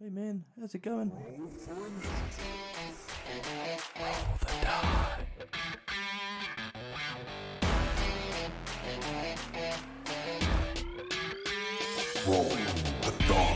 Hey man, how's it going? Roll the die. Roll the die.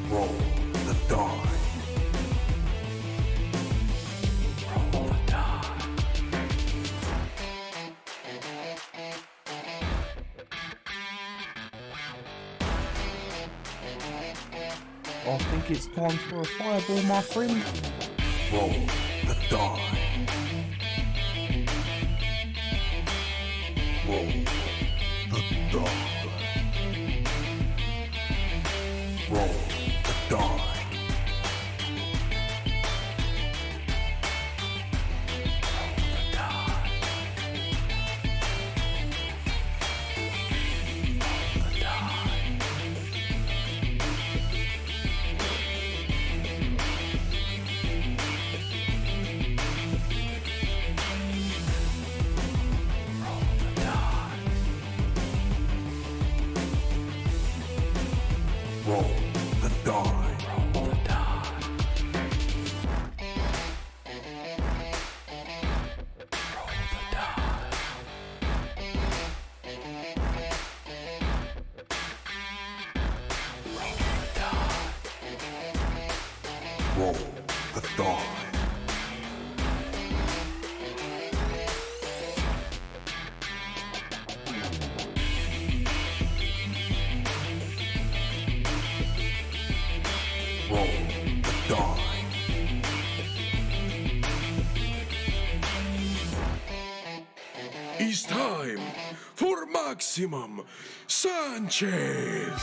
Roll the die. I think it's time for a fireball, my friend. Roll the die. Roll the die. Roll the die. Roll the die. Roll the die. Roll the die. Roll the die. Roll the die. It's time for Maximum Sanchez!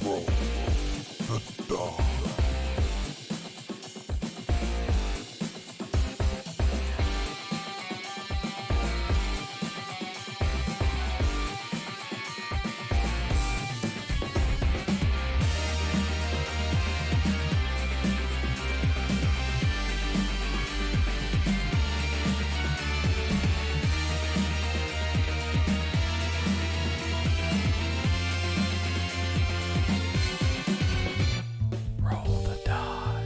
Roll the die. Roll the die.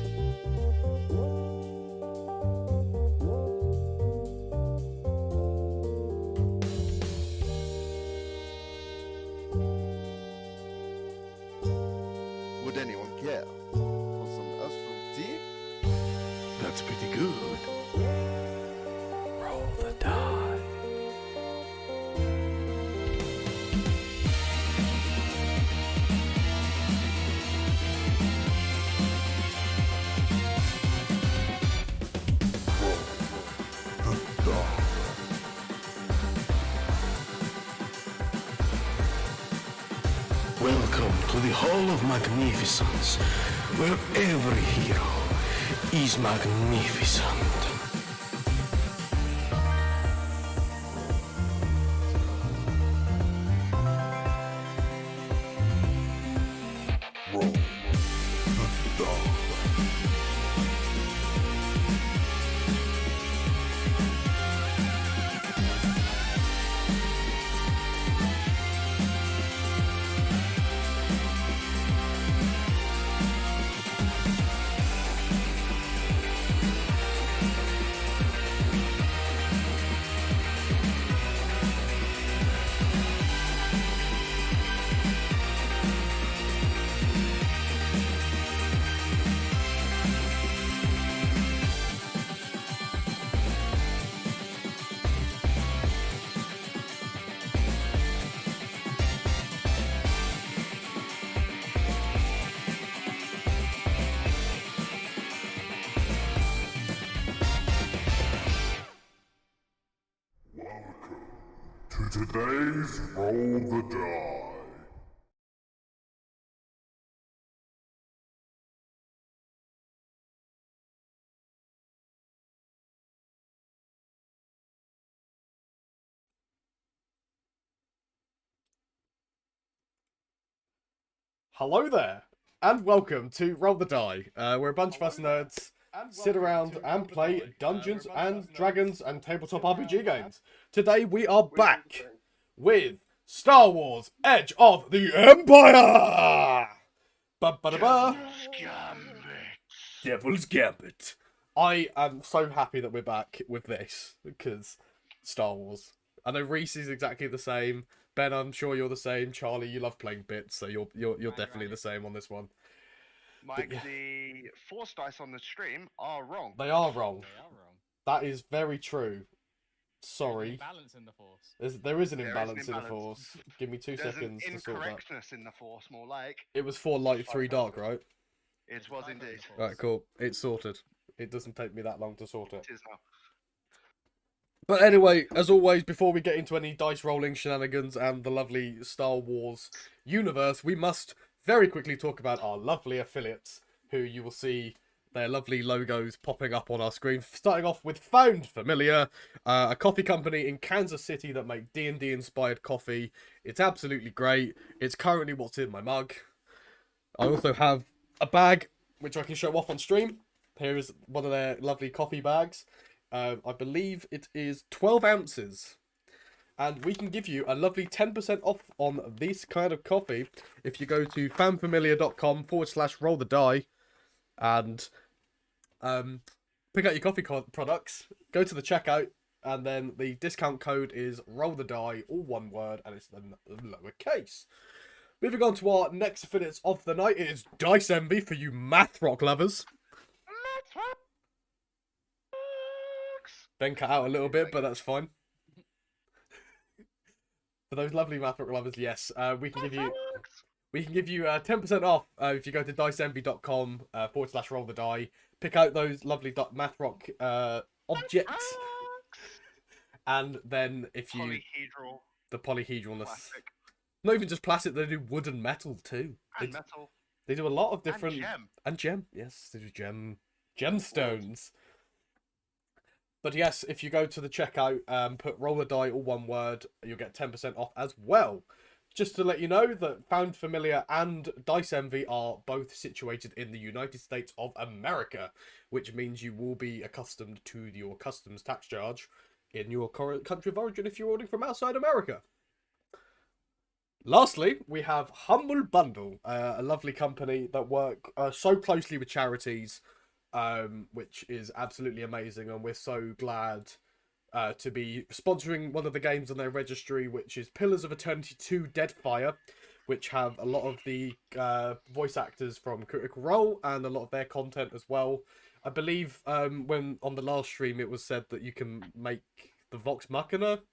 Would anyone care for some Ashford tea? That's pretty good. Roll the die. The die. Welcome to the Hall of Magnificence, where every hero is magnificent. to today's Roll the Die. Hello there, and welcome to Roll the Die. We're a bunch of us nerds sit around and play Dungeons and Dragons and tabletop RPG games. Today we are back with Star Wars: Edge of the Empire. Ba-ba-da-ba. Devil's Gambit. I am so happy that we're back with this because Star Wars. I know Reese is exactly the same. Ben, I'm sure you're the same. Charlie, you love playing bits, so you're definitely the same on this one. Mike, the force dice on the stream are wrong. They are wrong. They are wrong. That is very true. There's Sorry. an imbalance in the force. There is an There is an imbalance in the imbalance. force. Give me 2 There's seconds an to sort that. incorrectness in the force, more like. It was 4 light, 3 dark, right? It was indeed. Right, cool. It's sorted. It doesn't take me that long to sort it. It is now. But anyway, as always, before we get into any dice rolling shenanigans and the lovely Star Wars universe, we must very quickly talk about our lovely affiliates, who you will see their lovely logos popping up on our screen. Starting off with Found Familiar, a coffee company in Kansas City that make D&D inspired coffee. It's absolutely great. It's currently what's in my mug. I also have a bag, which I can show off on stream. Here is one of their lovely coffee bags. I believe it is 12 ounces. And we can give you a lovely 10% off on this kind of coffee if you go to fanfamiliar.com/roll the die and pick out your coffee products, go to the checkout, and then the discount code is roll the die, all one word, and it's the lowercase. Moving on to our next affiliates of the night, it is Dice Envy for you math rock lovers. Ben cut out a little bit, but that's fine. For those lovely math rock lovers, yes, we can give you 10% off if you go to diceenvy.com/roll the die. Pick out those lovely math rock objects, and then if you the polyhedralness, Plastic, not even just plastic, they do wood and metal too. and metal. They do a lot of different And gem. Yes, they do gemstones. But yes, if you go to the checkout, put roll the die, all one word, you'll get 10% off as well. Just to let you know that Found Familiar and Dice Envy are both situated in the United States of America, which means you will be accustomed to your customs tax charge in your country of origin if you're ordering from outside America. Lastly, we have Humble Bundle, a lovely company that work so closely with charities, which is absolutely amazing, and we're so glad to be sponsoring one of the games on their registry, which is Pillars of Eternity 2 Deadfire, which have a lot of the voice actors from Critical Role and a lot of their content as well. I believe when on the last stream it was said that you can make the Vox Machina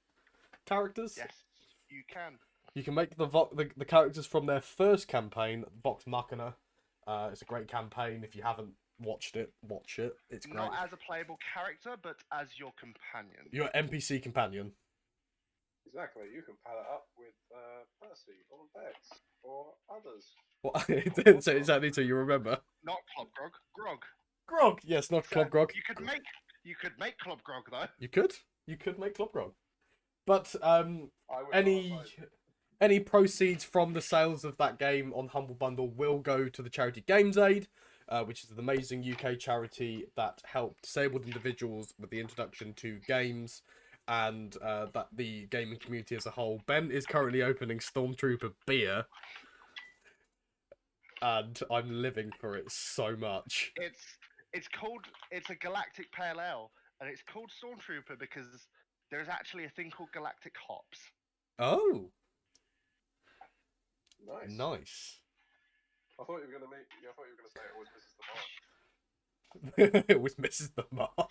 characters. Yes, you can. You can make the characters from their first campaign, Vox Machina. It's a great campaign. If you haven't watched it, watch it. It's great. Not as a playable character, but as your companion. Your NPC companion. Exactly. You can pal it up with Percy or Vex or others. What? It didn't say exactly so you remember. Not Club Grog. Grog. Grog. Yes, not Club Grog. You could make Club Grog though. You could make Club Grog. But I would any not advise it. any proceeds from the sales of that game on Humble Bundle will go to the charity Games Aid, which is an amazing UK charity that helped disabled individuals with the introduction to games and that the gaming community as a whole. Ben is currently opening Stormtrooper beer, and I'm living for it so much. It's a galactic pale ale, and it's called Stormtrooper because there's actually a thing called galactic hops. Oh, Nice. nice. I thought you were gonna say it was Mrs. the Mark. It was Mrs. the Mark.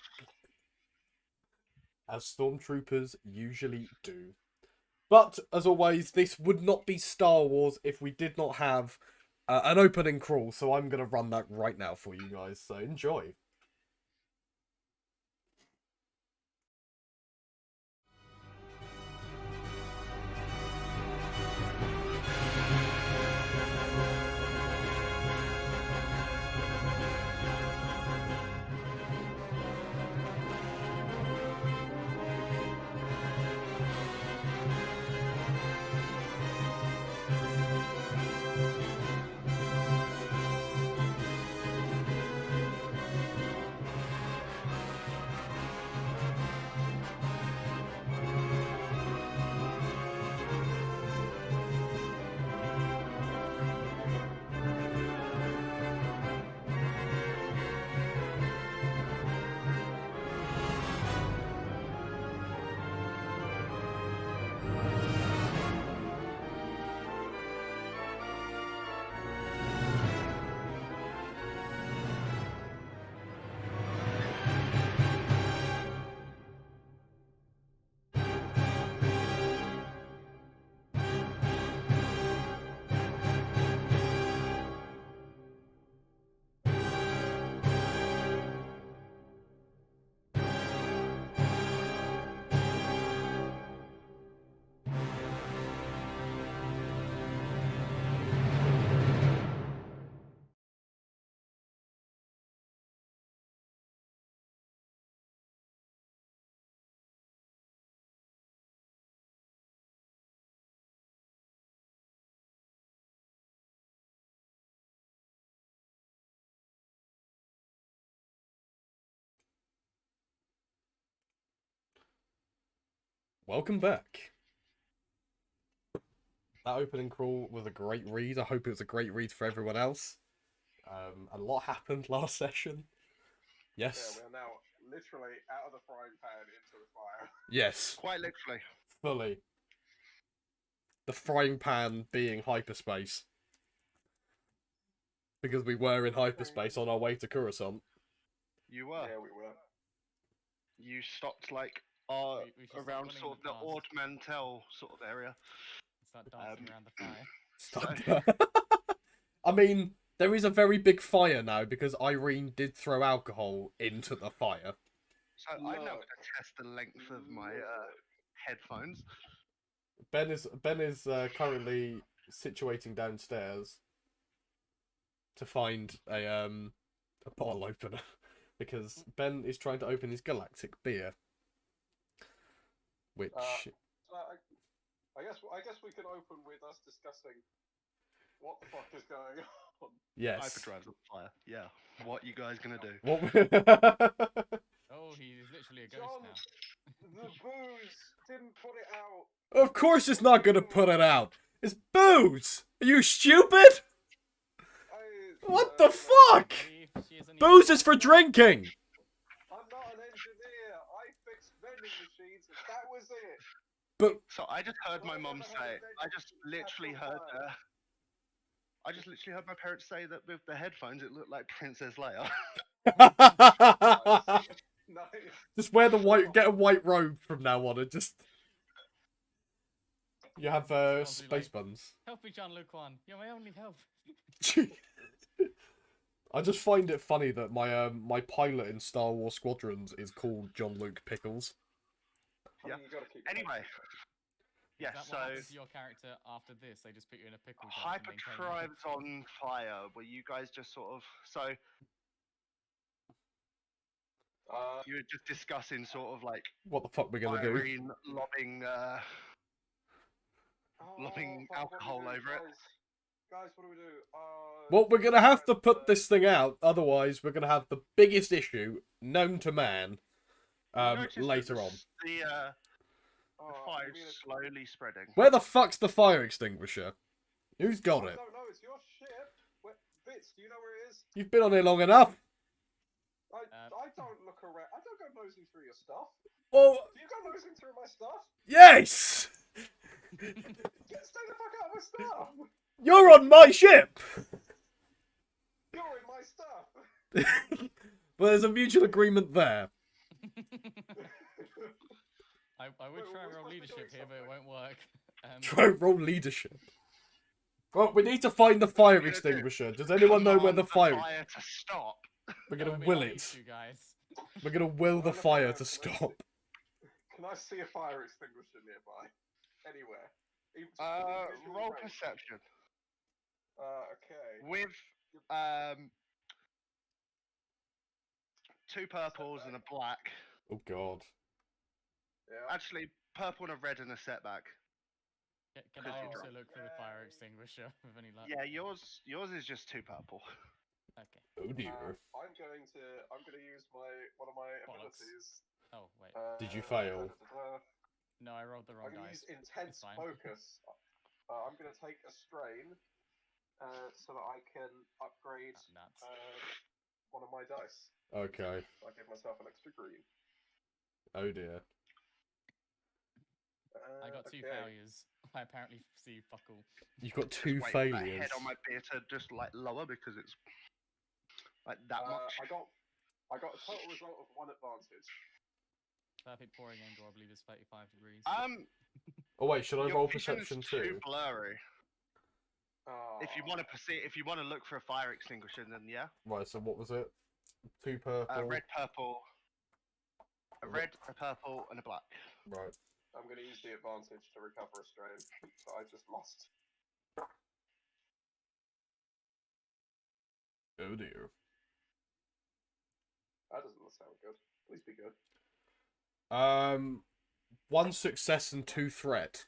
As Stormtroopers usually do. But, as always, this would not be Star Wars if we did not have an opening crawl, so I'm going to run that right now for you guys, so enjoy. Welcome back. That opening crawl was a great read. I hope it was a great read for everyone else. A lot happened last session. Yes. Yeah, we are now literally out of the frying pan into the fire. Yes. Quite literally. Fully. The frying pan being hyperspace. Because we were in hyperspace on our way to Coruscant. You were. Yeah, we were. You stopped like We should start around running sort of the the past. Ord Mantell sort of area. Start dancing around the fire. Stop. I mean, there is a very big fire now because Irene did throw alcohol into the fire. So I'm now going Look. to test the length of my headphones. Ben is currently situating downstairs to find a bottle opener because Ben is trying to open his galactic beer, which I guess we can open with us discussing what the fuck is going on. yes. Hyperdrive's on fire. Yeah. What you guys gonna do? What? Oh, he's literally a ghost John, now. the booze didn't put it out. Of course, it's not gonna put it out. It's booze. Are you stupid? What the fuck? Booze is for drinking. I'm not an engineer. I fixed vending machines, and that was it. But So I just heard my mum say. I just literally heard. I just literally heard my parents say that with the headphones, it looked like Princess Leia. Nice. just wear the white, get a white robe from now on, and just you have space buns. Help me, Jean-Luc Juan. You're my only help. I just find it funny that my my pilot in Star Wars Squadrons is called John Luke Pickles. I mean, you gotta keep Anyway. Yeah, Is that so what happens to your character after this? They just put you in a pickle jar to maintain your- Hyperdrive's on fire. Were you guys just sort of you were just discussing sort of like What the fuck we're gonna do? Irene lobbing lobbing fuck, what do we alcohol do, over it. Guys, what do we do? Well, we're gonna have to put this thing out, otherwise we're gonna have the biggest issue known to man Notice that later on. The you fire's mean it's- slowly spreading. Where the fuck's the fire extinguisher? Who's got I it? don't know, it's your ship. Bits, do you know where it is? You've been on here long enough. I don't look around. I don't go nosing through your stuff. Well, Do you go nosing through my stuff? yes! Stay the fuck out of my stuff! You're on my ship! You're in my stuff! Well, there's a mutual agreement there. I would Wait, try and we're roll supposed to be leadership doing here, but it won't work. Try and roll leadership. Well, we need to find the fire What are we gonna do? extinguisher. Does anyone know where the fire... to stop. We're That gonna would be will nice, it. you guys. We're gonna will the fire to stop. Can I see a fire extinguisher nearby? Anywhere. Even just within visual Roll range. perception Okay. with two purples and a black. Oh god. Yeah. Actually, purple and a red and a setback. Can Could I you also drop? look for the fire extinguisher with any luck? Yeah, yours is just two purple. Okay. Oh dear. I'm gonna use one of my Bollocks. abilities. Oh, wait. Did you fail? No, I rolled the I'm wrong gonna dice. use intense It's fine. focus. I'm gonna take a strain, so that I can upgrade Nuts. one of my dice. Okay. I give myself an extra green. Oh dear. I got two okay. failures. I apparently see fuck all. You've got two Wait, that failures. head on my beer to just like lower because it's like that much. I got a total result of 1 advantage. Perfect pouring angle, I believe, is 35 degrees. Oh wait, should I Your roll vision's perception too too? blurry. If you want to, if you want to look for a fire extinguisher, then yeah. Right, so what was it? Two purple. Red, purple, a red, a purple, and a black. Right. I'm going to use the advantage to recover a strain that I just lost. Oh dear. That doesn't sound good. Please be good. 1 success and 2 threat.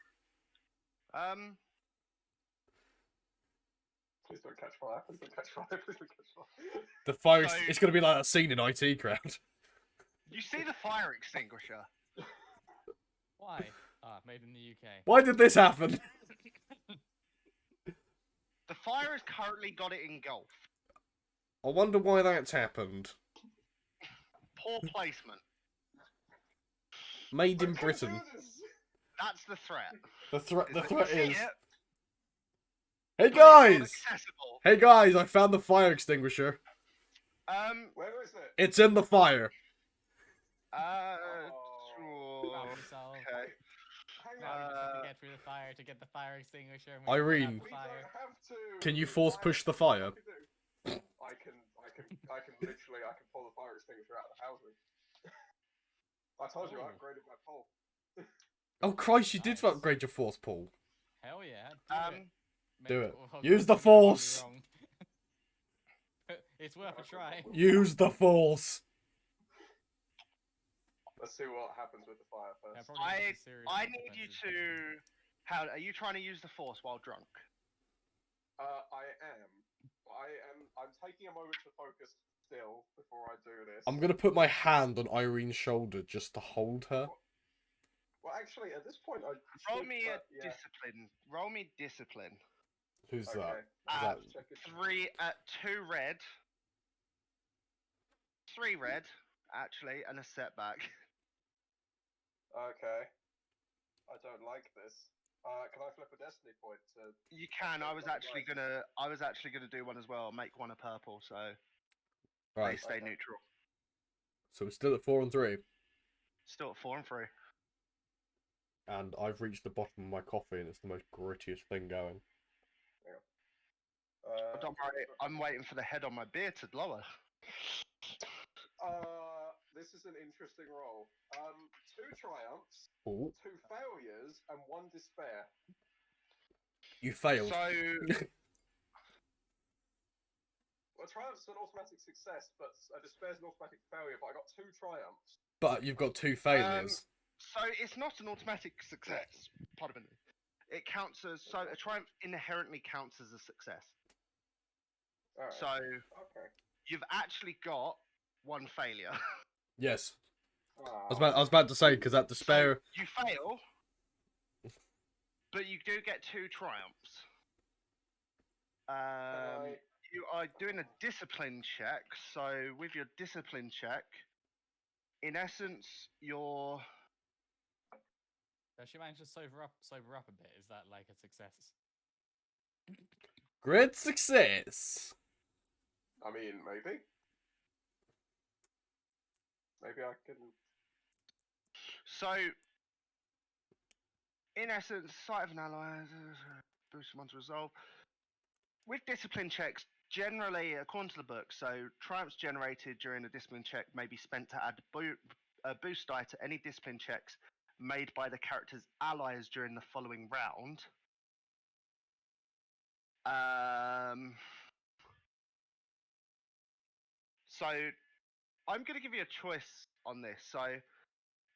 Please don't catch fire. Please don't catch fire. Please don't catch fire. The fire. So- It's gonna be like that scene in IT Crowd. You see the fire extinguisher? Why? Ah, made in the UK. Why did this happen? The fire has currently got it engulfed. I wonder why that's happened. Poor placement. Made in I can't Britain. do this. That's the threat. The threat that you is. see it, Hey but it's not guys! accessible. Hey guys, I found the fire extinguisher. Where is it? It's in the fire. Help Sure. yourself. Okay. Hang Now on. you just have to get through the fire to get the fire extinguisher. and we can Irene. put out the We fire. don't have to. Can you force Why- push the fire? I can literally, I can pull the fire extinguisher out of the housing. I told you I Ooh. upgraded my pole. Oh Christ, you did Nice. upgrade your force pull. Hell yeah. Do it. Oh, Use God, the maybe I'm probably force. wrong. It's worth a try. Use the force. Let's see what happens with the fire Yeah, first. probably has some serious I need you consequences, to. How are you trying to use the force while drunk? I am. I'm taking a moment to focus still before I do this. I'm gonna put my hand on Irene's shoulder just to hold her. Well, actually, at this point, I Roll should, me a but, yeah. discipline. Roll me discipline. Who's Okay. that? Let's Is check it. 2 red. 3 red, actually, and a setback. Okay. I don't like this. Can I flip a destiny point to? You can. I was actually gonna do one as well. Make one a purple, so they Right, stay Okay. neutral. so we're still at 4 and 3. Still at 4 and 3. And I've reached the bottom of my coffee and it's the most grittiest thing going. But don't worry, I'm waiting for the head on my beer to lower. This is an interesting roll. 2 triumphs, Oh, 2 failures, and 1 despair. you failed. So Well, a triumph's an automatic success, but a despair's an automatic failure. But I got 2 triumphs. But you've got 2 failures. So it's not an automatic success. Pardon me. It counts as a triumph inherently counts as a success. Alright. So Okay. you've actually got 1 failure. Yes. Ah. I was about to say, because that despair... So you fail, but you do get 2 triumphs. You are doing a discipline check. So with your discipline check, in essence, you're Does she manage to sober up a bit? Is that like a success? Great success! I mean, maybe. Maybe I can. so. In essence, sight of an ally boosts one's resolve. With discipline checks, generally, according to the book, so triumphs generated during a discipline check may be spent to add a boost die to any discipline checks made by the character's allies during the following round. So I'm going to give you a choice on this. So,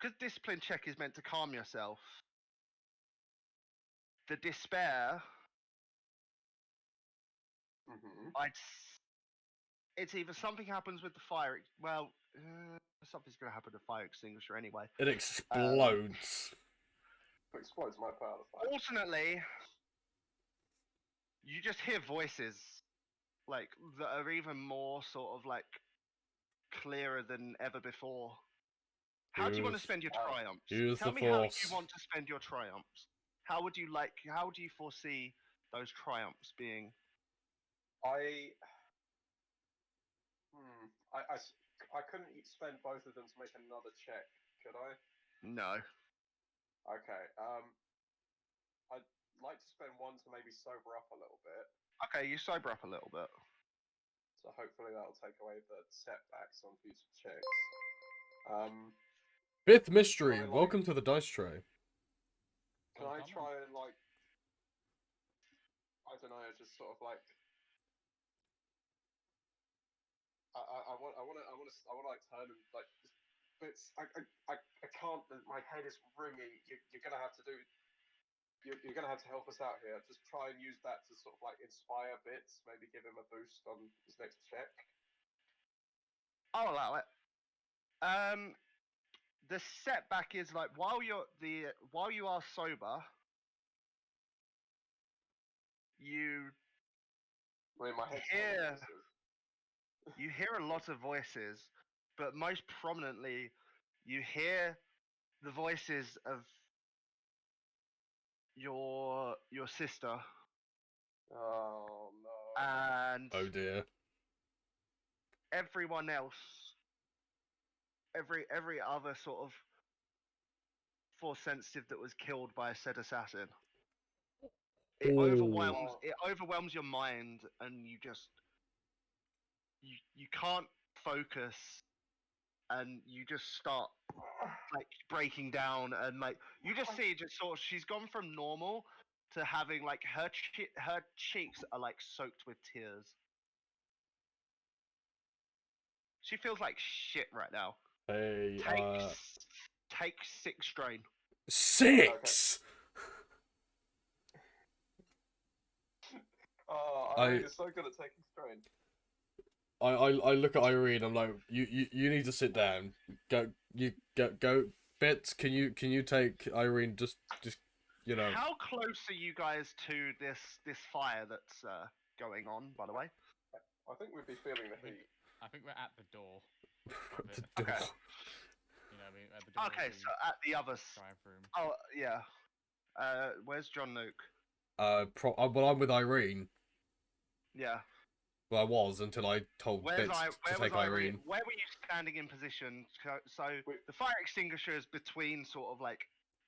because discipline check is meant to calm yourself, the despair, it's either something happens with the fire. Well, something's going to happen to the fire extinguisher anyway. It explodes. It explodes my part of the fire. Ultimately, you just hear voices like that are even more sort of like clearer than ever before. How do you want to Use- spend your triumphs? use Tell the me how force. you want to spend your triumphs. How do you foresee those triumphs being? I couldn't spend both of them to make another check, could I? No. Okay. I'd like to spend 1 to maybe sober up a little bit. Okay, you sober up a little bit. So hopefully that'll take away the setbacks on future checks. 5th mystery. I like- Welcome to the dice tray. Can I try and like, I don't know, just sort of like, I want to like turn and like, bits. I can't. My head is ringing. You're gonna have to do. You're gonna have to help us out here. Just try and use that to sort of like inspire bits. Maybe give him a boost on his next check. I'll allow it. the setback is like while you are sober, you I mean, my head's Yeah. massive. you hear a lot of voices, but most prominently, you hear the voices of your sister Oh no. and Oh dear. everyone else, every other sort of force sensitive that was killed by a said assassin. It Ooh. overwhelms your mind, and you can't focus, and you just start like breaking down, and like you just see just sort of she's gone from normal to having like her cheeks are like soaked with tears. She feels like shit right now. Hey, Take 6 strain. 6. Oh, I- Irene is so good at taking strain. I look at Irene. I'm like, you need to sit down. Go. Bits. Can you take Irene? Just you know. How close are you guys to this fire that's going on? By the way. I think we'd be feeling the heat. I think we're at the door. The it. door. Okay. You know, I mean, at the door. Okay, of the so at the other. drive room. Oh yeah. Where's John Nuke? Well, I'm with Irene. Yeah. Well, I was until I told Bits to take Irene. Where were you standing in position? So the fire extinguisher is between sort of like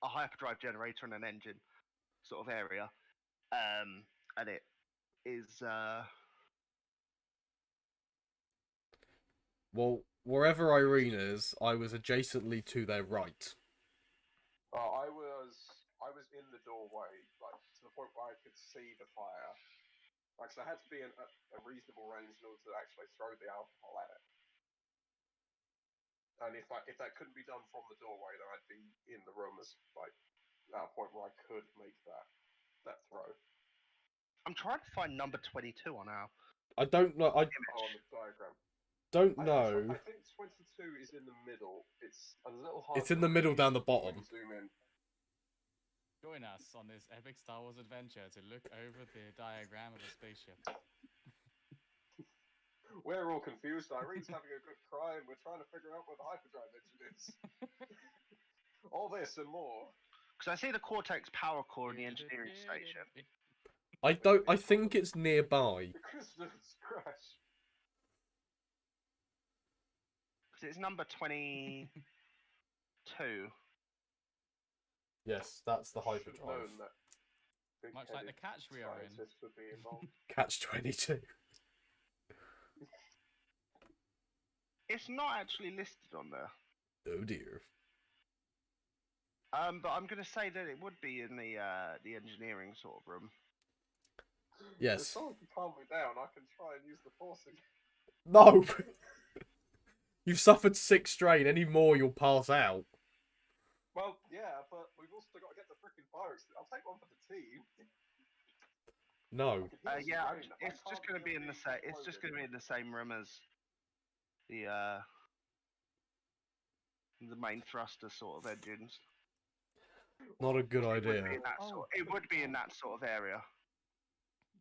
a hyperdrive generator and an engine sort of area, and it is Well, wherever Irene is, I was adjacently to their right. I was in the doorway, like to the point where I could see the fire. Like, so I had to be in a reasonable range in order to actually throw the alcohol at it. And if that couldn't be done from the doorway, then I'd be in the room as like at a point where I could make that throw. I'm trying to find number 22 on our I don't know. I on the diagram. don't know. I think 22 is in the middle. It's a little hard. It's in the middle down the bottom. Zoom in. Join us on this epic Star Wars adventure to look over the diagram of a spaceship. We're all confused. Irene's having a good cry, and we're trying to figure out where the hyperdrive engine is. All this and more. because I see the Cortex power core in the engineering station. I think it's nearby. The crystals crash. Because it's number 22. Yes, that's the Known hyperdrive. that Much like the big-headed catch we are in. scientists would be involved. Catch 22. It's not actually listed on there. Oh dear. But I'm gonna say that it would be in the engineering sort of room. If Yes. someone can calm me down, I can try and use the force again. No. You've suffered 6 strain. Any more, you'll pass out. Well, yeah, but we've also got to get the freaking fire. I'll take one for the team. No. Yeah, it's just gonna be in the same. It's just gonna be in the same room as the main thruster sort of engines. Not a good It would be idea. in that it would be in that sort of area.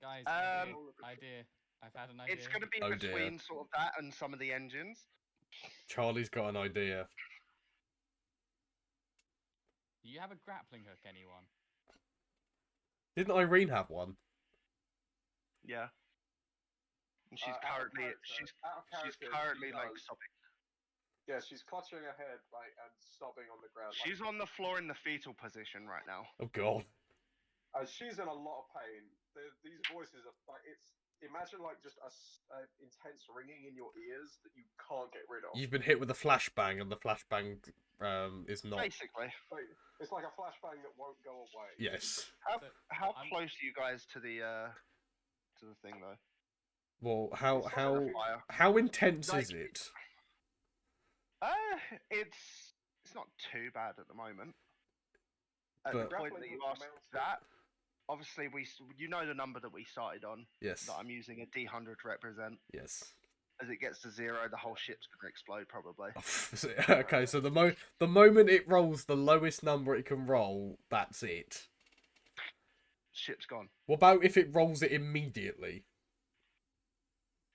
Guys, idea. I've had an idea. It's gonna be Oh, dear. between sort of that and some of the engines. Charlie's got an idea. Do you have a grappling hook, anyone? Didn't Irene have one? Yeah. And she's Out of currently character, currently she like does. sobbing. Yeah, she's clutching her head like and sobbing on the ground. She's on the floor in the fetal position right now. Oh god. She's in a lot of pain. These voices are like imagine like just a intense ringing in your ears that you can't get rid of. You've been hit with a flashbang, and the flashbang is not. Basically. Like, it's like a flashbang that won't go away. Yes. How close are you guys to the thing though? Well, Fire. how intense Like- is it? It's not too bad at the moment. At But- the point that you asked that, obviously you know the number that we started on Yes. that I'm using a D100 to represent. Yes. As it gets to 0, the whole ship's gonna explode probably. Okay, so the moment it rolls the lowest number it can roll, that's it. Ship's gone. What about if it rolls it immediately?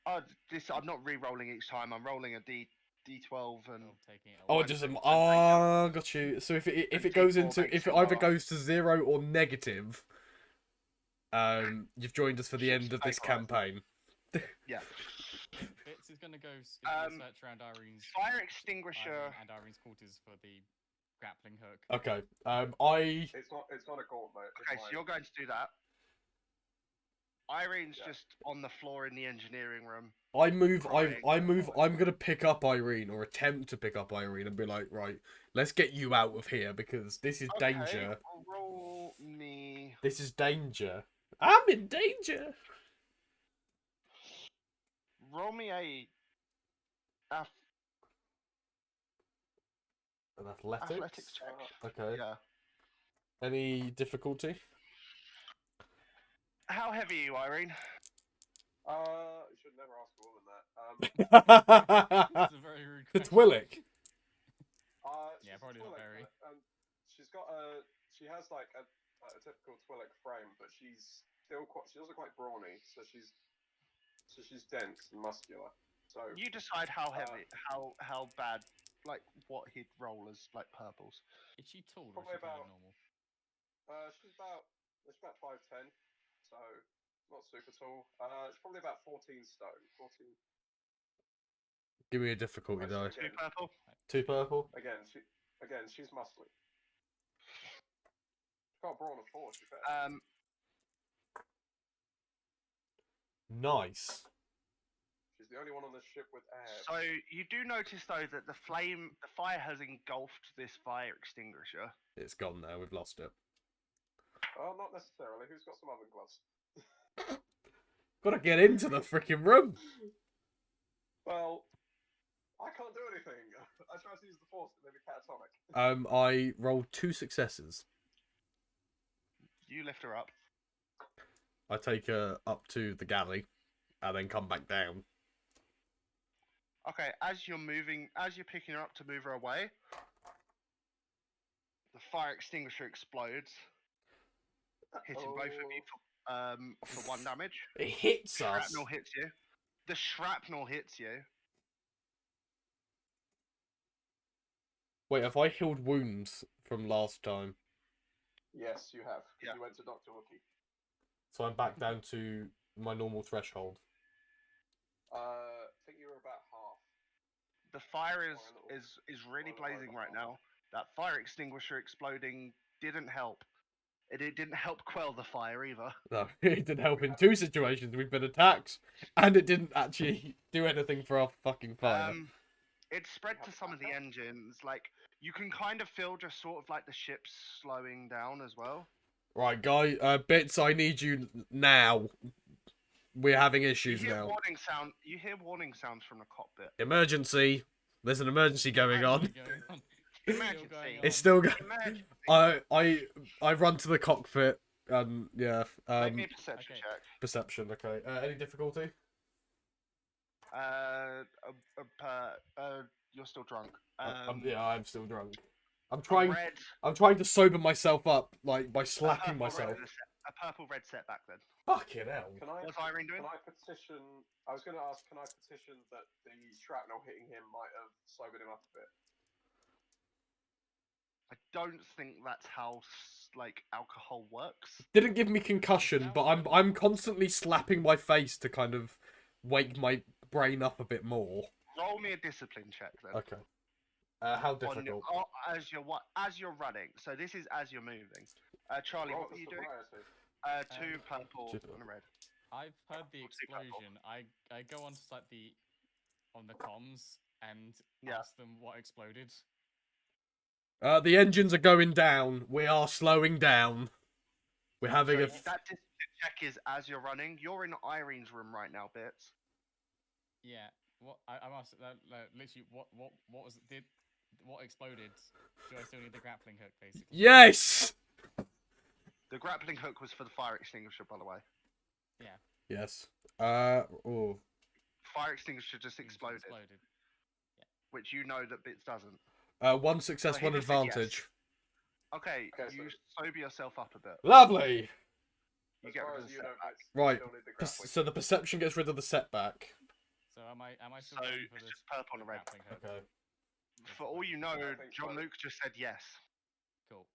Oh, I'm not re-rolling each time. I'm rolling a D12 and Taking it Oh, away. it just and got you. So if it and goes D4 into makes if it it either lower. goes to 0 or negative, you've joined us for the Ship's end of this vaporized. campaign. Yeah. Bits is gonna go search around Irene's Fire extinguisher. and Irene's quarters for the grappling hook. Okay. It's not a gauntlet. it's Okay, so like- you're going to do that. Irene's Yeah. just on the floor in the engineering room. I move. Crying. I'm gonna pick up Irene or attempt to pick up Irene and be like, right, let's get you out of here because this is danger. Okay, roll me. This is danger. I'm in danger. Roll me a An athletics. athletics check. Okay. Yeah. Any difficulty? How heavy are you, Irene? You should never ask a woman that. That's a very rude The question. Twillick. Yeah, She's a probably not Twi'lek, very. she's got she has like a typical Twi'lek frame, but she's also quite brawny, so she's dense and muscular. So You decide how heavy, how bad, like what he'd roll as like purples. Is she tall or Probably is she kind of about- normal? she's about 5'10", so not super tall. She's probably about 14 stone. 14. Give me a difficulty Right, so die. Two again, purple. 2 purple. she's muscly. She's got a brawn of 4. She's better. Nice. She's the only one on this ship with air. So you do notice though that the fire has engulfed this fire extinguisher. It's gone now. We've lost it. Well, not necessarily. Who's got some oven gloves? Gotta get into the freaking room. Well, I can't do anything. I tried to use the force, it made me catatonic. I rolled 2 successes. You lift her up. I take her up to the galley, and then come back down. Okay, as you're picking her up to move her away, the fire extinguisher explodes, hitting both of you for 1 damage. It hits us. Shrapnel hits you. The shrapnel hits you. Wait, have I healed wounds from last time? Yes, you have. Yeah. You went to Dr. Wookie. So I'm back down to my normal threshold. I think you were about half. The fire is really blazing right now. That fire extinguisher exploding didn't help. It didn't help quell the fire either. No, it didn't help in 2 situations. We've been attacked, and it didn't actually do anything for our fucking fire. It spread to some of the engines. Like you can kind of feel just sort of like the ship's slowing down as well. Right, guy, Bits, I need you now. We're having issues You hear now. warning sound. You hear warning sounds from the cockpit. Emergency. There's an emergency going on. Going on. Still Emergency. going It's on. still going. Emergency. I run to the cockpit and yeah. Make me a perception okay. check. Perception. Okay. Any difficulty? You're still drunk. Yeah, I'm still drunk. I'm a trying. red, I'm trying to sober myself up, like by a slapping purple myself. red a purple red setback then. Fucking hell. What's Irene doing? Can I petition? I was going to ask. Can I petition that the shrapnel hitting him might have sobered him up a bit? I don't think that's how like alcohol works. Didn't give me concussion, but I'm constantly slapping my face to kind of wake my brain up a bit more. Roll me a discipline check then. Okay. How On your, difficult? as you're running. So this is as you're moving. Charlie, Roll what for were you doing? sobriety. 2 purple Two and a red. I've heard the What's the purple? explosion. I go onto like on the comms and Yeah. ask them what exploded. The engines are going down. We are slowing down. We're having So a. that discipline check is as you're running. You're in Irene's room right now, Bits. Yeah. What I'm asking, literally, what exploded? Do I still need the grappling hook, basically? Yes. The grappling hook was for the fire extinguisher, by the way. Yes. Oh. fire extinguisher just exploded, which you know that Bits doesn't. One success, So he one just said yes. advantage. Okay, Okay, you sober yourself up a bit. Lovely. You As get far rid of as the you know, setback. Bits, you Right. still need the grappling. So the perception gets rid of the setback. So am I still So going for it's this just purple on the red. grappling hook? Okay. For all you know, I think John so. Luke just said yes Cool.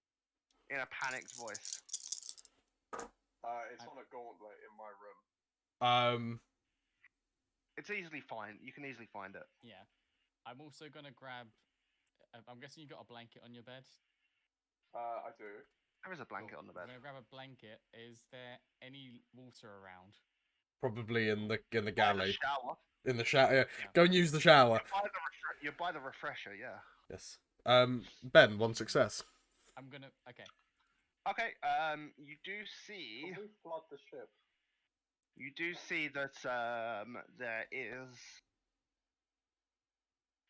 in a panicked voice. It's on a gauntlet in my room. It's easily fine. You can easily find it. Yeah. I'm also gonna grab. I'm guessing you got a blanket on your bed. I do. There is a blanket Cool. on the bed. I'm gonna grab a blanket. Is there any water around? Probably in the By the galley. shower. In the shower. Yeah. Yeah. Go and use the shower. You're by the refresher, yeah. Yes. Ben, one success. I'm gonna. Okay. Okay. You do see. Can we flood the ship? You do see that there is.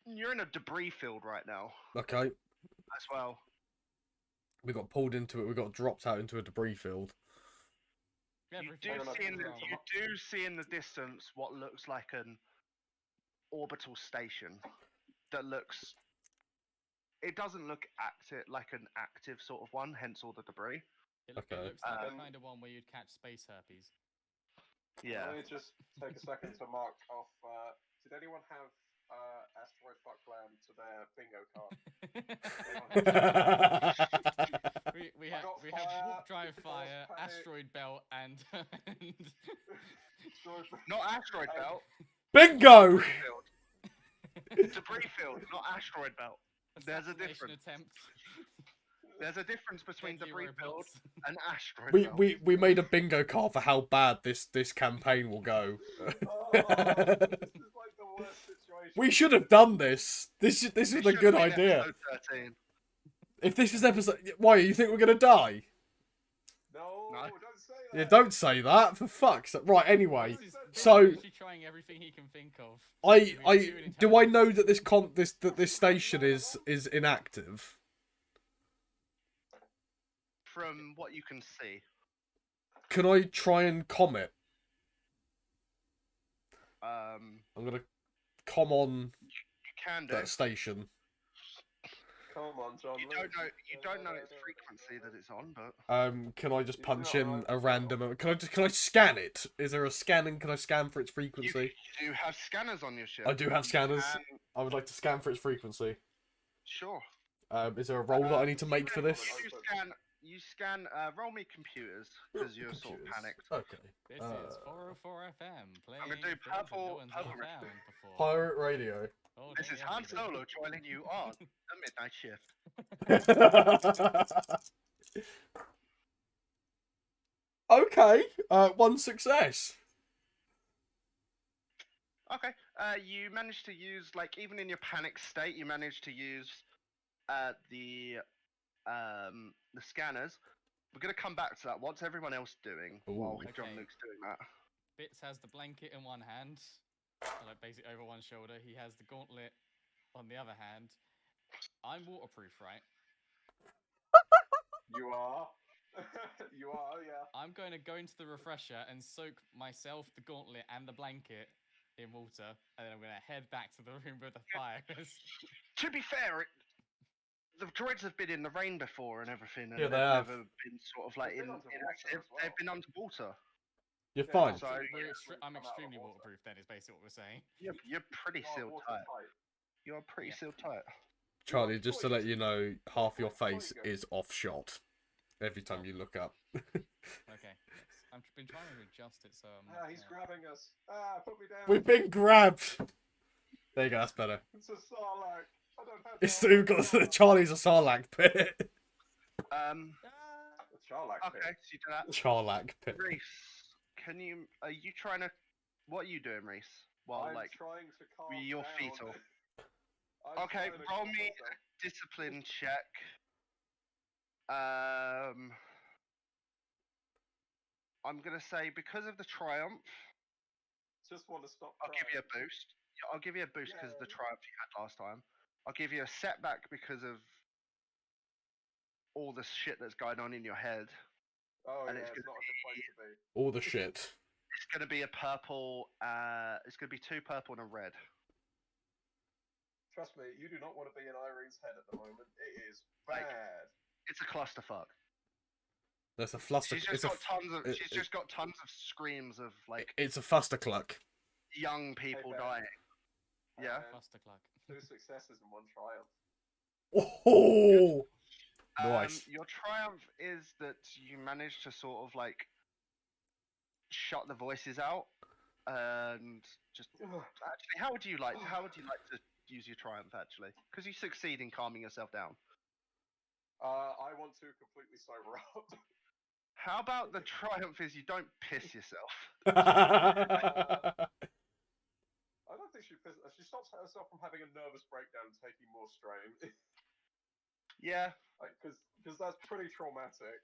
You're in a debris field right now Okay. as well. We got pulled into it. We got dropped out into a debris field. Yeah, You briefly. do Hang on, see in the hang on. you do see in the distance what looks like an orbital station that looks. It doesn't look active like an active sort of one, hence all the debris. It Okay. looks like the Um, kind of one where you'd catch space herpes. Yeah. Let me just take a second to mark off. Did anyone have asteroid fuckland to their bingo card? we I have got we fire, have warp drive force fire, panic. asteroid belt, and Not asteroid belt. Bingo! Debris field. Debris field, not asteroid belt. There's a assassination difference. attempt. There's a difference between Deadly debris field robots. and asteroid We, belt. we made a bingo card for how bad this campaign will go. Oh, this is like the worst situation. We should have done this. This was a should've good been idea. episode 13. If this was episode, why you think we're gonna die? No, No. don't say that. Yeah, don't say that. For fuck's sake. Right. Anyway, This is so literally trying everything he can think of. do I know that this station is inactive? From what you can see. Can I try and comm it? Um, I'm gonna comm on you can do. that station. Come on, John. You don't know its frequency that it's on, but Can I just You do punch not in know. a random? Can I scan it? Is there a scanning? Can I scan for its you frequency? do have scanners on your ship. I do have scanners. And- I would like to scan for its frequency. Sure. Is there a roll that I need to make for this? You scan. Roll me computers because you're sort of Computers. panicked. Okay. This is 404 FM playing I'm gonna do things that purple- no one's ever purple found ribbon. before. Pirate radio. All This day, is Han every day. Solo joining you on the midnight shift. Okay. One success. Okay. You managed to use even in your panic state, you managed to use the scanners. We're gonna come back to that. What's everyone else doing while Ooh. John Okay. Luke's doing that? Bits has the blanket in one hand, like basically over one shoulder. He has the gauntlet on the other hand. I'm waterproof, right? You are. You are, yeah. I'm going to go into the refresher and soak myself, the gauntlet, and the blanket in water, and then I'm going to head back to the room with the fires. To be fair, the droids have been in the rain before and everything, and Yeah, they they've have. never been sort of like They've been in underwater inactive. as well. They've been underwater. You're Yeah, fine. So I'm come out of extremely the water. waterproof. Then is basically what we're saying. You're pretty You are sealed tight. watertight. You're pretty Yeah. sealed tight. Charlie, just to let you know, half your Before you face go. is off shot every time you look up. Okay. I've been trying to adjust it so I'm. Ah, he's grabbing us. Ah, put me down. We've been grabbed. There you go. That's better. It's a Sarlacc. I don't have. It's armor. we've got Charlie's a Sarlacc pit. A Sarlacc Okay, pit. so you do that. Charlac pit. Reese, are you trying to? What are you doing, Reese? Well, I'm like trying to calm your down. feet off. I'm Okay, trying to roll calm me myself. a discipline check. I'm gonna say because of the triumph, Just want to stop. I'll give you a crying. boost. Yeah, I'll give you a boost because of the Yay. triumph you had last time. I'll give you a setback because of all the shit that's going on in your head. Oh and yeah, it's it's gonna not a good place to be. All the shit. It's going to be a purple. It's going to be 2 purple and a red. Trust me, you do not want to be in Irene's head at the moment. It is Like, bad. It's a clusterfuck. That's a fluster. She's just got tons of. She's just got tons of screams of like It's a fustercluck. young people Ben. dying. Yeah. Clustercluck. 2 successes and 1 triumph. Oh, nice. Your triumph is that you managed to sort of like shut the voices out and just actually how would you like to use your triumph actually, because you succeed in calming yourself down. I want to completely sober up. How about the triumph is you don't piss yourself? I don't think she stops herself from having a nervous breakdown and taking more strain. Yeah, Because that's pretty traumatic.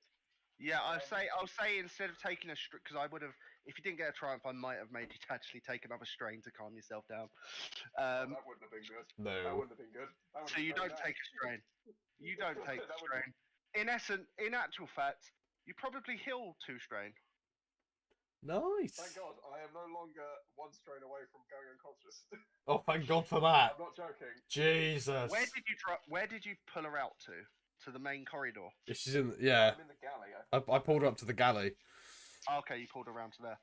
yeah. I'll say instead of taking a because I would have, if you didn't get a triumph, I might have made you to actually take another strain to calm yourself down. That wouldn't have been good. That No. wouldn't have been good. So you don't take a strain. You don't take a strain. In actual fact, you probably heal 2 strain. Nice. Thank God, I am no longer 1 strain away from going unconscious. Oh, thank God for that. I'm not joking. Jesus. Where did you pull her out to? To the main corridor. She's in. Yeah. I'm in the galley. I pulled her up to the galley. Okay, you pulled her around to there.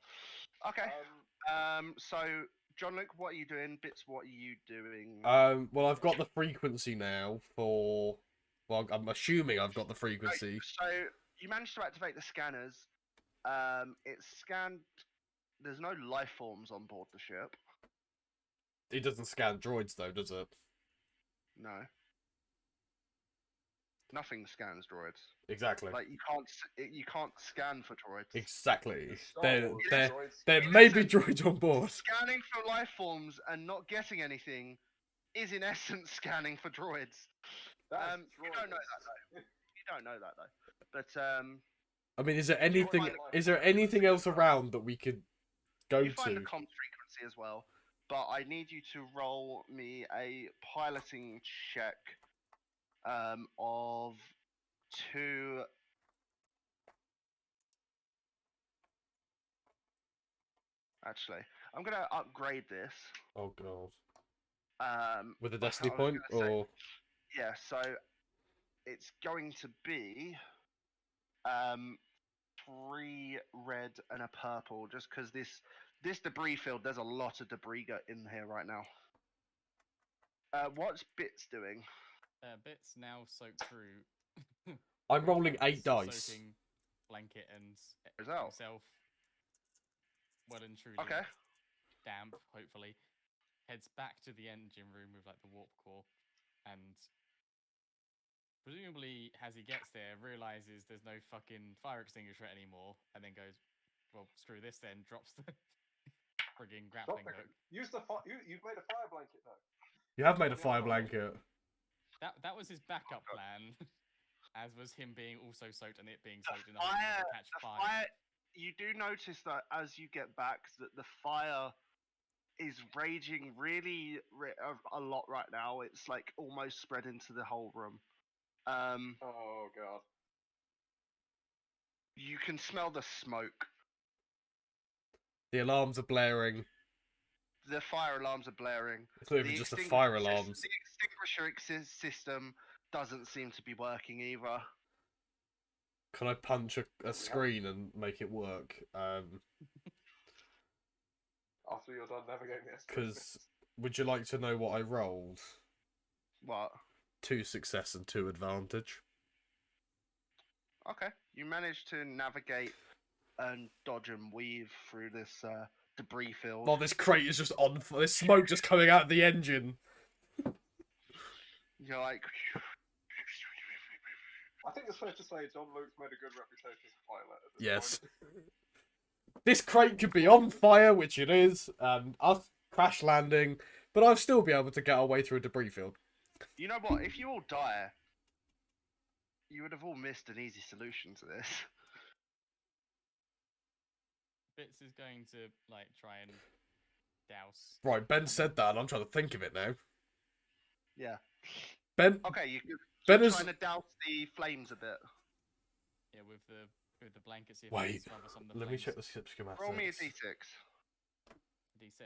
Okay. So John Luke, what are you doing? Bits, what are you doing? Well, I've got the frequency now for. Well, I'm assuming I've got the frequency. So you managed to activate the scanners. It's scanned. There's no life forms on board the ship. It doesn't scan droids though, does it? No. Nothing scans droids. Exactly. Like you can't scan for droids. Exactly. There There may be droids on board. Scanning for life forms and not getting anything is in essence scanning for droids. You don't know that though. You don't know that though. But I mean, is there anything else around that we could go you find to? the comms frequency as well. But I need you to roll me a piloting check of 2. Actually, I'm gonna upgrade this. Oh God. With a I destiny was point, gonna say- or Yeah, so it's going to be 3 red and a purple, just because this debris field, there's a lot of debris in here right now. What's Bits doing? Bits now soaked through. I'm rolling 8 dice. Soaking blanket and Result. himself well and truly Okay. damp, hopefully. Heads back to the engine room with like the warp core, and presumably as he gets there realizes there's no fucking fire extinguisher anymore, and then goes, well, screw this then, drops the frigging grappling hook. Use the you've made a fire blanket though. You have made a fire blanket. That was his backup plan, as was him being also soaked and it being soaked enough to catch fire. You do notice that as you get back, that the fire is raging really a lot right now. It's like almost spread into the whole room. Oh God. You can smell the smoke. The alarms are blaring. The fire alarms are blaring. It's not even just the fire alarms. The extinguisher system doesn't seem to be working either. Can I punch a screen and make it work? After you're done navigating this. Because would you like to know what I rolled? What? 2 success and 2 advantage. Okay. You managed to navigate and dodge and weave through this debris field. Well, this crate is just on. There's smoke just coming out of the engine. You're like. I think it's fair to say John Luke's made a good reputation as a pilot at this Yes. point. This crate could be on fire, which it is, and us crash landing, but I'll still be able to get our way through a debris field. You know what? If you all die, you would have all missed an easy solution to this. Bits is going to like try and douse. Right, Ben said that, and I'm trying to think of it now. Yeah. Ben, Okay, Ben you're is trying to douse the flames a bit. Yeah, with the with the blanket. See if I can Wait, smother some of the let me flames. check the ship schematics. Roll me a d6. D6.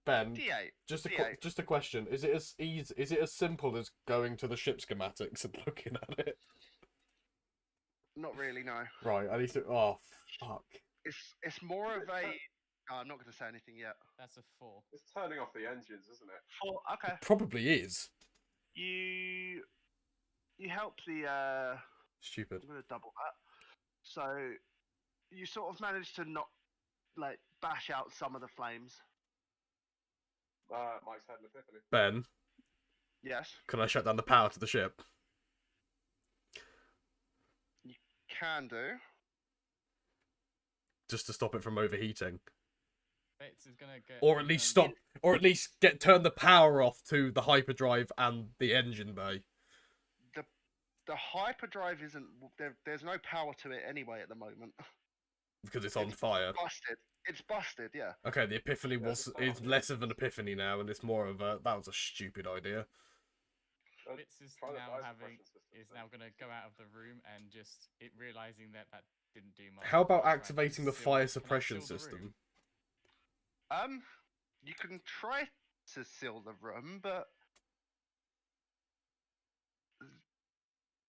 Ben, D8. just a D8. just a question: is it as easy? Is it as simple as going to the ship schematics and looking at it? Not really, no. Right, I need to. Oh fuck! It's more of a. Oh, I'm not going to say anything yet. That's a 4. It's turning off the engines, isn't it? 4. Okay. Probably is. You help the. Stupid. I'm going to double that. So you sort of manage to not like bash out some of the flames. Mike's had an epiphany. Ben, Yes. can I shut down the power to the ship? Can do. Just to stop it from overheating. Bits is gonna get. Or at least stop, or at least turn the power off to the hyperdrive and the engine bay. The hyperdrive isn't. There's no power to it anyway at the moment. Because it's on fire. Busted. It's busted. Yeah. Okay, the epiphany Yeah, was it's is not- less of an epiphany now, and it's more of a that was a stupid idea. Bits is Try the now fire having suppression system is then. now gonna go out of the room and just it realizing that didn't do much. How about Right, activating the seal- fire can I suppression seal the system? room? You can try to seal the room, but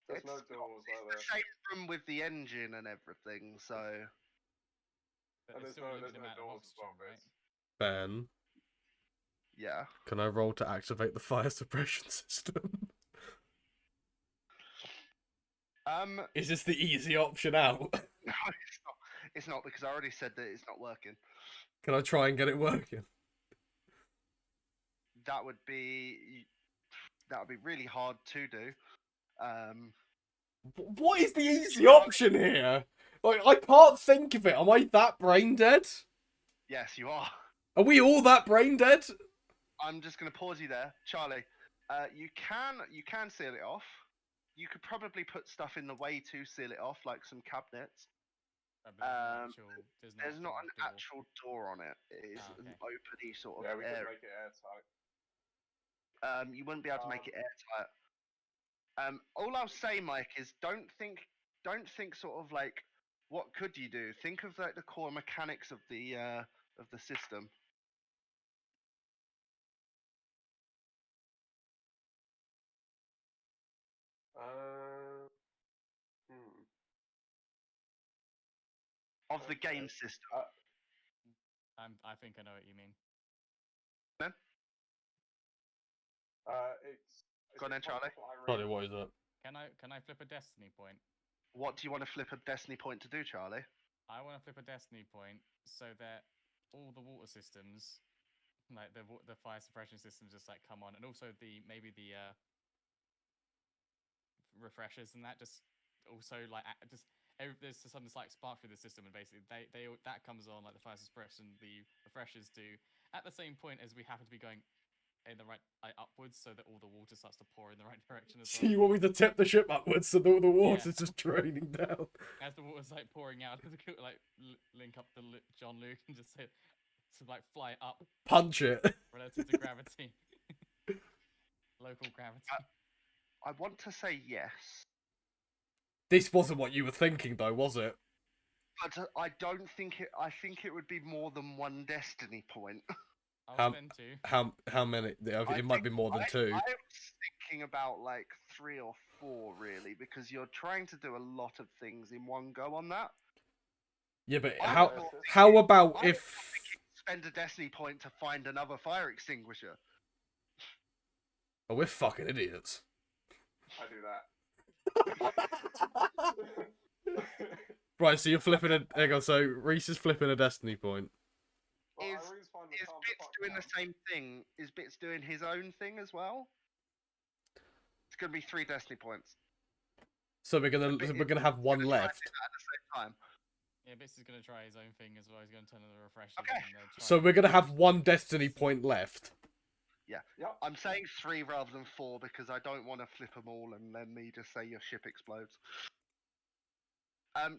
There's no it's doors, are the there? same room with the engine and everything. So But And there's there's still a no limited amount of doors as well, oxygen, right? Bits. Ben, yeah. can I roll to activate the fire suppression system? Is this the easy option out? No, it's not. It's not because I already said that it's not working. Can I try and get it working? That would be really hard to do. What is the easy option here? Like, I can't think of it. Am I that brain dead? Yes, you are. Are we all that brain dead? I'm just going to pause you there, Charlie. You can seal it off. You could probably put stuff in the way to seal it off, like some cabinets. But There's not an door. actual door on it. It is Ah, an okay. openy sort of Yeah, we can area. make it airtight. You wouldn't be able to make it airtight. All I'll say, Mike, is don't think sort of like what could you do. Think of like the core mechanics of the system. Hmm. Of the Okay. game system. I think I know what you mean. It's Go on then, Charlie. Charlie, what is it? Can I flip a destiny point? What do you want to flip a destiny point to do, Charlie? I want to flip a destiny point so that all the water systems, like the fire suppression systems, just like come on, and also maybe the refreshers and that just also like there's something like spark through the system, and basically that comes on like the fire suppression, the refreshers do at the same point as we happen to be going in the right upwards, so that all the water starts to pour in the right direction as So well. you want me to tip the ship upwards so that the water's just draining down? As the water's like pouring out, like link up the John Luke and just say to like fly up Punch it. relative to gravity, local gravity. I want to say yes, This wasn't what you were thinking, though, was it? but I don't think it. I think it would be more than one destiny point. I'll spend 2. How many? It might be more than 2. I was thinking about like 3 or 4 really, because you're trying to do a lot of things in one go on that. Yeah, but I'm how not thinking- how about I'm if? not thinking spend a destiny point to find another fire extinguisher? Oh, we're fucking idiots. I do that. Right, so you're flipping a. Hang on, so Reese is flipping a destiny point. Well, Is Irene's fine with Is calm Bits fuck doing down. the same thing? Is Bits doing his own thing as well? It's gonna be 3 destiny points. So we're gonna have one Gonna try and left. do that at the same time. Yeah, Bits is gonna try his own thing as well. He's gonna turn on the refreshers. Okay. And try So we're gonna have one destiny point left. Yeah. Yep. I'm saying 3 rather than 4 because I don't want to flip them all and then me just say your ship explodes.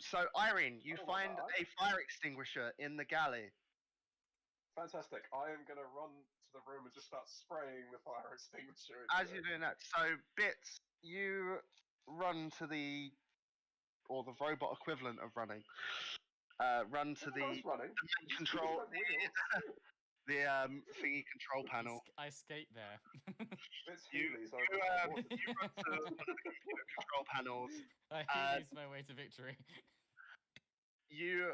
So Irene, you I don't want find that. a fire extinguisher in the galley. Fantastic. I am going to run to the room and just start spraying the fire extinguisher. As you're doing that, so Bits, you run to the or the robot equivalent of running, run to the I was running. main control, the thingy control panel. I skate there. It's You, Heelys. you run to one of the computer control panels. I Heelys my way to victory. You,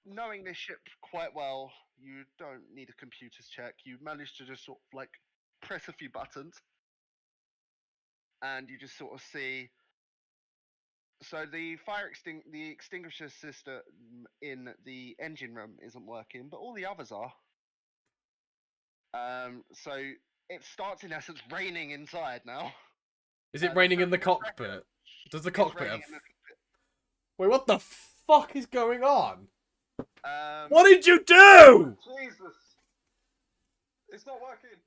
knowing this ship quite well, you don't need a computer's check. You manage to just sort of like press a few buttons, and you just sort of see. So the the extinguisher system in the engine room isn't working, but all the others are. So it starts in essence raining inside now. Is it the raining in the thermal cockpit? Does the It's cockpit raining have... in Wait, what the fuck is going on? the, What did you do? Jesus! It's not working.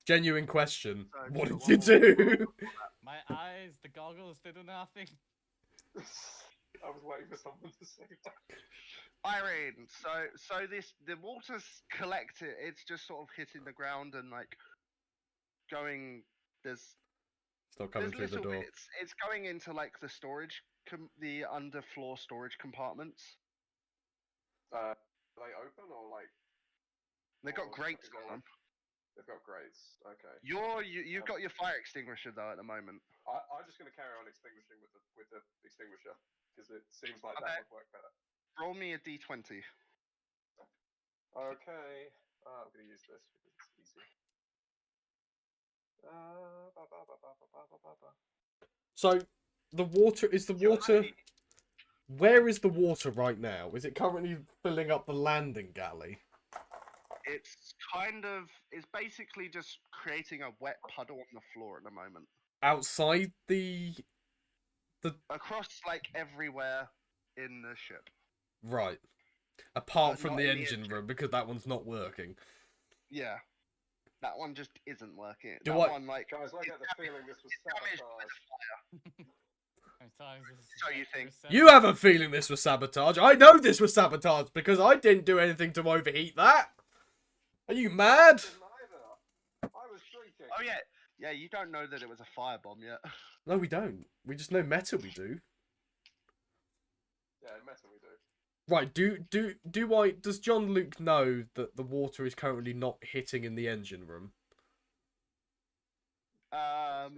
Genuine question. So, What what did you will- do? My eyes, the goggles, they do nothing. I was waiting for someone to say that. Irene, so the water's collected. It's just sort of hitting the ground and like going. It's not coming through the little door. bits. It's going into like the storage, the underfloor storage compartments. Are they open or like? They've got Oh, grates is there on them. They've got grates. Okay. You've got your fire extinguisher though at the moment. I'm just going to carry on extinguishing with the extinguisher because it seems like Okay. that would work better. Roll me a d20. Okay. I'm going to use this because it's easy. So, the water... Is the water... Where is the water right now? Is it currently filling up the landing galley? It's basically just creating a wet puddle on the floor at the moment. Outside the... Across like everywhere in the ship. Right. Apart But from not the in the engine room, because that one's not working. Yeah. That one just isn't working. Do that I- one like Guys, I get the feeling this was damaged sabotage. I'm telling you, this is So you think- You have a feeling this was sabotage. I know this was sabotage because I didn't do anything to overheat that. Are you mad? Neither. I was drinking. Oh yeah. Yeah, you don't know that it was a firebomb yet. No, we don't. We just know meta we do. Yeah, metal we do. Right, does John Luke know that the water is currently not hitting in the engine room? How?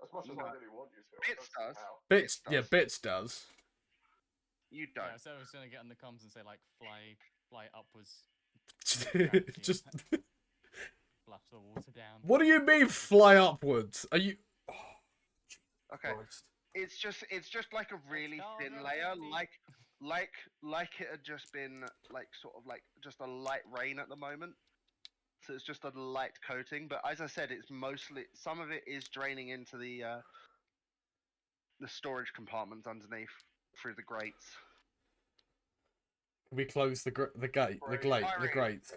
As much as No. I really want you to. I Bits don't see does. how. Bits, It yeah, does. Bits does. You don't. Yeah, so I was gonna get on the comms and say like fly upwards, Just, flush the water down. what do you mean fly upwards? Are you... Okay. Christ. It's just like a really called thin layer, relativity. like it had just been like sort of like just a light rain at the moment. So it's just a light coating, but as I said, it's mostly some of it is draining into the storage compartments underneath through the grates. Can we close the gate, the Irene. grate?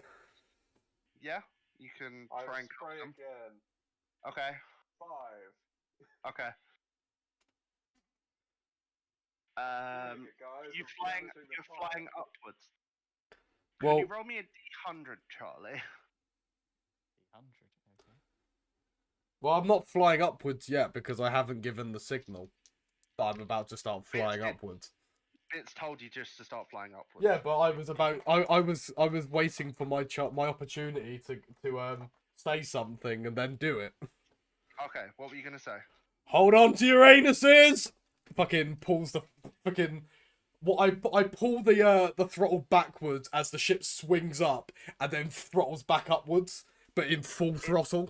Yeah, you can I try will and cut spray them. again. Okay, 5. okay. Doing it, guys. You're I'm managing the fire. flying upwards. Could Well, you roll me a d100, Charlie? 100. Okay. well, I'm not flying upwards yet because I haven't given the signal that I'm about to start flying Bits- upwards. It's told you just to start flying upwards. Yeah, but I was waiting for my opportunity to say something and then do it. Okay, what were you gonna say? Hold on to your anuses! Fucking pulls the fucking... I pull the throttle backwards as the ship swings up and then throttles back upwards, but in full throttle.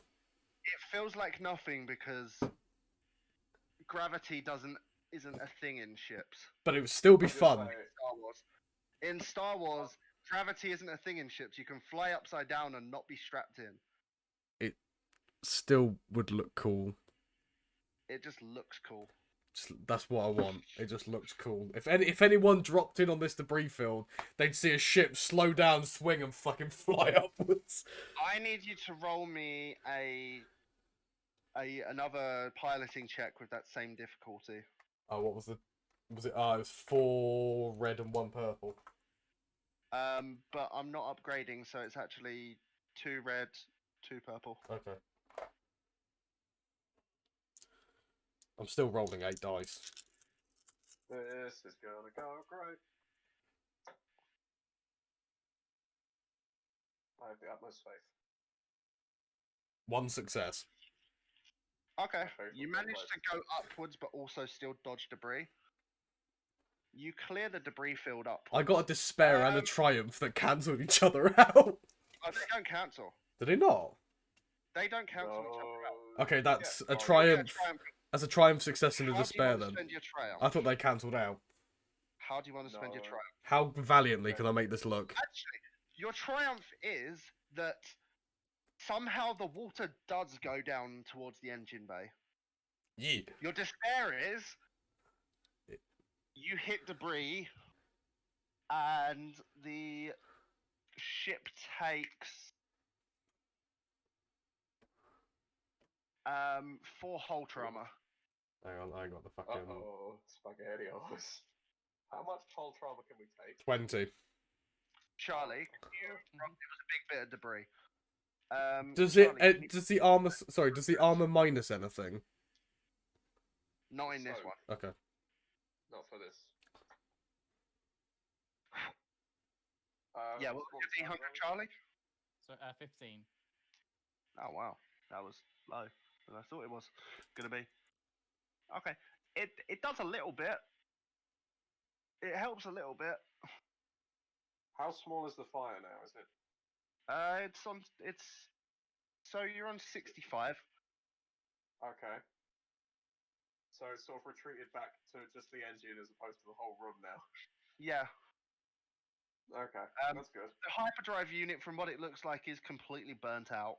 It feels like nothing because gravity isn't a thing in ships. But it would still be Just fun. say- Star Wars. In Star Wars, gravity isn't a thing in ships. You can fly upside down and not be strapped in. Still would look cool. It just looks cool. That's what I want. It just looks cool. If anyone dropped in on this debris field, they'd see a ship slow down, swing, and fucking fly upwards. I need you to roll me another piloting check with that same difficulty. Oh, what was it? It was 4 red and 1 purple. But I'm not upgrading, so it's actually 2 red, 2 purple. Okay. I'm still rolling 8 dice. This is gonna go great. I have the utmost faith. 1 success. Okay, favorite you one, managed to go upwards, but also still dodge debris. You clear the debris field upwards. I got a despair and a triumph that cancelled each other out. Oh, they don't cancel. Did they not? They don't cancel each other out. Okay, that's a Yeah, triumph. Triumph. That's a triumph, success, and a How do you despair want to then. spend your triumph? I thought they cancelled out. How do you want to spend your No. triumph? How valiantly can I make this look? Actually, your triumph is that somehow the water does go down towards the engine bay. Yeah. Your despair is you hit debris and the ship takes 4 hull trauma. Hang on, I got the fucking Uh-oh, SpaghettiOs. How much hull trauma can we take? 20. Charlie, it was a big bit of debris. Does Charlie, it? Does the armor? Sorry, does the armor minus anything? not in this So- one. Okay. Not for this. Yeah, what was your D100, Charlie? So 15. Oh wow, that was low than I thought it was gonna be. Okay, it does a little bit. It helps a little bit. How small is the fire now? Is it? It's so you're on 65. Okay. So it's sort of retreated back to just the engine as opposed to the whole room now. Yeah, Okay, that's good. the hyperdrive unit, from what it looks like, is completely burnt out.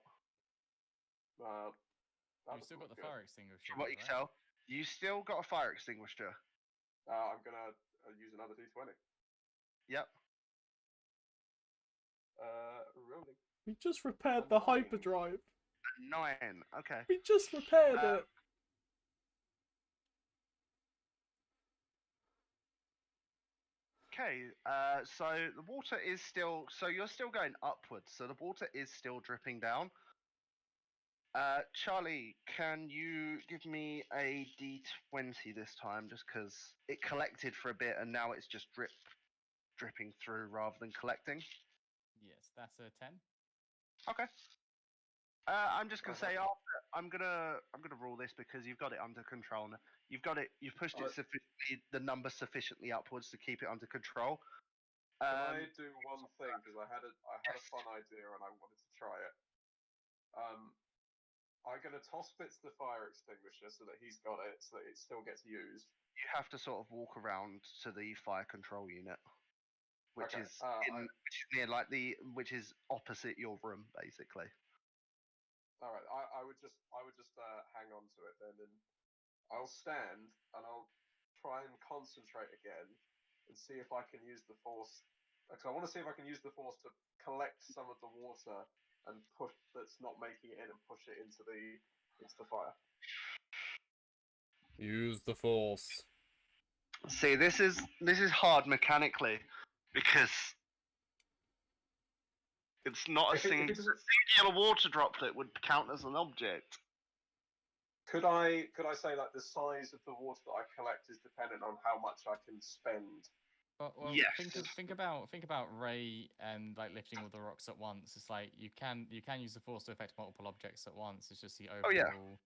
That You've doesn't still got look the good. fire extinguisher. From what you right? can tell, you still got a fire extinguisher. I'm gonna use another D20. Yep. Rolling. We just repaired A the 9. hyperdrive. 9. Okay. We just repaired it. Okay, so the water is still, so you're still going upwards, so the water is still dripping down. Charlie, can you give me a D20 this time, just because it collected for a bit and now it's just dripping through rather than collecting? Yes, that's a 10. Okay. I'm just gonna say I'm gonna rule this because you've got it under control now. You've pushed it sufficiently, the number sufficiently upwards to keep it under control. Can I do one thing? Because I had a Yes. fun idea and I wanted to try it. I'm gonna toss Bits the fire extinguisher so that he's got it, so that it still gets used. You have to sort of walk around to the fire control unit, which Okay, is which is near which is opposite your room, basically. All right, I would just hang on to it then, and I'll stand and I'll try and concentrate again and see if I can use the force. Because I want to see if I can use the force to collect some of the water and push that's not making it in and push it into the fire. Use the force. See, this is hard mechanically because it's not a If it singular doesn't- water droplet would count as an object. Could I say like the size of the water that I collect is dependent on how much I can spend? But well, Yes. think about Ray and like lifting all the rocks at once. It's like you can use the force to affect multiple objects at once. It's just the overall. Oh, yeah.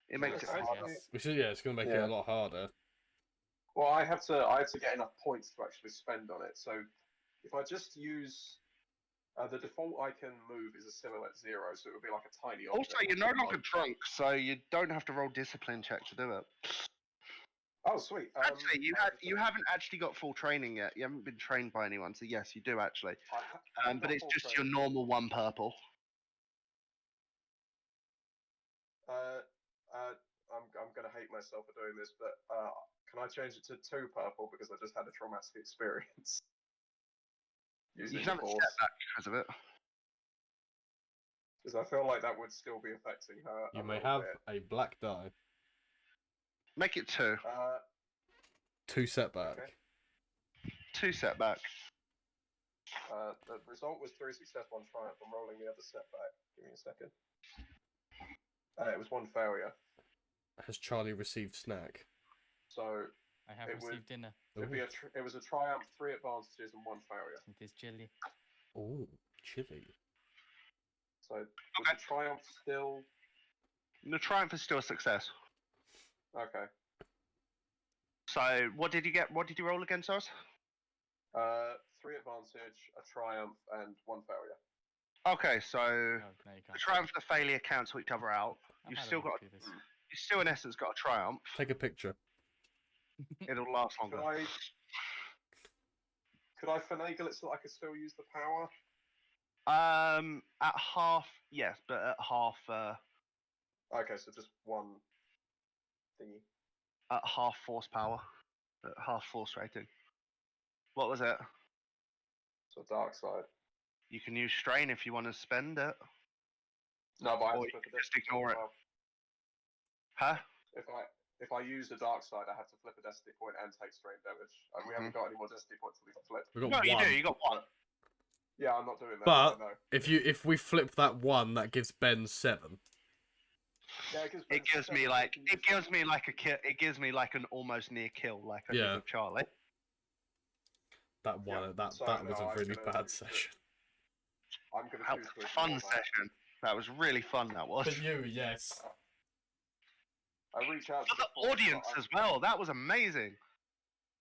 It makes it Okay. harder. Yes. Which is, yeah, it's going to make it a lot harder. Well, I have to get enough points to actually spend on it. So if I just use the default I can move is a silhouette 0, so it would be like a tiny object. Also, you're no longer drunk, so you don't have to roll discipline check to do it. Oh, sweet. Actually, you haven't actually got full training yet. You haven't been trained by anyone, so yes, you do actually. But it's just your normal 1 purple. I'm gonna hate myself for doing this, but can I change it to 2 purple because I just had a traumatic experience? You Using can have a force. step back because of it. Because I feel like that would still be affecting her. You a may little have bit. a black die. Make it 2. 2 setback. Okay. 2 setback. The result was 3 success, 1 triumph. I'm rolling the other setback. Give me a second. It was 1 failure. Has Charlie received snack? So I have It would- received dinner. it was a triumph, 3 advantages, and 1 failure. It is chilly. Oh, chili. So was Okay. the triumph still The triumph is still a success. okay? So what did you get? What did you roll against us? 3 advantage, a triumph, and 1 failure. Okay, so Oh, no, you the can't. triumph and the failure cancel each other out. I've You've had a still look got. through this. You still, in essence, got a triumph. Take a picture. It'll last Could longer. I finagle it so that I could still use the power? At half, yes, but at half, Okay, so just 1 thingy. at half force power, at half force rating. What was it? So dark side. You can use strain if you want to spend it. No, but I have Or to you flip a can just destiny ignore point it. as well. Huh? If I use the dark side, I have to flip a destiny point and take strain damage. And we haven't got any more destiny points to flip. We got No, one. you do. You got one. Yeah, I'm not doing that. But- I know. If we flip that 1, that gives Ben 7. Yeah, It gives me like a kill. It gives me like an almost near kill, like I did Yeah. with Charlie. That one, Yeah, that so that was no, a I'm really gonna bad use it. session. I'm gonna That choose was to a fun ignore that. session. That was really fun. That was. For you, yes. I reach out For to the force, but audience as well. That was amazing.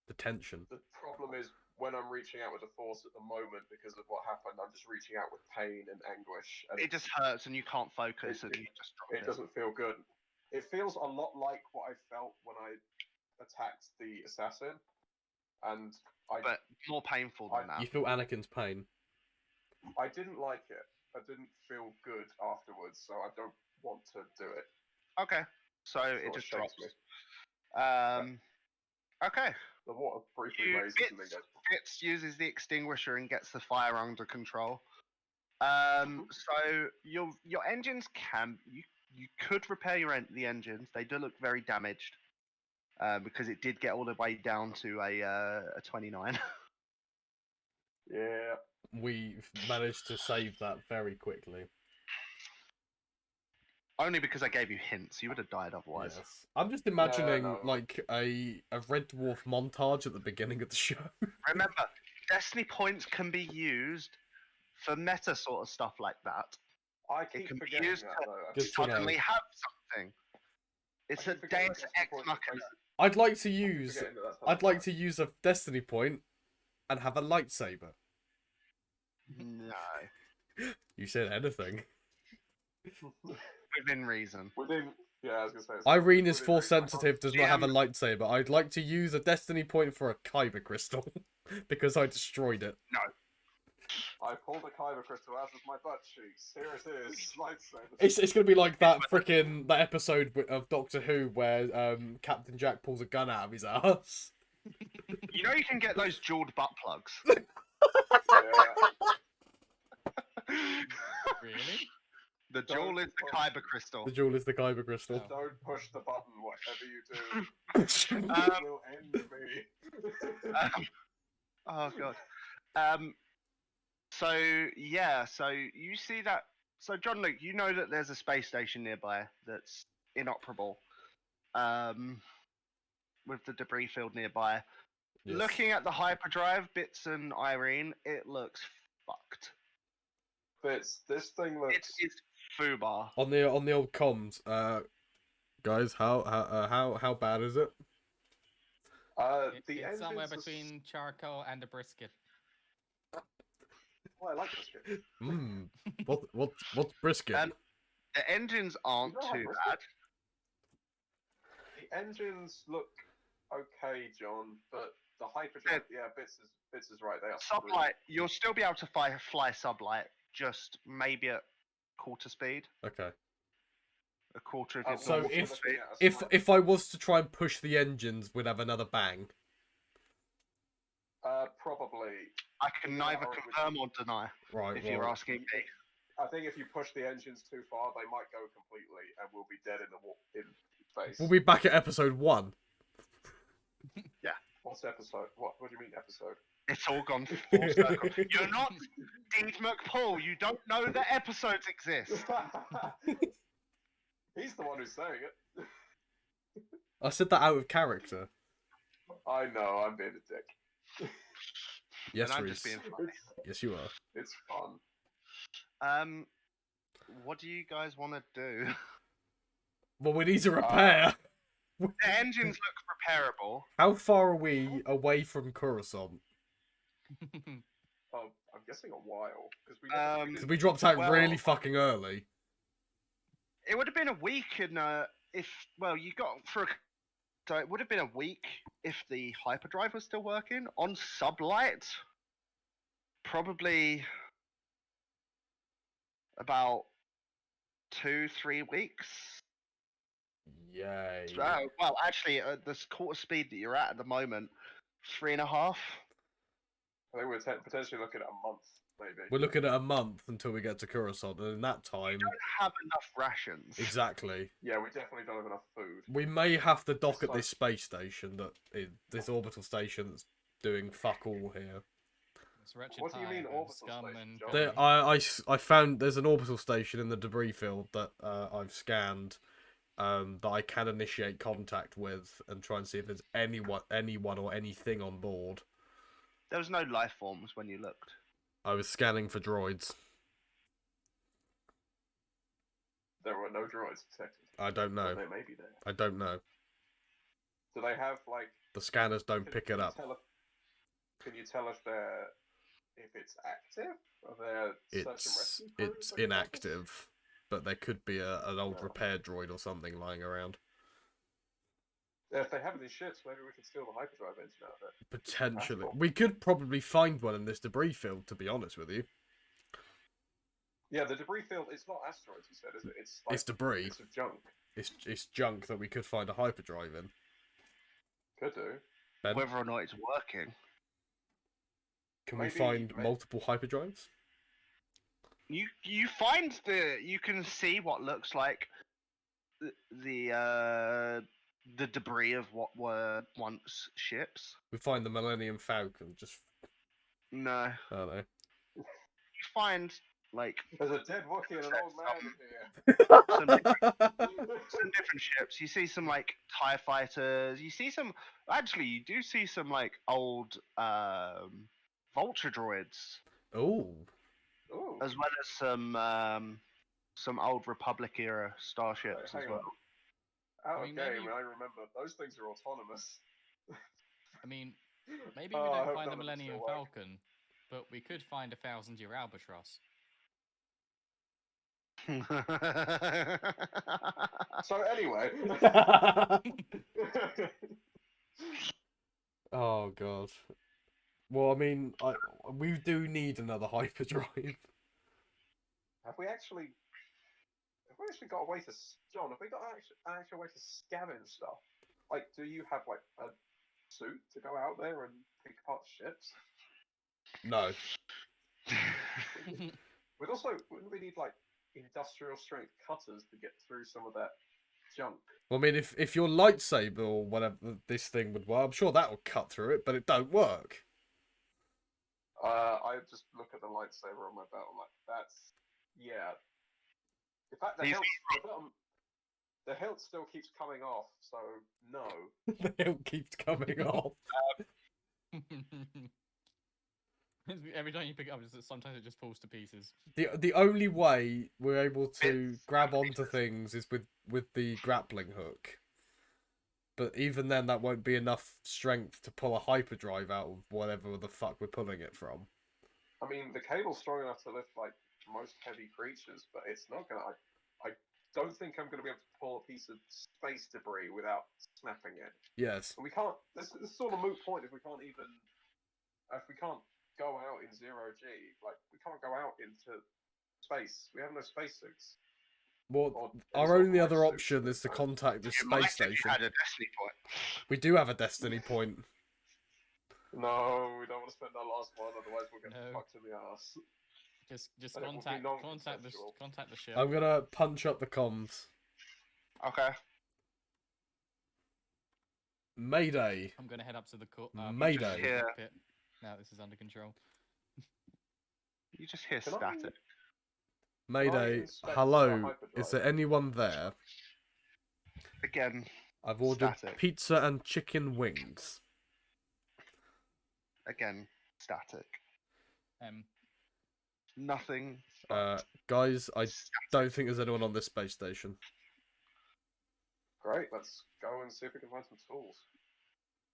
The tension. The problem is when I'm reaching out with the force at the moment because of what happened, I'm just reaching out with pain and anguish, and It just hurts and you can't focus and It- you just drop it doesn't feel good. It feels a lot like what I felt when I attacked the assassin, and But more painful than that. You feel Anakin's pain. I didn't like it. I didn't feel good afterwards, so I don't want to do it. Okay. So it Sort of just shakes drops. me. Okay. The water briefly You- raises and then goes. Fitz uses the extinguisher and gets the fire under control. So your engines can you could repair the engines. They do look very damaged. Because it did get all the way down to a 29. Yeah. We've managed to save that very quickly. Only because I gave you hints. You would have died otherwise. Yes. I'm just imagining no. like a Red Dwarf montage at the beginning of the show. Remember, Destiny points can be used for meta sort of stuff like that. I keep can be forgetting used that to- though. I Good keep to know. Suddenly have something. It's a forgetting that Deus Destiny Ex points are Machina. basic- I'd like to I keep use forgetting that that's how I'd that like works. to use a Destiny point and have a lightsaber. No, You said anything. within reason. Yeah, I was gonna say. Irene is within force reason. sensitive, does not have a lightsaber. I'd like to use a Destiny point for a Kyber crystal because I destroyed it. I pulled a kyber crystal out of my butt cheeks. Here it is, lightsaber. It's gonna be like that that episode of Doctor Who where Captain Jack pulls a gun out of his ass. You know you can get those jeweled butt plugs. Yeah. Really? The jewel is the kyber crystal. The jewel is the Kyber crystal. Don't push the button, whatever you do. It will end me. Oh god. So yeah, so you see that. So John Luke, you know that there's a space station nearby that's inoperable. With the debris field nearby. Yes. Looking at the hyperdrive, Bits and Irene, it looks fucked. This thing looks. It's foobar. On the old comms, guys, how bad is it? The It's somewhere engines are between charcoal and a brisket. Oh, I like biscuit. Mmm. What's brisket? The engines aren't You know, too like bad. The engines look okay, John, but the hyperdrive. Yeah, Bits is right. They are. screwed. Sublight, you'll still be able to fly sublight, just maybe at quarter speed. Okay. A quarter of Oh, your So normal we're if- speed. looking at a slight- If I was to try and push the engines, we'd have another bang. Probably. I can Yeah, neither or it would- confirm or deny, Right. if you're asking me. I think if you push the engines too far, they might go completely, and we'll be dead in face. We'll be back at episode 1. What's episode? What do you mean episode? It's all gone full circle. You're not Steve McPaul. You don't know that episodes exist. He's the one who's saying it. I said that out of character. I know, I'm being a dick. Yes, and I'm Reese. just being funny. Yes, you are. It's fun. What do you guys want to do? Well, we need to repair. The engines look repairable. How far are we away from Coruscant? Oh, I'm guessing a while because we. Because we dropped out Well- really fucking early. It would have been a week in if you got for a, so it would have been a week if the hyperdrive was still working on sublight. Probably about 2-3 weeks. Yay. Well, actually, the quarter speed that you're at the moment, 3.5. I think we're potentially looking at a month, maybe. We're looking at a month until we get to Coruscant, and in that time... Don't have enough rations. Exactly. Yeah, we definitely don't have enough food. We may have to dock It's at like- this space station, this orbital station that's doing fuck all here. It's wretched What do you mean hive of orbital scum station, and John? There, I found there's an orbital station in the debris field that I've scanned that I can initiate contact with and try and see if there's anyone or anything on board. There was no life forms when you looked. I was scanning for droids. There were no droids detected. I don't know. But they may be there. I don't know. Do they have like? The scanners don't Can pick you it up. Can you tell if it's active? Are there search and rescue crews It's that can help us? inactive, but there could be an old Oh. repair droid or something lying around. Yeah, if they have any ships, maybe we can steal the hyperdrive engine out of it. Potentially, cool. we could probably find one in this debris field. To be honest with you, Yeah, the debris field. It's not asteroids, you said, is it? It's like, it's debris. It's junk. It's junk that we could find a hyperdrive in. Could do. Ben, Whether or not it's working. can we maybe- find may- multiple hyperdrives? You find you can see what looks like the debris of what were once ships. We find the Millennium Falcon. Just No, I don't know. you find like There's a dead Wookiee and an old man in here. some different ships. You see some like TIE fighters. You see some. Actually, you do see some like old vulture droids, Oh, Ooh. as well as some old Republic era starships Hang as on. well. Out I of mean, game, maybe- I remember those things are autonomous. I mean, maybe Oh, we I don't hope find the none of them Millennium still work. Falcon, but we could find a 1,000-year albatross. So anyway, oh god. Well, I mean, we do need another hyperdrive. have we actually got a way to John? Have we got an actual way to scavenge stuff? Like, do you have like a suit to go out there and pick apart ships? No. Wouldn't we need like industrial strength cutters to get through some of that junk? Well, I mean, if your lightsaber or whatever this thing would work, I'm sure that will cut through it, but it don't work. I just look at the lightsaber on my belt. I'm like, that's yeah. In fact, the hilt still keeps coming off, so no. The hilt keeps coming off. Every time you pick it up, sometimes it just falls to pieces. The only way we're able to grab onto things is with the grappling hook. But even then, that won't be enough strength to pull a hyperdrive out of whatever the fuck we're pulling it from. I mean, the cable's strong enough to lift like most heavy creatures, but it's not gonna. I don't think I'm gonna be able to pull a piece of space debris without snapping it. Yes. And we can't. This is sort of a moot point if we can't go out in zero G. Like we can't go out into space. We have no spacesuits. Well, Or any our sort of only other life suit, option is to so- contact the You might space if you station. had a destiny point. We do have a destiny point. No, we don't want to spend our last one, otherwise we'll get No. fucked in the ass. Just And it will be non-consensual. contact the ship. I'm gonna punch up the comms. Okay. Mayday. I'm gonna head up to the Mayday. Yeah. cockpit. Now this is under control. You just hear Can I- static. Mayday. inspect Hello. our hyperdrive? Is there anyone there? Again, I've ordered Static. pizza and chicken wings. Again, static. Um, Nothing. Guys, I don't think there's anyone on this space station. Great, let's go and see if we can find some tools.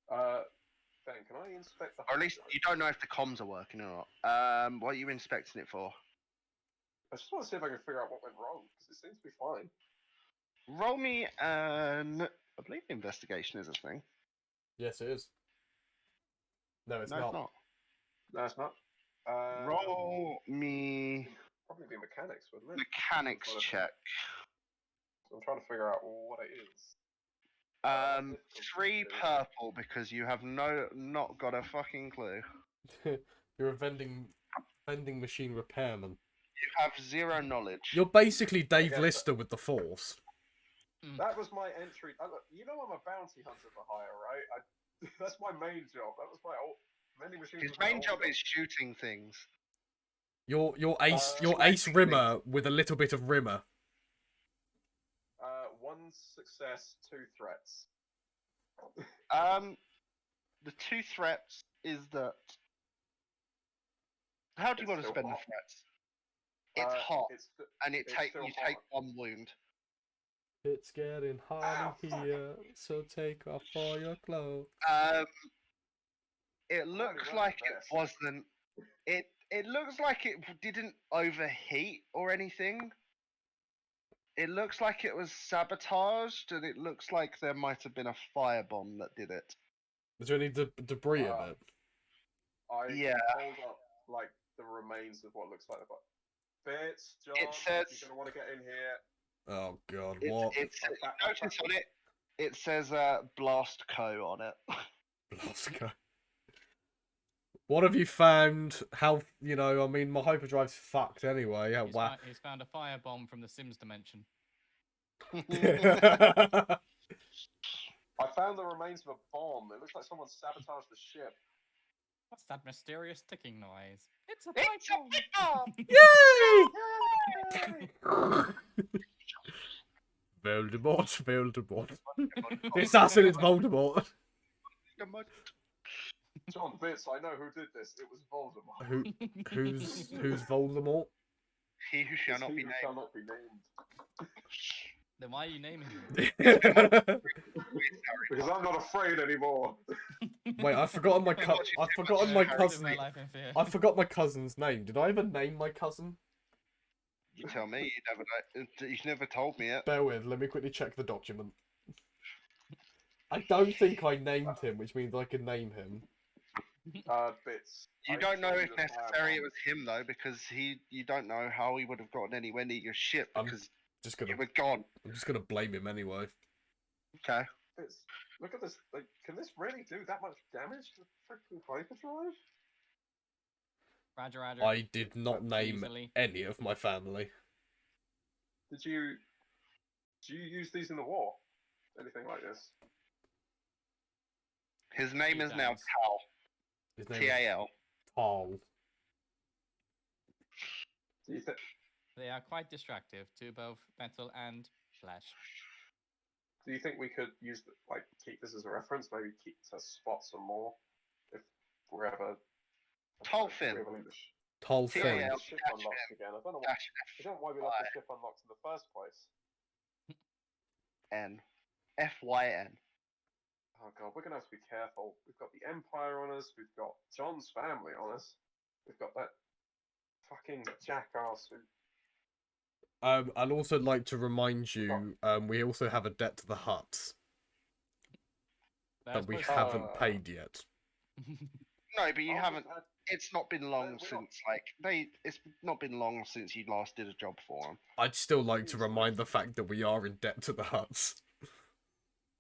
Ben, can I inspect the Or at least hard drive? you don't know if the comms are working or not. What are you inspecting it for? I just want to see if I can figure out what went wrong, because it seems to be fine. Roll me an. I believe investigation is a thing. Yes, it is. No, it's No, not. it's not. No, it's not. Roll me Probably be mechanics, wouldn't it? mechanics check. I'm trying to figure out what it is. 3 purple because you have not got a fucking clue. You're a vending machine repairman. You have 0 knowledge. You're basically Dave guess Lister with the Force. That was my entry. You know I'm a bounty hunter for hire, right? That's my main job. That was my old vending machine. His main job is shooting things. You're ace Slicing rimmer with a little bit of rimmer. 1 success, 2 threats. The 2 threats is that. How do you It's want to still spend the hot. threats? It's hot, and it's you still take hot. 1 wound. It's getting hot in here, so take off all your clothes. It looks run like the it best. wasn't. It looks like it didn't overheat or anything. It looks like it was sabotaged, and it looks like there might have been a firebomb that did it. Is there any debris in it? I Yeah. hold up like the remains of what looks like the bits. John, It says- you're gonna want to get in here. Oh god, It, what? it's Like that- notice on it. It says Blast Co on it. Blasco. What have you found? How, I mean, my hyperdrive's fucked anyway. Yeah, wow. he's found a firebomb from the Sims dimension. I found the remains of a bomb. It looks like someone sabotaged the ship. What's that mysterious ticking noise? It's a It's pipe a bomb! Yay! Voldemort. It's us and it's Voldemort. John Bits, I know who did this. It was Voldemort. Who's Voldemort? He who shall It's not he be who named. shall not be named. Then why are you naming him? Because I'm not afraid anymore. Wait, I've forgotten my cousin. My life in fear. I forgot my cousin's name. Did I ever name my cousin? You tell me. You never told me it. Bear with. Let me quickly check the document. I don't think I named him, which means I can name him. Bits. You I don't know told if you the necessary it firebomb. was him though, because you don't know how he would have gotten anywhere near your ship I'm because just you gonna were gone. I'm just gonna blame him anyway. Okay. Bits. Look at this. Like, can this really do that much damage to the freaking hyperdrive? Roger. I did not name Easily. any of my family. Do you use these in the war? Anything like this? His name is now times. Tal. His name is Tal. Tal. Do you think? They are quite distractive to both metal and flesh. Do you think we could use keep this as a reference? Maybe keep to spot some more if we're ever. Tolfin. we ever leave the sh- Tal Tal. Finn. the ship unlocked again. I don't know. I don't know why we left the ship unlocked in the first place. N. Fyn. Oh god, we're gonna have to be careful. We've got the Empire on us. We've got John's family on us. We've got that fucking jackass who. I'd also like to remind you, we also have a debt to the Huts that we haven't paid yet. No, but you Oh, haven't. we've had- It's not been long we're not- since It's not been long since you last did a job for him. I'd still like to remind the fact that we are in debt to the Huts.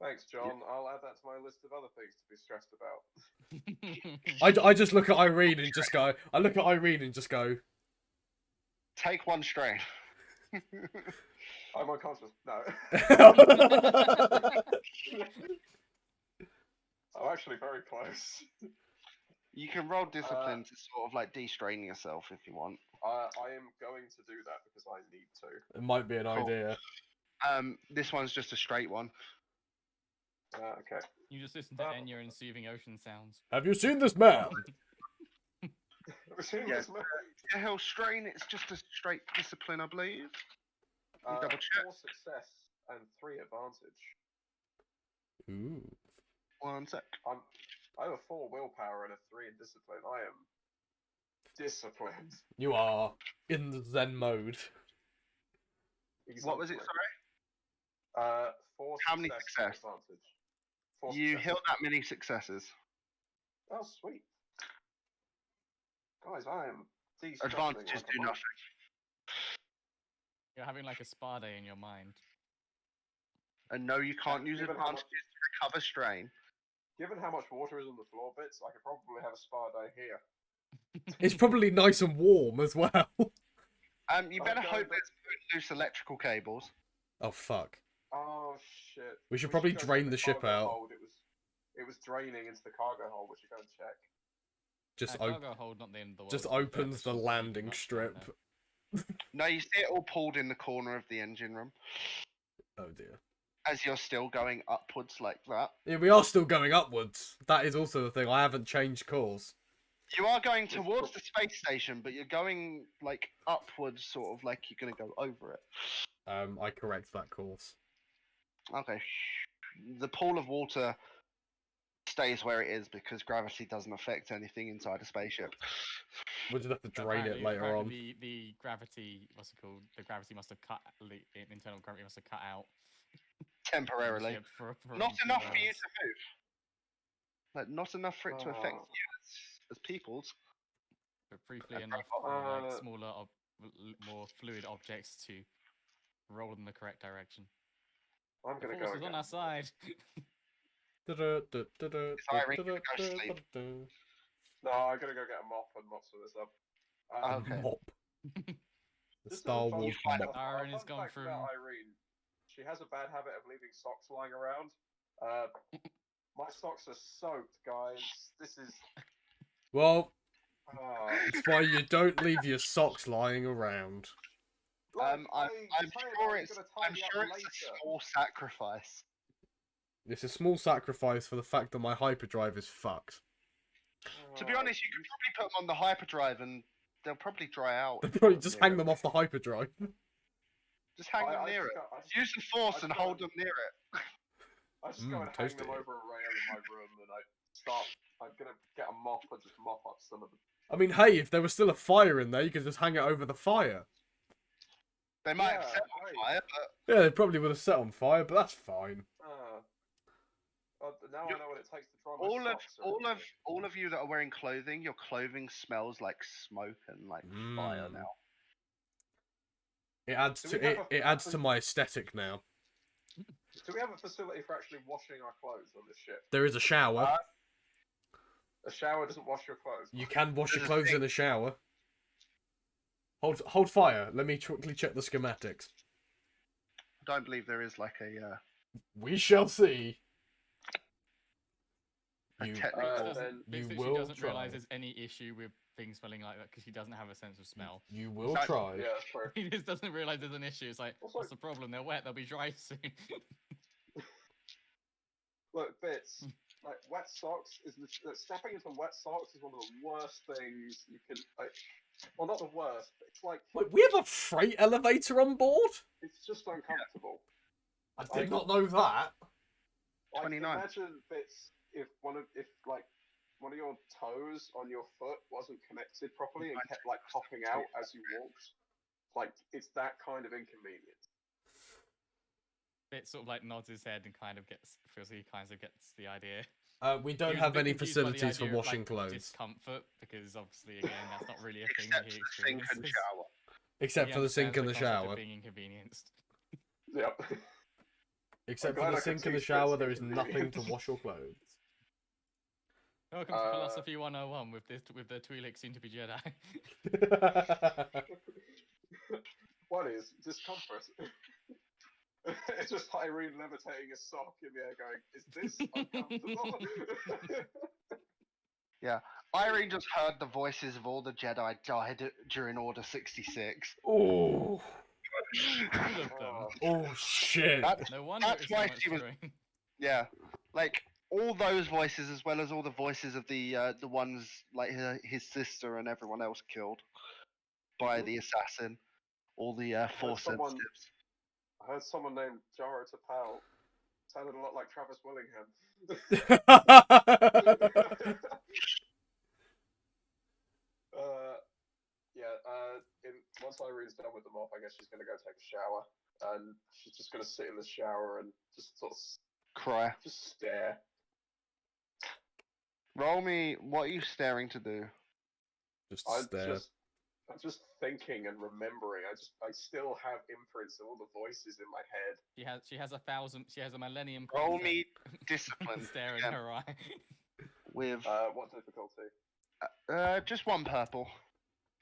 Thanks, John. I'll add that to my list of other things to be stressed about. I just look at Irene and just go. Take 1 strain. I'm unconscious. No. I'm actually very close. You can roll discipline to sort of de-strain yourself if you want. I am going to do that because I need to. It might be an idea. This one's just a straight one. Okay. You just listen to Enya and soothing ocean sounds. Have you seen this man? We've seen Yeah. this man. Yeah, he'll strain. It's just a straight discipline, I believe. Double check. 4 success and 3 advantage. Ooh. 1 sec. I have a 4 willpower and a 3 in discipline. I am disciplined. You are in the Zen mode. What was it? Exemplary. Sorry. 4 How many success and success? advantage. 4 You success. hit that many successes. Oh, sweet. Guys, I am de-stressing Advantages like a do monk. nothing. You're having like a spa day in your mind. And no, you can't use Given how advantages to recover strain. Given how much water is on the floor bits, I could probably have a spa day here. It's probably nice and warm as well. You better Okay, hope but- there's loose electrical cables. Oh fuck. Oh shit. We should probably go check drain the ship cargo out. hold. It was draining into the cargo hold. We should go and check. Just Cargo hold, not the end of the world. just to be fair, opens it's the just landing not down strip. there. No, you see it all pulled in the corner of the engine room Oh dear. as you're still going upwards like that. Yeah, we are still going upwards. That is also the thing. I haven't changed course. You are going towards the space station, but you're going like upwards, sort of like you're going to go over it. I correct that course. Okay. The pool of water stays where it is because gravity doesn't affect anything inside a spaceship. We'll just have to But drain it apparently- later on. apparently The gravity, what's it called? The gravity must have cut. Internal gravity must have cut out. Temporarily. ship for Not a few enough for you hours. to move. Like, not enough for it to affect Oh. you as peoples. But briefly enough for like Uh, smaller, more fluid objects to roll in the correct direction. I'm The gonna force go is on again. our side. Irene gonna go to sleep? No, I gotta go get a mop and mop some of this up. Okay. Mop. The This is Star a fun Wars fact- mop. Irene a has fun gone fact from- about Irene. She has a bad habit of leaving socks lying around. My socks are soaked, guys. This is. Well, Uh, it's why you don't leave your socks lying around. like, I'm I sure decided I was it's gonna I'm tidy up sure it's later. a small sacrifice. It's a small sacrifice for the fact that my hyperdrive is fucked. To be honest, you could probably put them on the hyperdrive and they'll probably dry out. They probably just hang them off the hyperdrive. Just hang them near it. Use the force and hold them near it. I just go and hang them toasty. over a rail in my room, and I'm gonna get a mop and just mop up some of them. I mean, hey, if there was still a fire in there, you could just hang it over the fire. They might have Yeah, set on right. fire, but Yeah, they probably would have set on fire, but that's fine. Now I You- know what it takes to dry my socks. all of you that are wearing clothing, your clothing smells like smoke and like fire Mm. now. It adds Do to we have it. It adds to my aesthetic now. Do we have a facility for actually washing our clothes on this ship? There is a shower. A shower doesn't wash your clothes. You can wash your There's a clothes in a shower. Hold fire. Let me quickly check the schematics. I don't believe there is like a We shall see. a You, technical. then Big you Six, will she doesn't try. realize there's any issue with things smelling like that because she doesn't have a sense of smell. You will That- try. Yeah, that's true. He just doesn't realize there's an issue. It's like, Also- what's the problem? They're wet. They'll be dry soon. Look, bits. Like wet socks is stepping into wet socks is one of the worst things you can. Like, well, not the worst, but it's like Wait, we have a freight elevator on board? it's just uncomfortable. I did not know that. Like, 29. imagine bits if one of your toes on your foot wasn't connected properly and kept like popping out as you walked. Like it's that kind of inconvenience. Bit sort of like nods his head and kind of feels he kind of gets the idea. We He don't was a have bit any confused by the facilities for idea of, washing like, clothes, Discomfort, because obviously again that's not really a thing Except that he the sink and experiences. shower. except He for the sink and the understands concept of shower. being inconvenienced. Yep. Except glad for the I could sink and the teach shower, this there is nothing to inconvenience. wash your clothes. Welcome to Philosophy 101 with the Twi'lek soon to be Jedi. What is discomfort? It's just Irene levitating a sock in the air, going, "Is this uncomfortable?" Irene just heard the voices of all the Jedi died during Order 66. Oh, All of them. oh shit! That's No wonder That's it's so why much she was- chewing. yeah. like all those voices, as well as all the voices of the ones like his sister and everyone else killed by the assassin, all the force sensitives. I heard someone named Jaro Tapal. Sounded a lot like Travis Willingham. Once Irene's done with the mop, I guess she's gonna go take a shower, and she's just gonna sit in the shower and just sort of Cry. just stare. Roll me. What are you staring to do? Just I'm stare. just thinking and remembering. I still have imprints of all the voices in my head. She has a millennium. Roll me discipline. Stare in again, her eye. with What difficulty? just one purple.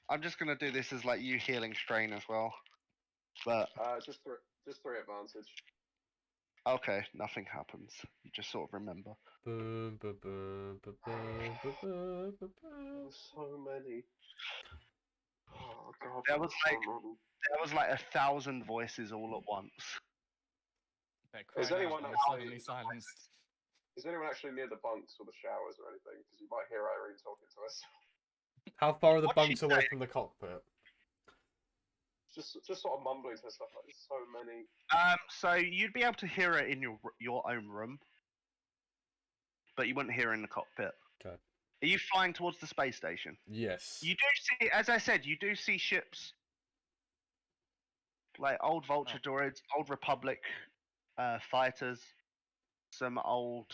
I'm just gonna do this as like you healing strain as well. But Just three advantage. okay, nothing happens. You just sort of remember. So many. Oh god. There was so like many. there was like 1,000 voices all at once. Is anyone They're actually- suddenly silenced? Is anyone actually near the bunks or the showers or anything? Because you might hear Irene talking to us. How far are the What's she bunks away saying? from the cockpit? Just sort of mumbling to herself like, "There's so many." So you'd be able to hear it in your own room, but you wouldn't hear it in the cockpit. Okay. Are you flying towards the space station? Yes. You do see, as I said, you do see ships like old Vulture droids, old Republic fighters, some old.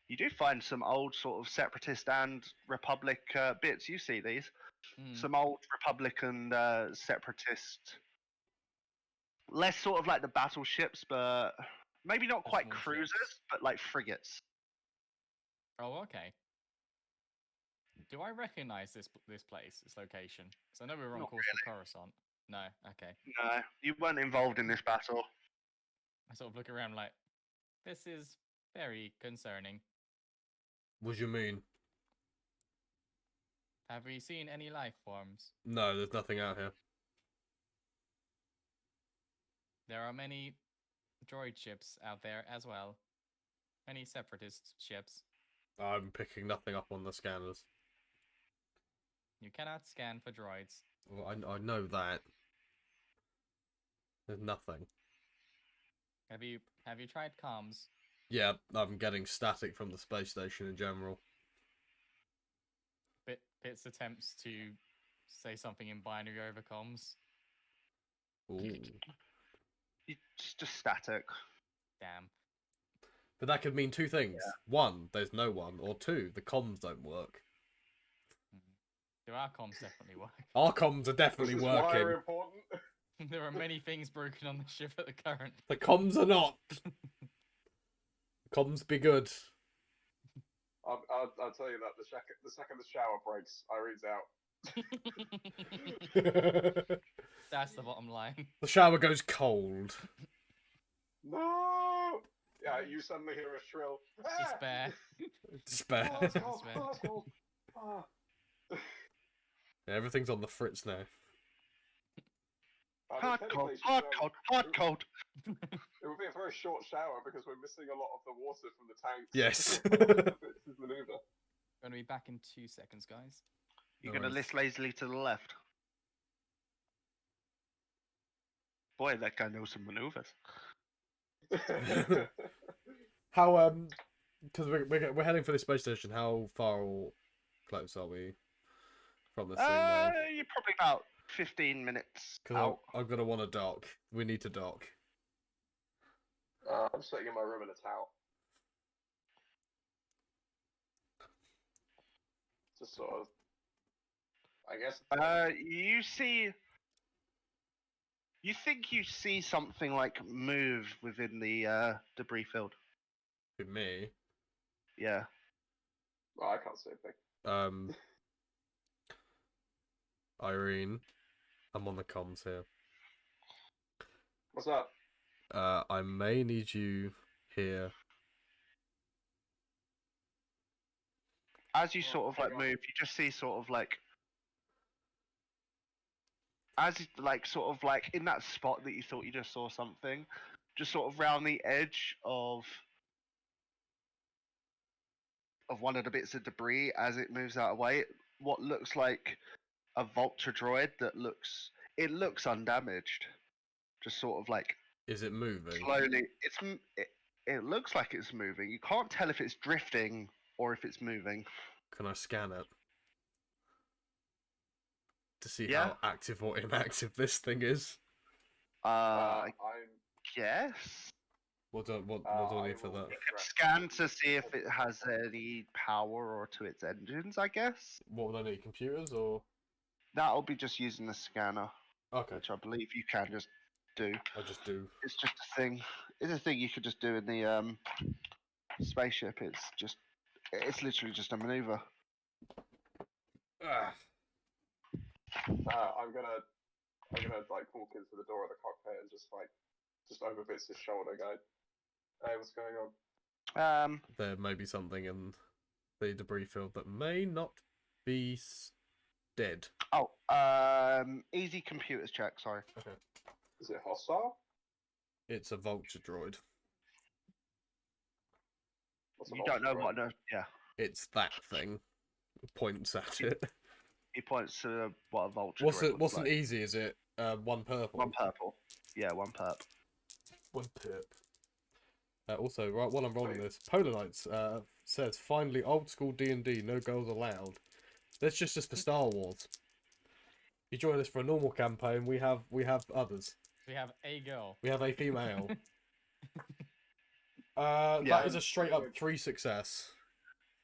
You do find some old sort of Separatist and Republic bits. You see these, some old Republican Separatist, less sort of like the battleships, but maybe not quite small cruisers, ships. but like frigates. Oh, okay. Do I recognize this place, this location? Because I know we were on Not course for Coruscant. No, okay. No, you weren't involved in this battle. I sort of look around like, this is very concerning. What do you mean? Have we seen any life forms? No, there's nothing out here. There are many droid ships out there as well. Many separatist ships. I'm picking nothing up on the scanners. You cannot scan for droids. Well, I know that. There's nothing. Have you tried comms? Yeah, I'm getting static from the space station in general. Bits attempts to say something in binary over comms. Ooh. It's just static. Damn. But that could mean two things. Yeah. One, there's no one. Or two, the comms don't work. Do our comms definitely work? Our comms are definitely This is working. wire important. There are many things broken on the ship at the current. The comms are not. Comms be good. I'll tell you that the second the shower breaks, Irene's out. That's the bottom line. The shower goes cold. No! Yeah, you suddenly hear a shrill. "Ah! Despair. Despair. Oh, it's cold, oh, it's cold. Ah." Yeah, everything's on the fritz now. Hard Technically, cold, she's, hard cold, hard cold. It would be a very short shower because we're missing a lot of the water from the tanks. Yes. This is maneuver. Going to be back in 2 seconds, guys. You're No gonna worries. list lazily to the left. Boy, that guy knows some maneuvers. How because we're heading for the space station. How far or close are we from this thing now? You're probably about 15 minutes Because out. I'm gonna want to dock. We need to dock. I'm sitting in my room in a towel. Just sort of. I guess. You see. You think you see something like move within the debris field? With me. Yeah. Well, I can't see anything. Irene, I'm on the comms here. What's up? I may need you here. As you sort of like hang on. move, you just see sort of like. As like sort of like in that spot that you thought you just saw something, just sort of round the edge of of one of the bits of debris as it moves out of the way. What looks like a vulture droid that looks undamaged, just sort of like Is it moving? slowly. It looks like it's moving. You can't tell if it's drifting or if it's moving. Can I scan it to see Yeah. how active or inactive this thing is? I I'm. guess. What do I I need for will that? refresh Scan my- to see if it has any power or to its engines, I guess. What would I need? Computers or? That'll be just using the scanner, Okay, which I believe you can just do. I just do. It's just a thing. It's a thing you could just do in the spaceship. It's literally just a maneuver. Ah. I'm gonna like walk into the door of the cockpit and just over Bits' shoulder, go, "Hey, what's going on?" There may be something in the debris field that may not be dead. Easy computers check. Sorry. Okay. Is it hostile? It's a vulture droid. What's a You don't know vulture what. droid? Yeah. It's that thing. Points at it. He points to what a vulture. What's droid it? looks What's an like. easy? Is it one purple? One purple. Yeah, one perp. One perp. Also, right while I'm rolling this, Polar Knights says finally old school D&D, no girls allowed. That's just for Star Wars. You join us for a normal campaign. We have others. We have a girl. We have a female. Yeah. That is a straight up 3 success.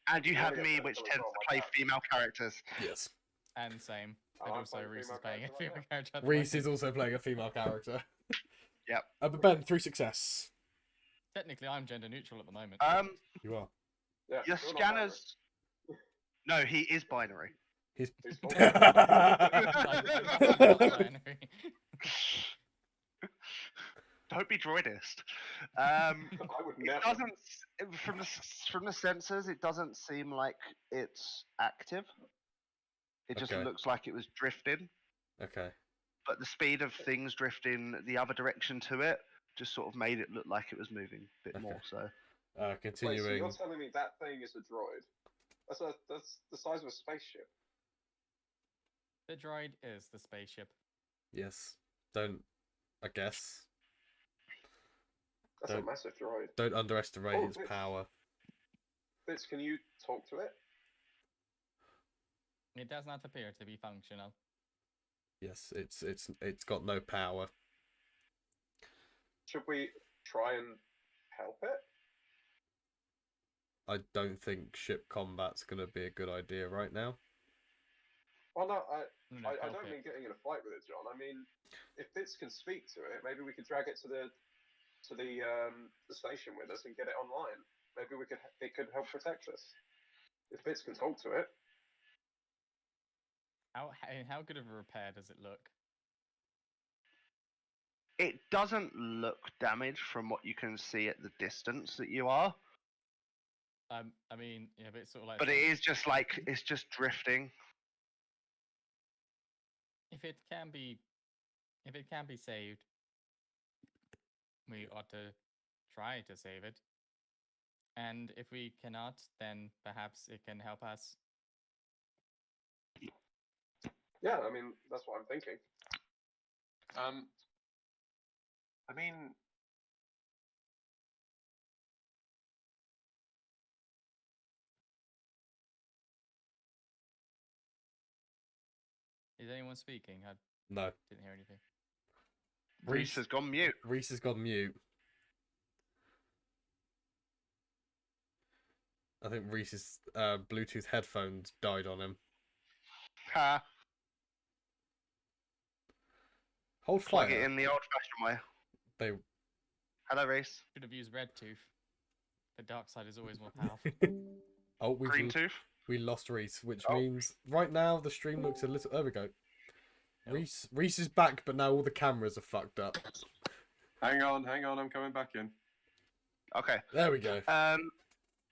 And you have Yeah, me, that's which what tends it's all to play about. female characters. Yes. And same. And I'm also playing Reese is female playing a character right female now. character. at the Reese moment. is also playing a female character. Yep. But Ben, 3 success. Technically, I'm gender neutral at the moment. You are. Yeah, Your you're not binary. scanners. No, he is binary. He's. He's full. I'm not binary. Don't be droidist. I would It never. doesn't from the sensors. It doesn't seem like it's active. It just Okay. looks like it was drifting. Okay. But the speed of things drifting the other direction to it just sort of made it look like it was moving a bit Okay. more. So Wait, so Continuing. you're telling me that thing is a droid? That's the size of a spaceship. The droid is the spaceship. Yes. Don't. I guess. That's Don't- a massive droid. Don't underestimate Oh, its wait. power. Bits, can you talk to it? It does not appear to be functional. Yes. It's got no power. Should we try and help it? I don't think ship combat's gonna be a good idea right now. Well, no, No, I help don't it. mean getting in a fight with it, John. I mean, if Bits can speak to it, maybe we could drag it to the station with us and get it online. Maybe it could help protect us. If Bits can talk to it. How good of a repair does it look? it doesn't look damaged from what you can see at the distance that you are. I mean, yeah, but it's sort of like. But it is just like it's just drifting. If it can be saved, we ought to try to save it. And if we cannot, then perhaps it can help us. Yeah, I mean that's what I'm thinking. I mean, Is anyone speaking? I No. didn't hear anything. Reese has gone mute. Reese has gone mute. I think Reese's Bluetooth headphones died on him. Ha! Hold Plug fire. it in the old-fashioned way. They. Hello, Reese. Should have used red tooth. The dark side is always more powerful. Oh, Green tooth. we lost Reese, which Oh. means right now the stream looks a little. There we go. Reese is back, but now all the cameras are fucked up. hang on, I'm coming back in. Okay. There we go.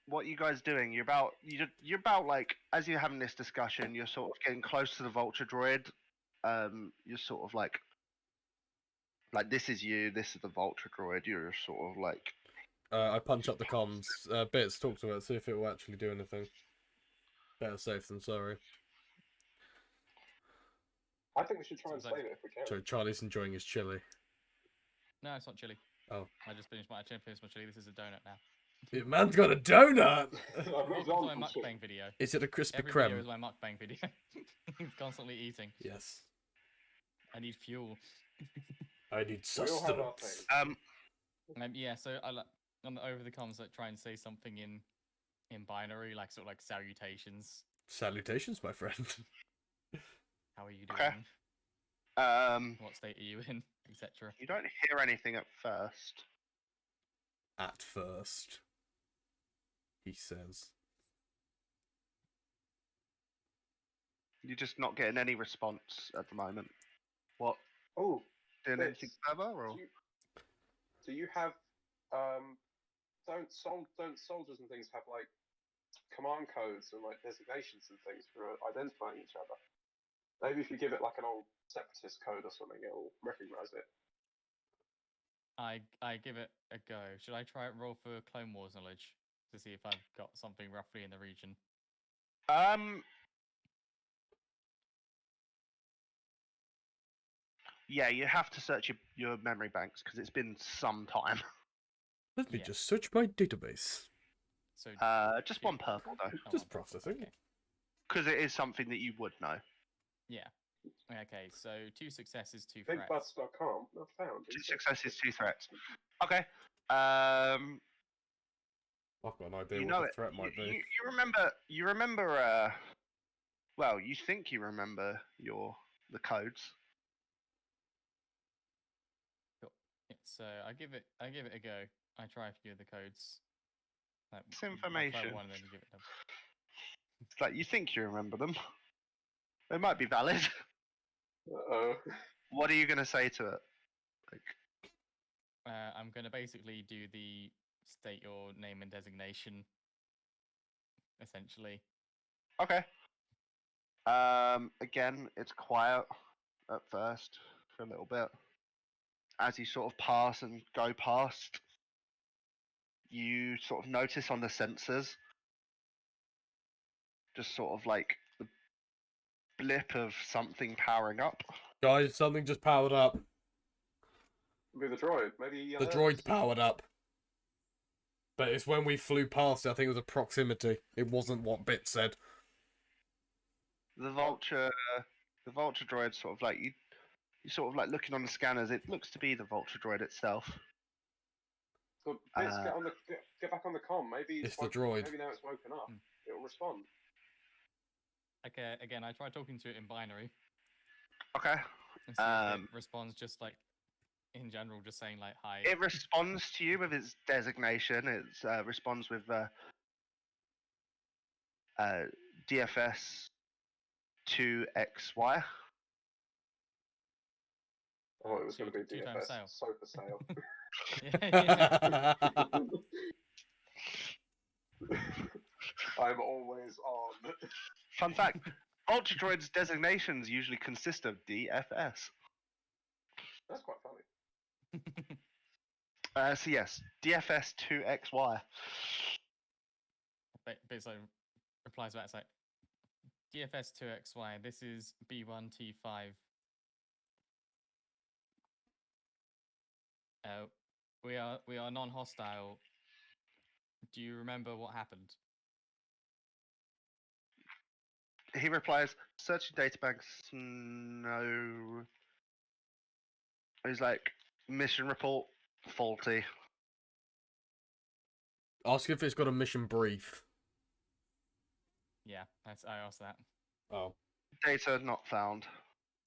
What are you guys doing? You're about like as you're having this discussion, you're sort of getting close to the vulture droid. You're sort of like this is you, this is the vulture droid. You're sort of like I punch up the comms. Bits, talk to it, see if it will actually do anything. Better safe than sorry. I think we should try and Sounds like- save it if we can. So Charlie's enjoying his chili. No, it's not chili. Oh. I just finished my chili. This is a donut now. Man's got a donut! I've moved Welcome on to my from shit. mukbang video. Is it a Krispy Every video Kreme? is my mukbang video. Constantly eating. Yes. I need fuel. I need We all have our sustenance. things. Yeah, so I like on the over the comms like try and say something in binary, like sort of like salutations. Salutations, my friend. How are you doing? Okay. What state are you in? Etc. You don't hear anything at first. At first. He says. You're just not getting any response at the moment. What? Oh, Doing Bits, anything further? Or? do you have don't soldiers and things have like command codes and like designations and things for identifying each other? Maybe if you give it like an old separatist code or something, it'll recognize it. I give it a go. Should I try and roll for Clone Wars knowledge to see if I've got something roughly in the region? Yeah, you have to search your memory banks because it's been some time. Let me Yeah. just search my database. So Just one purple though, oh, Just well, processing. Okay. because it is something that you would know. Yeah. Okay. So 2 successes, 2 threats. Bigbutts.com, not found. 2 successes, 2 threats. Okay. I've got an idea You what know the it. threat might be. You remember. You remember. Well, you think you remember the codes. Yeah, so I give it a go. I try a few of the codes. Like, It's I try information. one and then you give it a It's like you think you remember them. They might be valid. Uh-oh. What are you gonna say to it? Like, I'm going to basically do the state your name and designation, essentially. okay. Again, it's quiet at first for a little bit. As you sort of pass and go past, you sort of notice on the sensors just sort of like the blip of something powering up. Guys, something just powered up. Maybe the droid. Maybe The droid's powered up. But it's when we flew past it, I think it was a proximity. It wasn't what Bit said. The vulture droid sort of like you sort of like looking on the scanners. It looks to be the vulture droid itself. So Bits, get back on the comm. Maybe It's the droid. Maybe now it's woken up. It'll respond. Okay, again, I try talking to it in binary Okay. and see if it responds just like in general, just saying like hi. It responds to you with its designation. It responds with DFS 2XY. Oh, it was going to be Two times DFS. sale. Sofa sale. Yeah. I'm always on. Fun fact: Vulture droids' designations usually consist of DFS. That's quite funny. So yes, DFS 2XY. But so replies back, it's like DFS 2XY, this is B1T5. We are non-hostile. Do you remember what happened? He replies, searching databanks, no. He's like, mission report, faulty. Ask if it's got a mission brief. Yeah, I asked that. Oh. Data not found.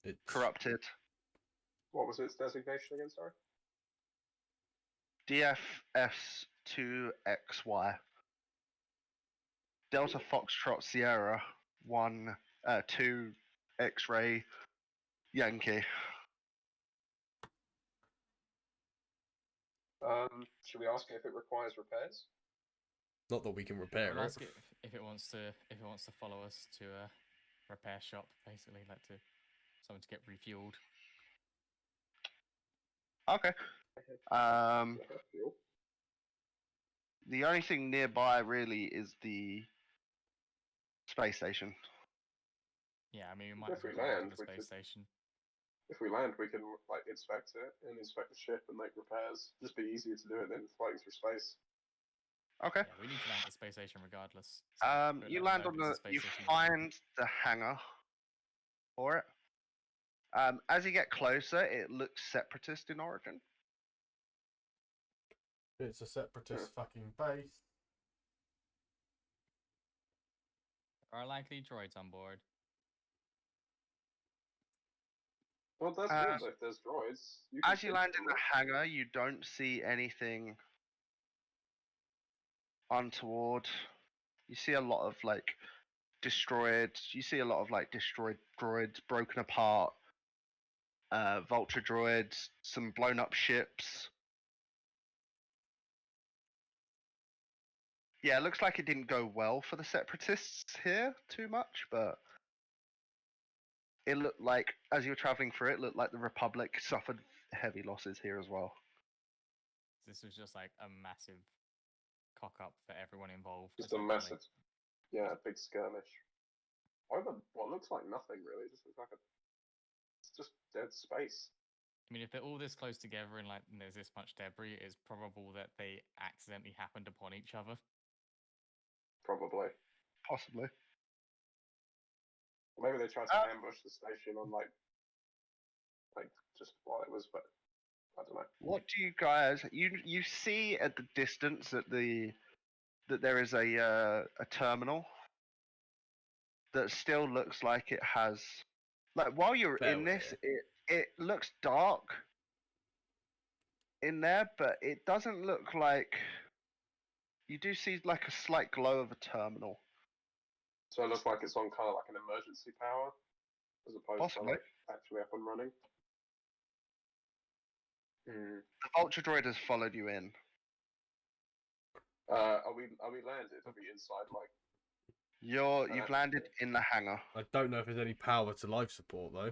It's... Corrupted. What was its designation again, sorry? DFS2XY. Delta Foxtrot Sierra 2 X-ray Yankee. Should we ask it if it requires repairs? Not that we can repair I'll it. ask it if it wants to follow us to a repair shop, basically, like to someone to get refueled. Okay. The only thing nearby really is the space station. Yeah, I mean, we might If as well we go back to land, the we space could- station. If we land, we can like inspect it and inspect the ship and make repairs. Just be easier to do it than flying through space. Okay. Yeah, we need to land at the space station regardless. So we'll You let land them on know the. it's a space You station. find the hangar for it. As you get closer, it looks separatist in origin. It's a separatist fucking base. Are likely droids on board? Well, that's good if there's droids. As you land in the hangar, you don't see anything untoward. You see a lot of like destroyed. You see a lot of like destroyed droids, broken apart. Vulture droids, some blown up ships. Yeah, it looks like it didn't go well for the separatists here too much, but it looked like as you were traveling through it, looked like the Republic suffered heavy losses here as well. This was just like a massive cock up for everyone involved. Just a essentially. massive, yeah, big skirmish. Over what looks like nothing really. Just looks like it's just dead space. I mean, if they're all this close together and like there's this much debris, it's probable that they accidentally happened upon each other. Probably. Possibly. Maybe they tried to ambush the station on like just while it was, but I don't know. What do you guys? You see at the distance that there is a terminal that still looks like it has. Like while you're in this, it looks dark in there, but it doesn't look like. You do see like a slight glow of a terminal. So it looks like it's on kind of like an emergency power, as opposed Possibly. to like actually up and running. The Vulture droid has followed you in. Are we landed? Are we inside like? You've landed in the hangar. I don't know if there's any power to life support though.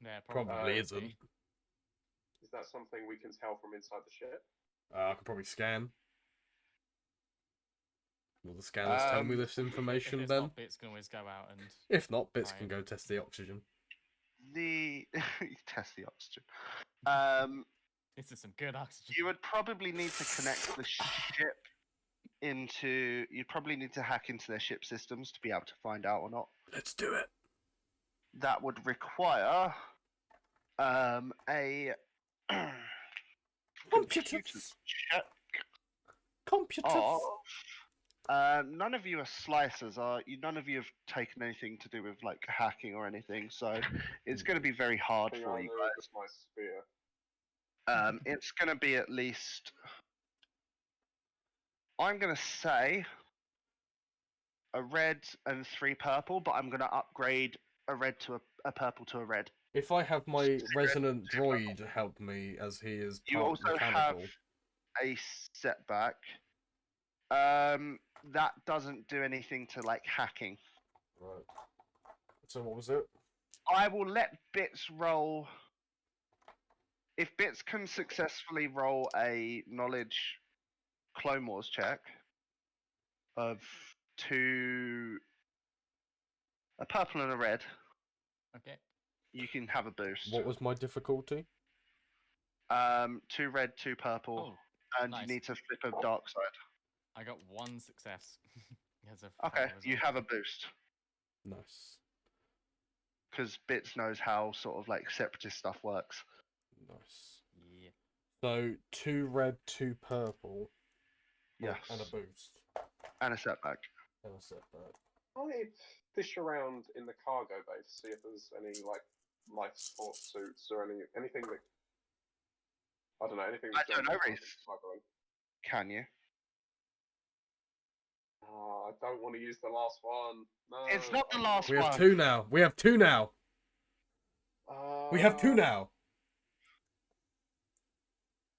Yeah, Probably would isn't. be. Is that something we can tell from inside the ship? I could probably scan. Will the scanners tell me this If information it's then? not, bits can always go out and. If not, Bits Right. can go test the oxygen. The test the oxygen. This is some good oxygen. You would probably need to connect the ship into. You'd probably need to hack into their ship systems to be able to find out or not. Let's do it. That would require a computer Computers. check Computers. of. None of you are slicers, are you? None of you have taken anything to do with like hacking or anything, so it's going to be very hard for you guys. Just my spear. It's going to be at least. I'm going to say a red and 3 purple, but I'm going to upgrade a red to a purple to a red. If I have my resonant droid help me, as he is You part also mechanical. have a setback. That doesn't do anything to like hacking. Right. So what was it? I will let Bits roll. If Bits can successfully roll a knowledge Clone Wars check of 2, a purple and a red, Okay. you can have a boost. What was my difficulty? 2 red, 2 purple, Oh, and nice. you need to flip a dark side. I got 1 success. As a Okay, final you result. have a boost. Nice. Because Bits knows how sort of like separatist stuff works. Nice. Yeah. So 2 red, 2 purple. Yes. And a boost. And a setback. And a setback. I fish around in the cargo bay to see if there's any like life support suits or anything that I don't know anything. I don't know, that's Reese. smuggling. Can you? Oh, I don't want to use the last one. No. It's not the last We have one. 2 now. We have 2 now. We have 2 now.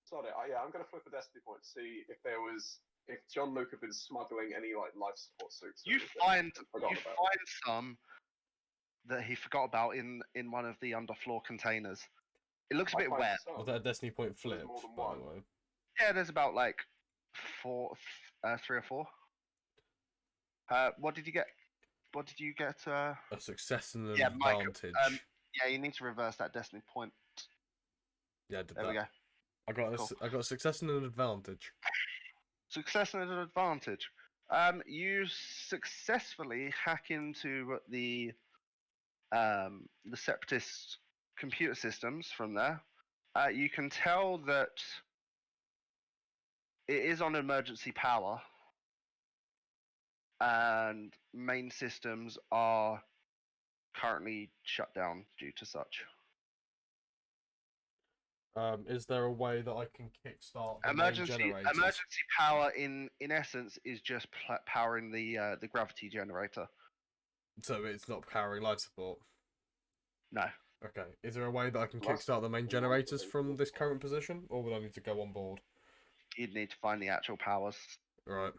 Sorry, yeah, I'm gonna flip a destiny point to see if John Luke had been smuggling any like life support suits. or You anything. find Forgotten you about. find some that he forgot about in one of the underfloor containers. It looks a I bit find wet. some. Was that a destiny point There's flip, more than by one. the way? Yeah, there's about like 3 or 4. What did you get? What did you get? A success and an Yeah, Mike, advantage. Yeah, you need to reverse that destiny point. Yeah, I did There that. we go. Cool. I got a success and an advantage. Success and an advantage. You successfully hack into the separatist computer systems from there. You can tell that it is on emergency power, and main systems are currently shut down due to such. Is there a way that I can kickstart the main generators? Emergency power in essence is just powering the gravity generator. So it's not powering life support. No. Okay. Is there a way that I can kickstart the main generators from this current position, or would I need to go on board? You'd need to find the actual powers. Right.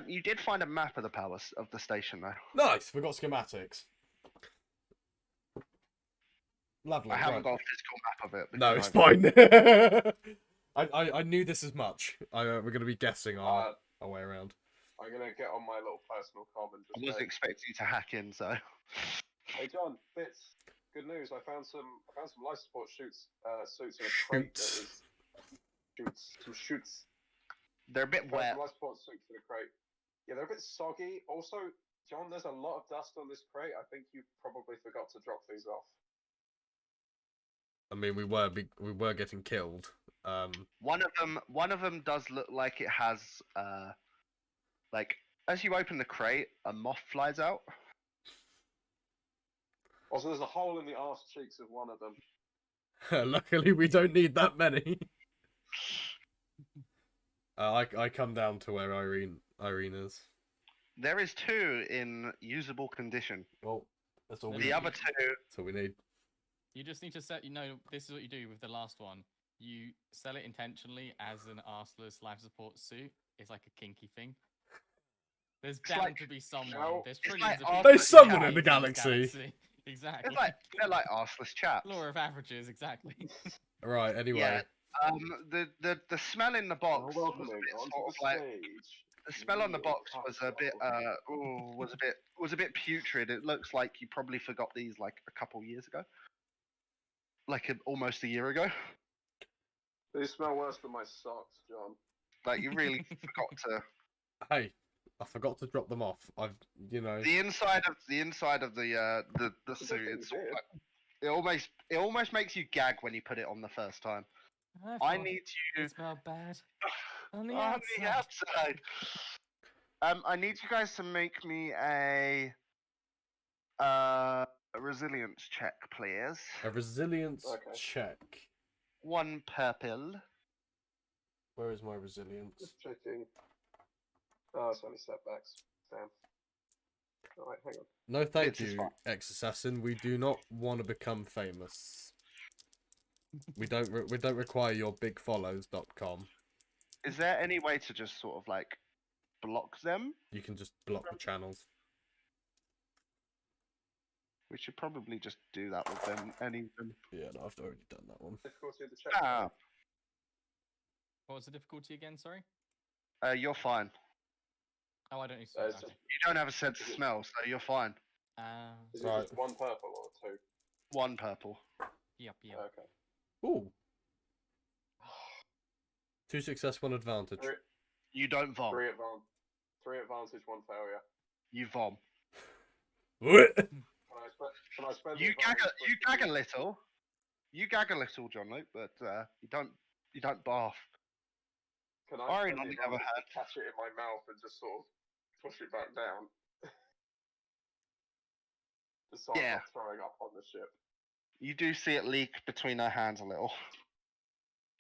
You did find a map of the powers of the station, though. Nice. We got schematics. Lovely. I haven't got a physical map of it. No, it's fine. I knew this as much. We're going to be guessing our way around. I'm gonna get on my little personal comm and I just. wasn't expecting you to hack in, so. Hey John, bits. Good news. I found some life support suits in a crate. Shoots. They're a bit wet. Life support suits in a crate. Yeah, they're a bit soggy. Also, John, there's a lot of dust on this crate. I think you probably forgot to drop these off. I mean, we were getting killed. One of them does look like it has like as you open the crate, a moth flies out. Also, there's a hole in the arse cheeks of one of them. Luckily, we don't need that many. I come down to where Irene is. There is 2 in usable condition. Well, that's all. The other 2. That's all we need. You just need to set. This is what you do with the last one. You sell it intentionally as an arseless life support suit. It's like a kinky thing. There's bound to be someone. There's trillions of people. There's someone in the galaxy. Exactly. They're like arseless chaps. Law of averages, exactly. Right. Anyway. Yeah. The smell in the box was a bit sort of like the smell on the box was a bit putrid. It looks like you probably forgot these like a couple years ago, like almost a year ago. They smell worse than my socks, John. Like you really forgot to. Hey, I forgot to drop them off. The inside of the suit. It's it almost makes you gag when you put it on the first time. I need you. It smell bad. On the outside. I need you guys to make me a resilience check, please. A resilience check. 1 purple. Where is my resilience? Just checking. Oh, it's only setbacks. Damn. Alright, hang on. No, thank you, ex-assassin. We do not want to become famous. We don't require your bigfollows.com. Is there any way to just sort of like block them? You can just block the channels. We should probably just do that with them. Yeah, no, I've already done that one. Difficulty of the check. What was the difficulty again? Sorry. You're fine. Oh, I don't need to. It's Okay. just, You don't have a sense of smell, so you're fine. is it Right. just 1 purple or 2? 1 purple. Yep. Okay. Ooh. 2 success, 1 advantage. You don't vom. 3 advantage, 1 failure. You vom. Can I spend You gag a little. You gag a little, John Luke, but you don't barf. Can I Irene, spend on the the other advantage hand. to catch it in my mouth and just sort of push it back down? Just so I'm Yeah. not throwing up on the ship. You do see it leak between her hands a little.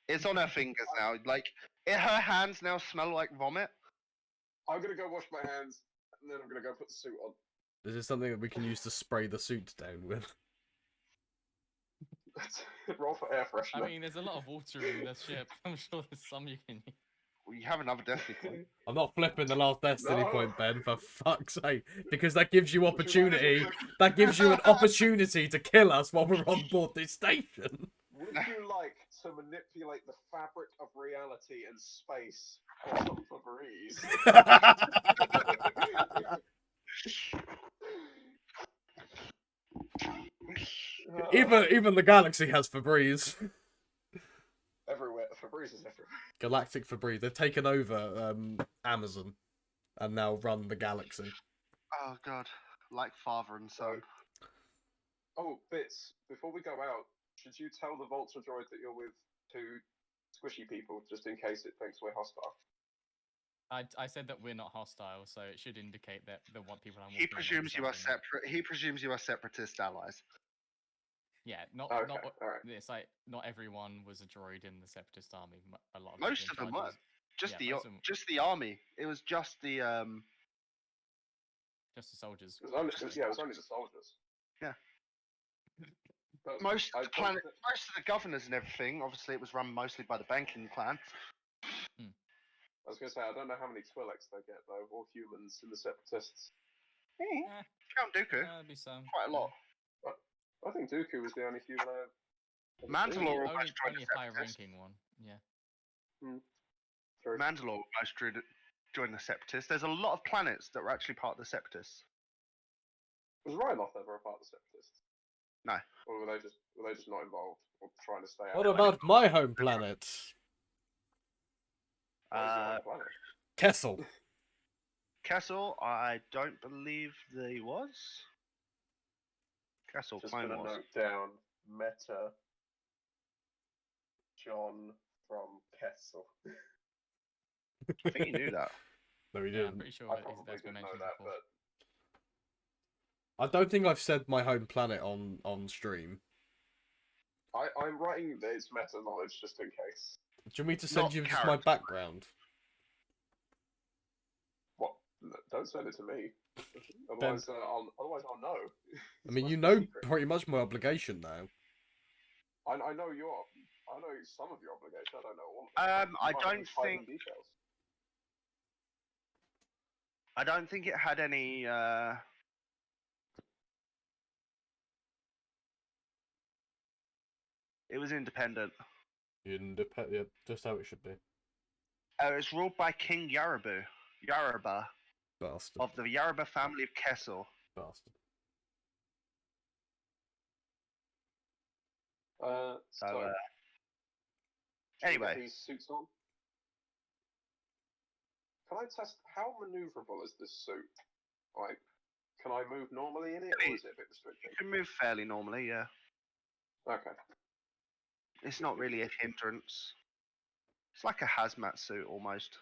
It's on her fingers now. Like, her hands now smell like vomit. I'm gonna go wash my hands, and then I'm gonna go put the suit on. Is this something that we can use to spray the suit down with? Roll for air freshener. I mean, there's a lot of water in this ship. I'm sure there's some you can use. Well, you have another destiny point. I'm not flipping the last destiny No. point, Ben, for fuck's sake. Because that gives you opportunity. That gives you an opportunity to kill us while we're on board this station. Would Would you like to manipulate the fabric of reality and space for some Febreze? even the galaxy has Febreze. Everywhere. Febreze is everywhere. Galactic Febreze. They've taken over Amazon and now run the galaxy. Oh god, like father and son. Oh, Bits, before we go out, should you tell the Vulture droid that you're with two squishy people, just in case it thinks we're hostile? I said that we're not hostile, so it should indicate that the one people I'm He walking with presumes you are something that- separate. He presumes you are separatist allies. Yeah, not Okay, not alright. it's like not everyone was a droid in the Separatist army. A lot of Most people of in them charge weren't. Just yeah, most of them- just the army. It was just the just the soldiers. It was only, mostly. yeah, it was only the soldiers. Yeah. But most I of the don't planet, thi- most of the governors and everything. Obviously, it was run mostly by the banking clan. I was going to say, I don't know how many Twi'leks they get, though, or humans in the Separatists. Eh, Count Dooku, there'll be some. quite a lot. I think Dooku was the only human I ever seen. Mandalore Only, almost joined only the a high Separatists. ranking one. Yeah. True. Mandalore almost joined the Separatists. There's a lot of planets that were actually part of the Separatists. Was Ryloth ever a part of the Separatists? No. Or were they just not involved, or trying to stay out? What about my home planet? What is your own planet? Kessel. Kessel, I don't believe they was. Kessel, Just Clone gonna Wars. note down Meta John from Kessel. I think you knew that. No, we Yeah, I'm didn't. pretty sure I that probably that's been didn't know mentioned that, before. but I don't think I've said my home planet on stream. I'm writing that it's meta knowledge just in case. Do you want me to send Not you just my character. background? What? No, don't send it to me. Otherwise, I'll know. I mean, It's you my know secret. pretty much my obligation now. I know I know some of your obligation. I don't know all. Of it. I You might don't be hiding think- details. I don't think it had any. It was independent. Independent, yeah, just how it should be. It was ruled by King Yaruba Bastard. of the Yaruba family of Kessel. Bastard. So, should we get anyway, these suits on. Can I test how maneuverable is this suit? Like, can I move normally in it, or is it a bit restricted? you can move fairly normally. Yeah, Okay. it's not really a hindrance. It's like a hazmat suit almost.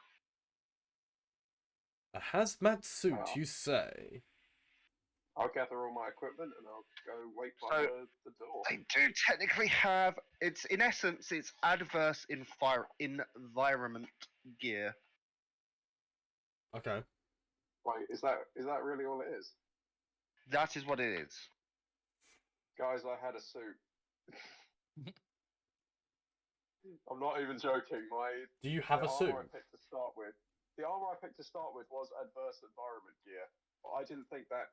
A hazmat suit, Wow. you say? I'll gather all my equipment and I'll go wait by So- the door. They do technically have. It's in essence, it's adverse environment gear. Okay. Wait, is that really all it is? That is what it is. Guys, I had a suit. I'm not even joking. Do you have the a suit? armor I picked to start with. The armor I picked to start with was adverse environment gear, but I didn't think that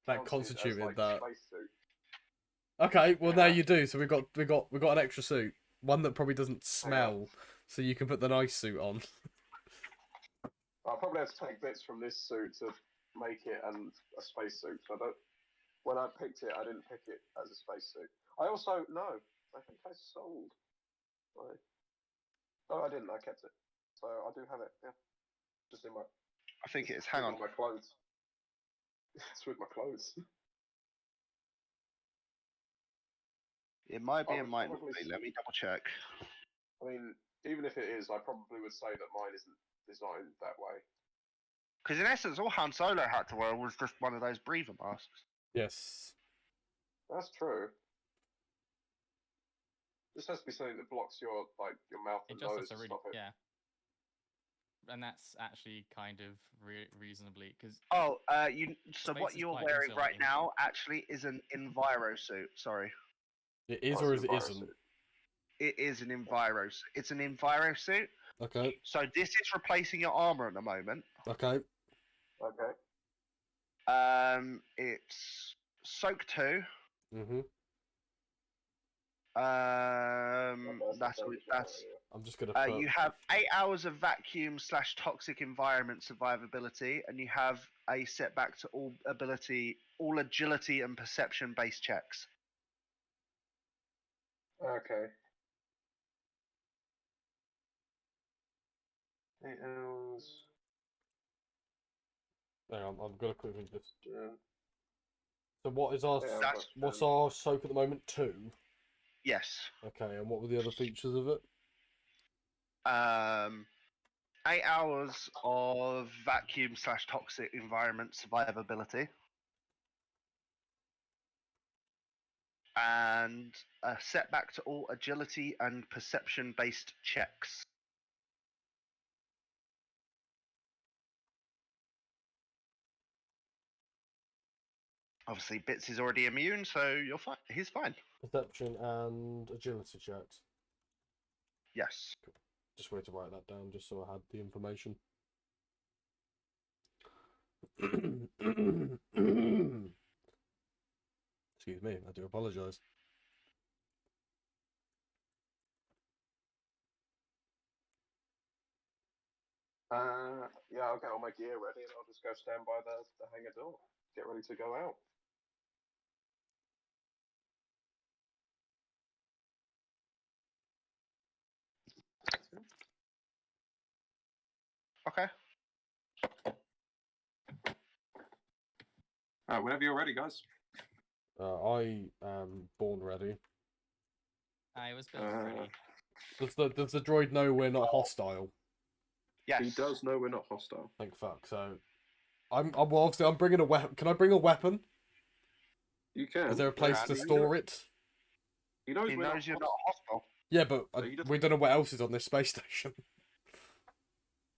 That counted as, constituted like, that. spacesuit. Okay, well now Yeah. you do. So we got an extra suit, one that probably doesn't smell, so you can put the nice suit on. I'll probably have to take bits from this suit to make it and a spacesuit. So I don't. When I picked it, I didn't pick it as a spacesuit. I also no. I think I sold. No, I didn't. I kept it. So I do have it. Yeah, just in my. I think it is. it's Hang with on. My clothes. It's with my clothes. It might be. I It would might not probably be. Let me double check. I mean, even if it is, I probably would say that mine isn't designed that way. Because in essence, all Han Solo had to wear was just one of those breather masks. Yes. That's true. This has to be something that blocks your mouth It and just nose has to to really, stop it. yeah. And that's actually kind of reasonably because Oh, So Space what is you're quite wearing right insulating. now actually is an enviro suit. Sorry, It is Oh, or it's it an enviro isn't. suit. it is an enviro. It's an enviro suit. Okay. So this is replacing your armor at the moment. Okay. Okay. It's Soak 2, Mhm. That's. I'm just gonna put. You have 8 hours of vacuum/toxic environment survivability, and you have a setback to all agility and perception based checks. Okay. 8 hours. Hang on, I'm gonna quickly just. Yeah. So what is our Yeah, what's our soak at the moment? 2. Yes. Okay, and what were the other features of it? 8 hours of vacuum/toxic environment survivability, and a setback to all agility and perception based checks. Obviously, Bits is already immune, so you're fine. He's fine. Perception and agility checks. Yes. Just wait to write that down, just so I had the information. Excuse me, I do apologise. Yeah, I'll get all my gear ready and I'll just go stand by the hangar door. Get ready to go out. Okay. Whenever you're ready, guys. I am born ready. I was built ready. Does the droid know we're not hostile? Yes. He does know we're not hostile. Thank fuck. So, well, obviously I'm bringing a weapon. Can I bring a weapon? You can. Is there a place to store it? He knows, He knows you're not hostile. Yeah, but he we don't know what else is on this space station.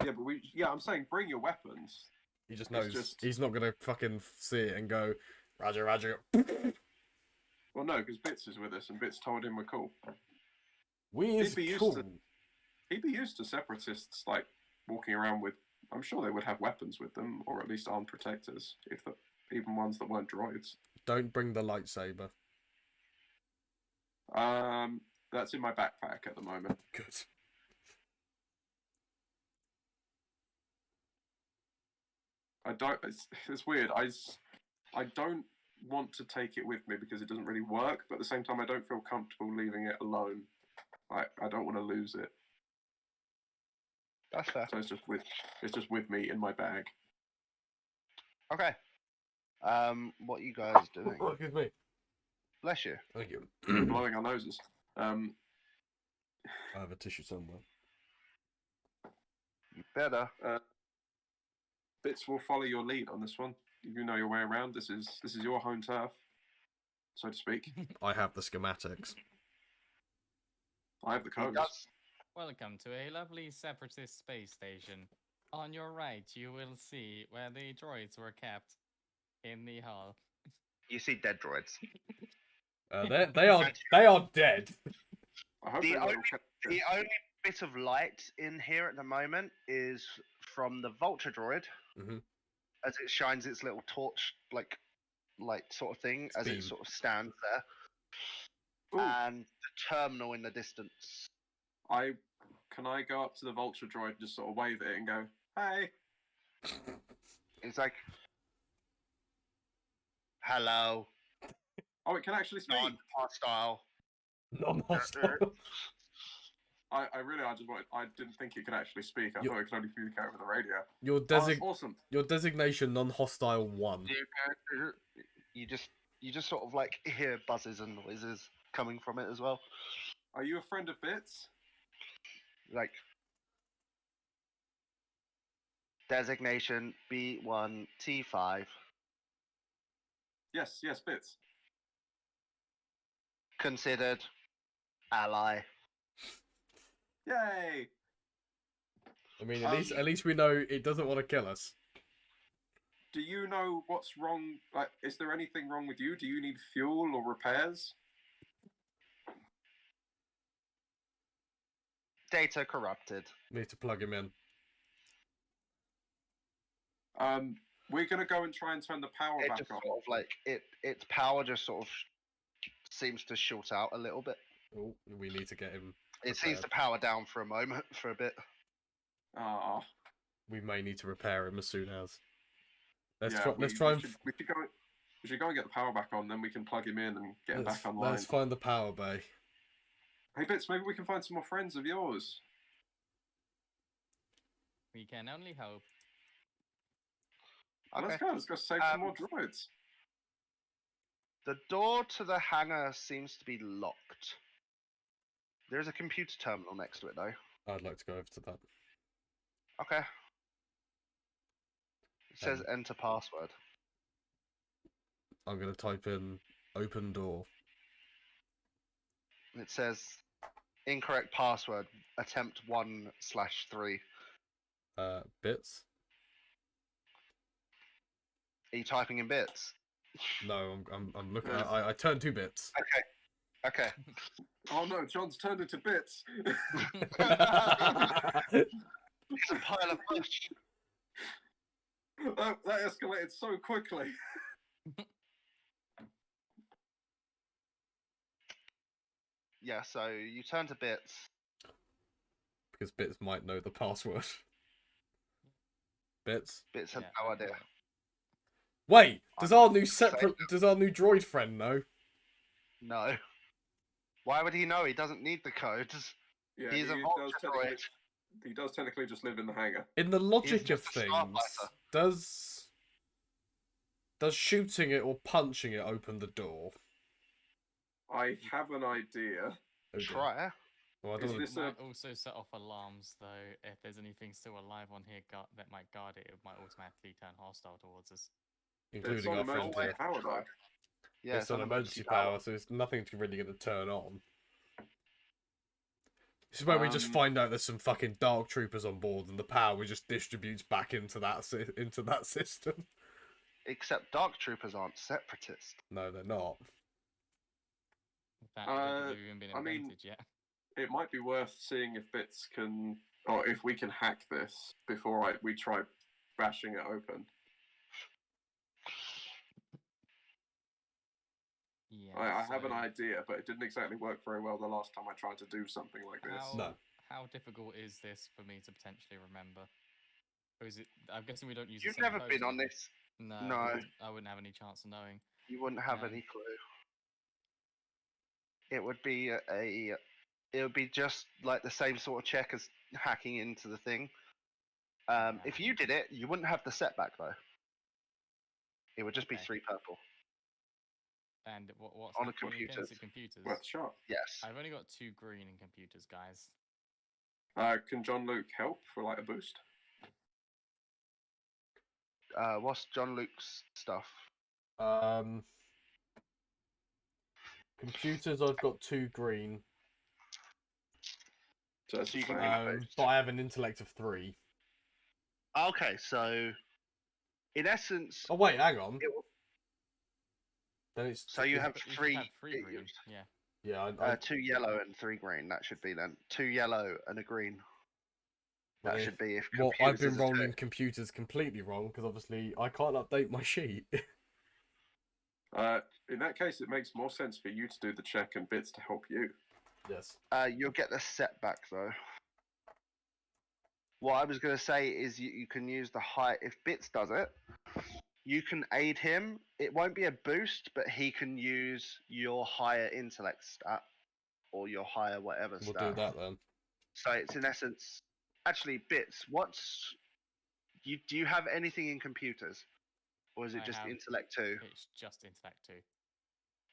Yeah, but I'm saying bring your weapons. He just knows. He's not gonna fucking see it and go, Roger, Roger. Well, no, because Bits is with us, and Bits told him we're cool. He'd be used to separatists like walking around with. I'm sure they would have weapons with them, or at least armed protectors, even ones that weren't droids. Don't bring the lightsaber. That's in my backpack at the moment. Good. I don't. It's weird. I don't want to take it with me because it doesn't really work. But at the same time, I don't feel comfortable leaving it alone. I don't want to lose it. That's fair. So it's just with me in my bag. Okay. What you guys doing? Oh, excuse me. Bless you. Thank you. Blowing our noses. I have a tissue somewhere. You better. Bits will follow your lead on this one. You know your way around. This is your home turf, so to speak. I have the schematics. I have the codes. Welcome to a lovely separatist space station. On your right, you will see where the droids were kept in the hull. You see dead droids. They are dead. I hope The they only, will keep the only bit of light in here at the moment is from the Vulture droid, as it shines its little torch, like light sort of thing, as it sort of stands there, and the terminal in the distance. Can I go up to the Vulture droid and just sort of wave at it and go, "Hey"? It's like, hello. Oh, it can actually speak. Non-hostile. Non-hostile. I didn't think it could actually speak. I thought it could only communicate over the radio. That's awesome. Your designation non-hostile 1. You just sort of like hear buzzes and noises coming from it as well. Are you a friend of Bits? Like designation B1T5. Yes, Bits. Considered ally. Yay! I mean, at least we know it doesn't want to kill us. Do you know what's wrong? Like, is there anything wrong with you? Do you need fuel or repairs? Data corrupted. Need to plug him in. We're gonna go and try and turn the power back on. Sort of like its power just sort of seems to short out a little bit. Oh, we need to get him. It seems to power down for a moment, for a bit. Ah, We may need to repair him as soon as. Let's yeah. try. We Let's try and. should go. We should go and get the power back on, then we can plug him in and get him back online. Let's find the power bay. Hey, Bits, maybe we can find some more friends of yours. We can only hope. Okay. Let's go. Let's go save some more droids. The door to the hangar seems to be locked. There's a computer terminal next to it, though. I'd like to go over to that. Okay. It says enter password. I'm gonna type in open door. It says incorrect password. Attempt 1/3. Bits. Are you typing in bits? No, I'm looking. Yes. I turned 2 bits. Okay. Oh no, John's turned into Bits. It's a pile of mush. That escalated so quickly. Yeah, so you turn to bits. Because Bits might know the password. Bits. Bits have Yeah, no I idea. know. Wait, does I'm our new saying separate? Does our new droid friend know? No. Why would he know? He doesn't need the codes. Yeah, He's a he vulture does technically. droid. He does technically just live in the hangar. In the logic of just a things, starfighter. does shooting it or punching it open the door? I have an idea. Oh dear. Try. Well, I Is don't wanna- this It might also set off alarms, though. If there's anything still alive on here that might guard it, it might automatically turn hostile towards us. It's including on our friend emergency here. power though. Yeah, It's on emergency power, so it's nothing really going to turn on. This is where we just find out there's some fucking dark troopers on board, and the power just distributes back into that system. Except dark troopers aren't separatist. No, they're not. In fact, I don't think they've even been I mean- invented yet. It might be worth seeing if Bits can, or if we can hack this before we try bashing it open. Yeah. I have an so idea, but it didn't exactly work very well the last time I tried to do something like this. How, No. how difficult is this for me to potentially remember? Or is it? I'm guessing we don't use. You've the same never been codes, on do we? this. No. No. I wouldn't have any chance of knowing. You wouldn't have No. any clue. It would be it would be just like the same sort of check as hacking into the thing. If you did it, you wouldn't have the setback though. It would just be Okay. 3 purple. And what's On a happening computer. against the computers? Worth a shot. Yes. I've only got 2 green in computers, guys. Can John Luke help for like a boost? What's John Luke's stuff? Computers, I've got 2 green, So it's So you the can same. boost. but I have an intellect of 3. Okay, so in essence, Oh wait, hang on. it will- Then it's so you have You should 3. have 3 green. Yeah. yeah. 2 yellow and 3 green. That should be then 2 yellow and a green. That Well, should be if. Well, I've computers been is a rolling check. computers completely wrong because obviously I can't update my sheet. In that case, it makes more sense for you to do the check and Bits to help you. Yes. You'll get the setback though. What I was going to say is you can use the high. If Bits does it, you can aid him. It won't be a boost, but he can use your higher intellect stat or your higher whatever We'll stat. do that then. So it's in essence, actually, Bits. Do you have anything in computers, or is it I just have- intellect 2? It's just intellect 2.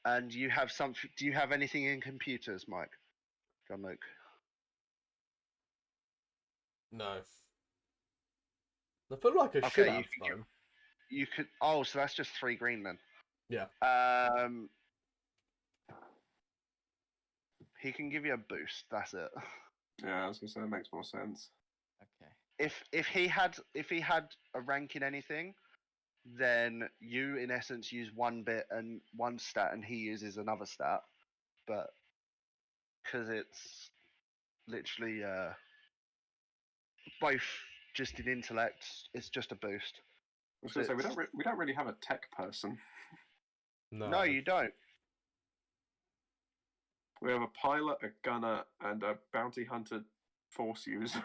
And you have something? Do you have anything in computers, Mike? John Luke. No. I feel like I Okay, should you have can though. You could. Oh, so that's just 3 green then. Yeah. He can give you a boost. That's it. Yeah, I was gonna say that makes more sense. Okay. If he had a rank in anything, then you in essence use 1 bit and 1 stat, and he uses another stat. But because it's literally both just in intellect, it's just a boost. I was gonna say we don't really have a tech person. No. No, you don't. We have a pilot, a gunner, and a bounty hunter force user.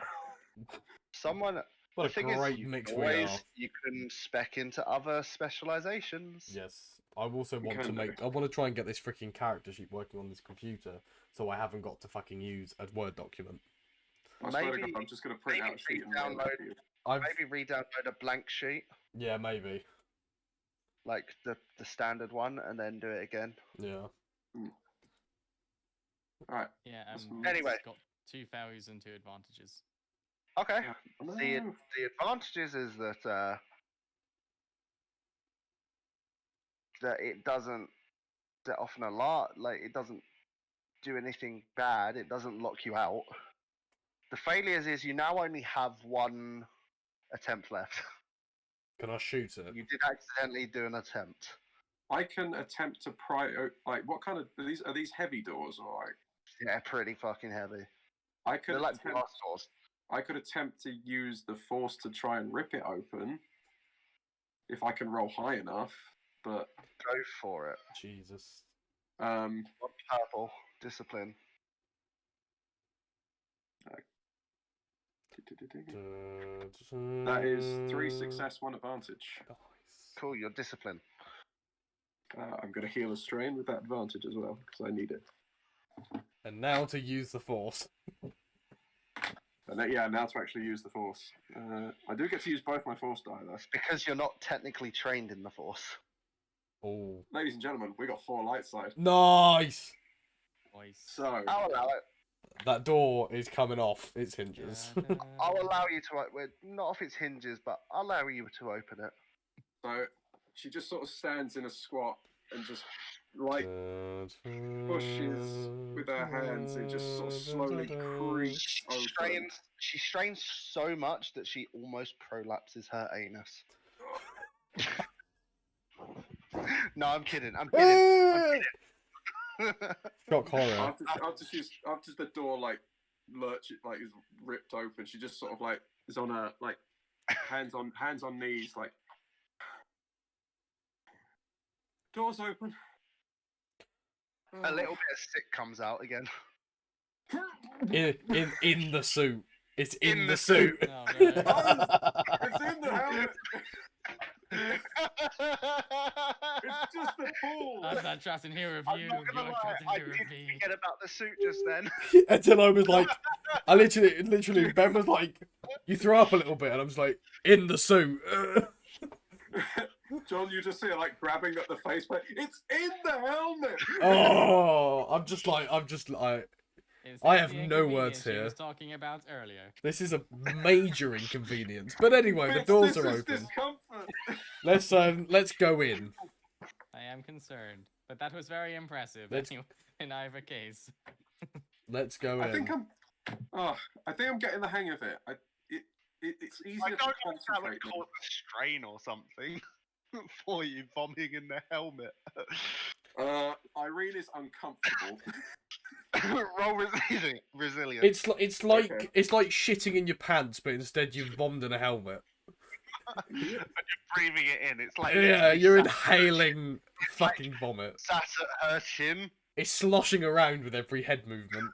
Someone. What The a thing is, great you mix can we always are. you can spec into other specializations. Yes. I also want to Can do. make. I want to try and get this freaking character sheet working on this computer, so I haven't got to fucking use a Word document. I swear to Maybe God, I'm just going to print maybe out a sheet and mail it re-download- to you. maybe re-download a blank sheet, Yeah, maybe. like the standard one, and then do it again. Yeah. Alright. Yeah. Anyway. It's got 2 failures and 2 advantages. Okay. No. The advantages is that that it doesn't set off an alarm, like it doesn't do anything bad. It doesn't lock you out. The failures is you now only have 1 attempt left. Can I shoot it? You did accidentally do an attempt. I can attempt to pry. Like, what kind of are these heavy doors or like? Yeah, pretty fucking heavy. I could They're like attempt. blast doors. I could attempt to use the force to try and rip it open, if I can roll high enough. But Go for it. Jesus. One purple discipline. That is 3 success, 1 advantage. Nice. Cool, your discipline. I'm going to heal a strain with that advantage as well because I need it. And now to use the force. And then, yeah, now to actually use the force. I do get to use both my force die though. Because you're not technically trained in the force. Oh. Ladies and gentlemen, we got 4 light side. Nice. Nice. So I'll allow it. That door is coming off its hinges. I'll allow you to not off its hinges, but I'll allow you to open it. So she just sort of stands in a squat and just like pushes with her hands and just sort of slowly creaks open. She strains so much that she almost prolapses her anus. No, I'm kidding. I'm kidding. Shock horror. After the door like lurches, like is ripped open, she just sort of like is on her like hands on knees, like doors open. A little bit of sick comes out again. In the suit. It's in the suit. Oh, no. It's in the helmet. It's just a pool. That's that trapped in here of I'm you. not gonna You're lie, trapped in I here did of me. forget about the suit just then. Until I was like, I literally, Ben was like, you throw up a little bit, and I'm just like, in the suit. John, you just see her like grabbing at the faceplate. It's in the helmet. Oh, I'm just like, Is I this have the no words inconvenience she here. was talking about earlier. this is a major inconvenience. But anyway, the doors are open. Discomfort. Let's go in. I am concerned, but that was very impressive. Let's- Anyway, in either case. Let's go in. I think I'm getting the hang of it. It's easier I to don't know if that would concentrate. cause a strain or something for you vomiting in the helmet. Irene is uncomfortable. Roll resilience. It's like Okay. it's like shitting in your pants, but instead you've bombed in a helmet. And you're breathing it in. It's like Yeah, literally you're sat- inhaling fucking vomit. sat at her chin. It's sloshing around with every head movement.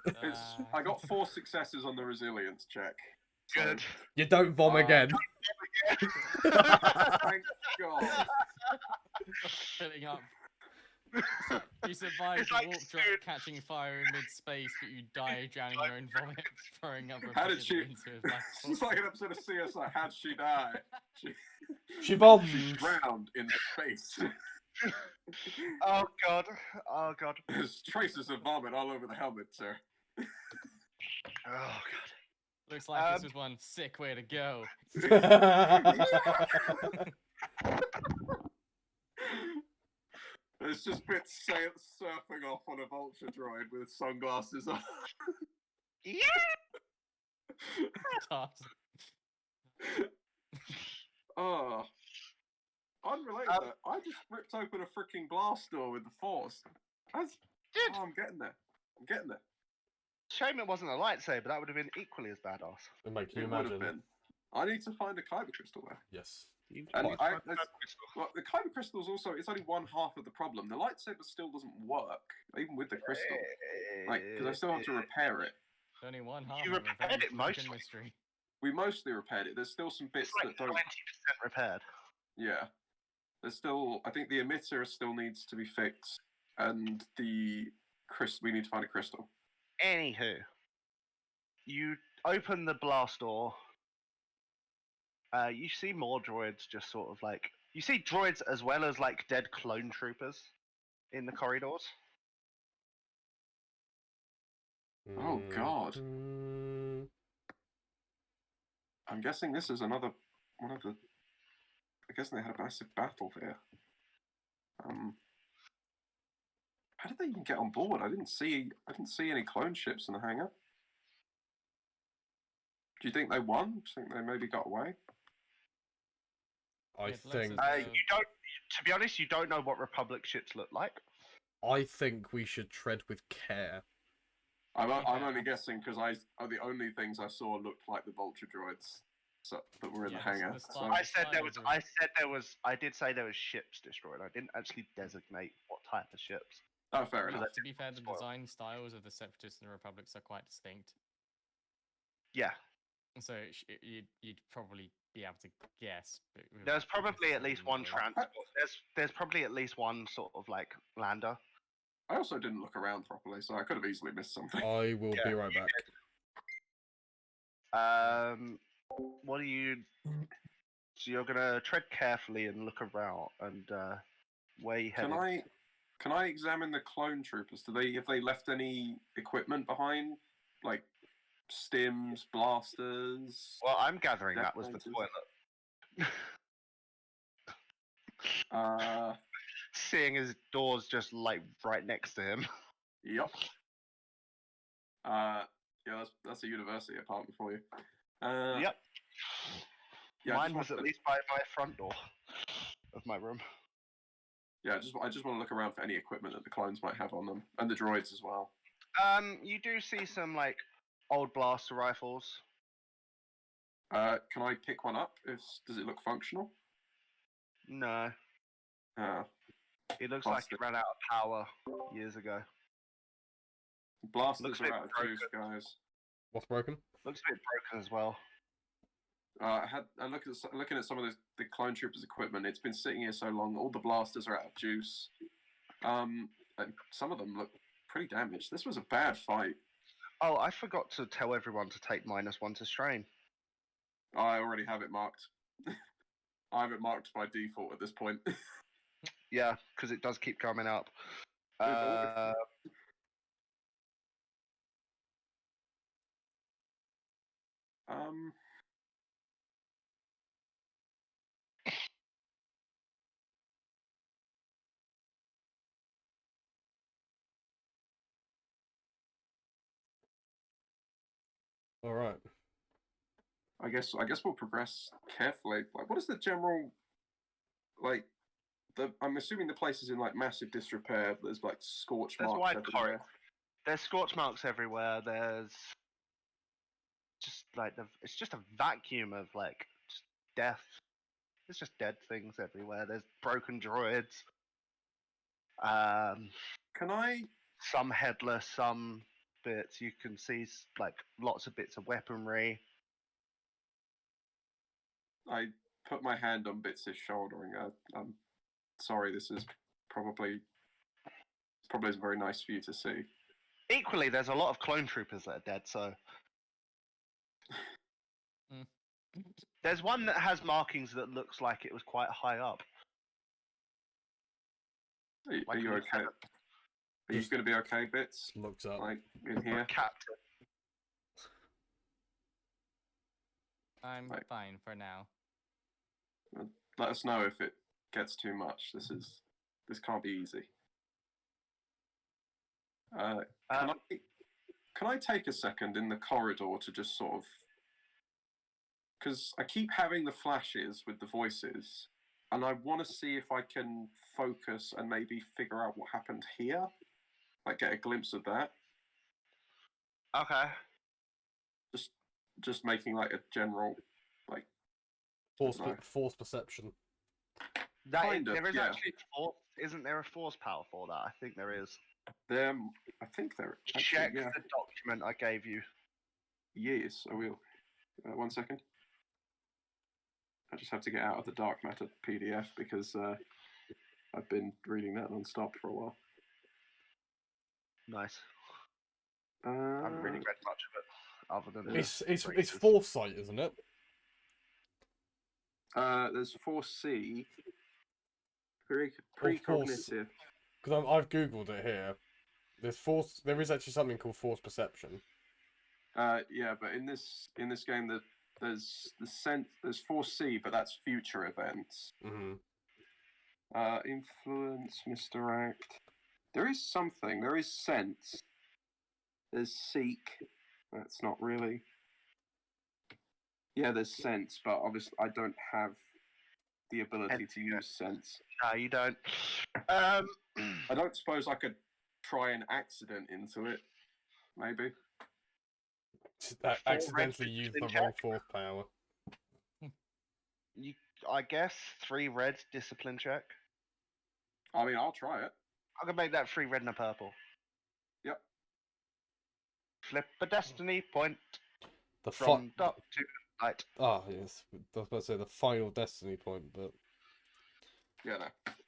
I got 4 successes on the resilience check. So, Good. You don't vom again. thank God. Filling up. You survived It's the like warp drop Sid. catching fire in mid-space, but you die drowning in your own vomit, throwing up How did she? repeatedly into a black hole. It's like an episode of CSI. How'd she die? She bombed. She drowned in space. Oh god. Oh god. There's traces of vomit all over the helmet, sir. Oh god. Looks like this was one sick way to go. There's just bits surfing off on a vulture droid with sunglasses on. Yeah. Toss. Oh. Unrelated to that, I just ripped open a freaking blast door with the force. Dude. Oh, I'm getting there. I'm getting there. Shame it wasn't a lightsaber. That would have been equally as badass. Mate, can you It would have imagine? been. I need to find a kyber crystal there. Yes. And What? well, the kyber crystal is also, it's only one half of the problem. The lightsaber still doesn't work, even with the crystal. Like, because I still have to repair it. Only one half. You of a very repaired it broken mostly. mystery. We mostly repaired it. There's still some bits It's like that don't. 20% repaired. Yeah. There's still, I think the emitter still needs to be fixed, and the we need to find a crystal. Anywho, you open the blast door. You see more droids just sort of like... You see droids as well as like dead clone troopers in the corridors. Oh, God. Mm, I'm guessing this is another one of the. I guess they had a massive battle there. How did they even get on board? I didn't see any clone ships in the hangar. Do you think they won? Do you think they maybe got away? I It looks think as You don't... To be honest, you don't know what Republic ships look like. we should tread with care. I'm Yeah. only guessing because the only things I saw looked like the vulture droids that were in the Yeah, hangar. the So, style- I did say there was ships destroyed. I didn't actually designate what type of ships. oh, fair But enough. to be fair, the Spoil. design styles of the Separatists and the Republics are quite distinct. Yeah, So you'd probably be able to guess. But there's without probably at necessarily least one knowing. transport. There's probably at least one sort of like lander. I also didn't look around properly, so I could have easily missed something. I will be right back. What do you? So you're gonna tread carefully and look around, and where you headed? Can I examine the clone troopers? Have they left any equipment behind, like stims, blasters? Well, I'm gathering that was the Detonators. toilet. Seeing his doors just like right next to him. Yep. Yeah, that's a university apartment for you. Yep. Yeah, Mine was at least by my front door of my room. Yeah, I just want to look around for any equipment that the clones might have on them, and the droids as well. You do see some like old blaster rifles. Can I pick one up? Does it look functional? No, it looks like Busted. it ran out of power years ago. Blasters Looks are like out of juice, guys. What's broken? Looks a bit broken as well. Looking at some of the clone troopers' equipment. It's been sitting here so long. All the blasters are out of juice. And some of them look pretty damaged. This was a bad fight. Oh, I forgot to tell everyone to take -1 to strain. I already have it marked. I have it marked by default at this point. Yeah, because it does keep coming up. All right. I guess we'll progress carefully. Like, what is the general like? I'm assuming the place is in like massive disrepair. There's like scorch There's marks wide everywhere. corridors. There's scorch marks everywhere. There's just like it's just a vacuum of like just death. There's just dead things everywhere. There's broken droids. Can I? Some headless, some bits. You can see like lots of bits of weaponry. I put my hand on Bits' shoulder and I'm sorry. This is probably isn't very nice for you to see. Equally, there's a lot of clone troopers that are dead. So there's one that has markings that looks like it was quite high up. Are you okay? Are you going to be okay, Bits? Looks up. Like in here? Captain. I'm Right. fine for now. Let us know if it gets too much. This can't be easy. Can I take a second in the corridor to just sort of, because I keep having the flashes with the voices, and I want to see if I can focus and maybe figure out what happened here, like get a glimpse of that. Okay. Just making like a general like Force perception. There is yeah. actually force. Isn't there a force power for that? I think there is. I think they're actually, Check yeah. the document I gave you. Yes, I will. 1 second. I just have to get out of the dark matter PDF because I've been reading that non-stop for a while. Nice. I haven't really read much of it, other than It's foresight, isn't it? There's 4C. Precognitive. Because I've googled it here. There is actually something called force perception. Yeah, but in this game, there's 4C, but that's future events. Mm-hmm. Influence, misdirect. There is something. There is sense. There's seek. That's not really. Yeah, there's sense, but obviously I don't have the ability to use sense. No, you don't. I don't suppose I could try an accident into it. Maybe. Accidentally use the wrong force power. I guess 3 red discipline check. I mean, I'll try it. I can make that 3 red and a purple. Yep. Flip a destiny point The from dark to light. Ah, yes. I was about to say the final destiny point, but Yeah, no.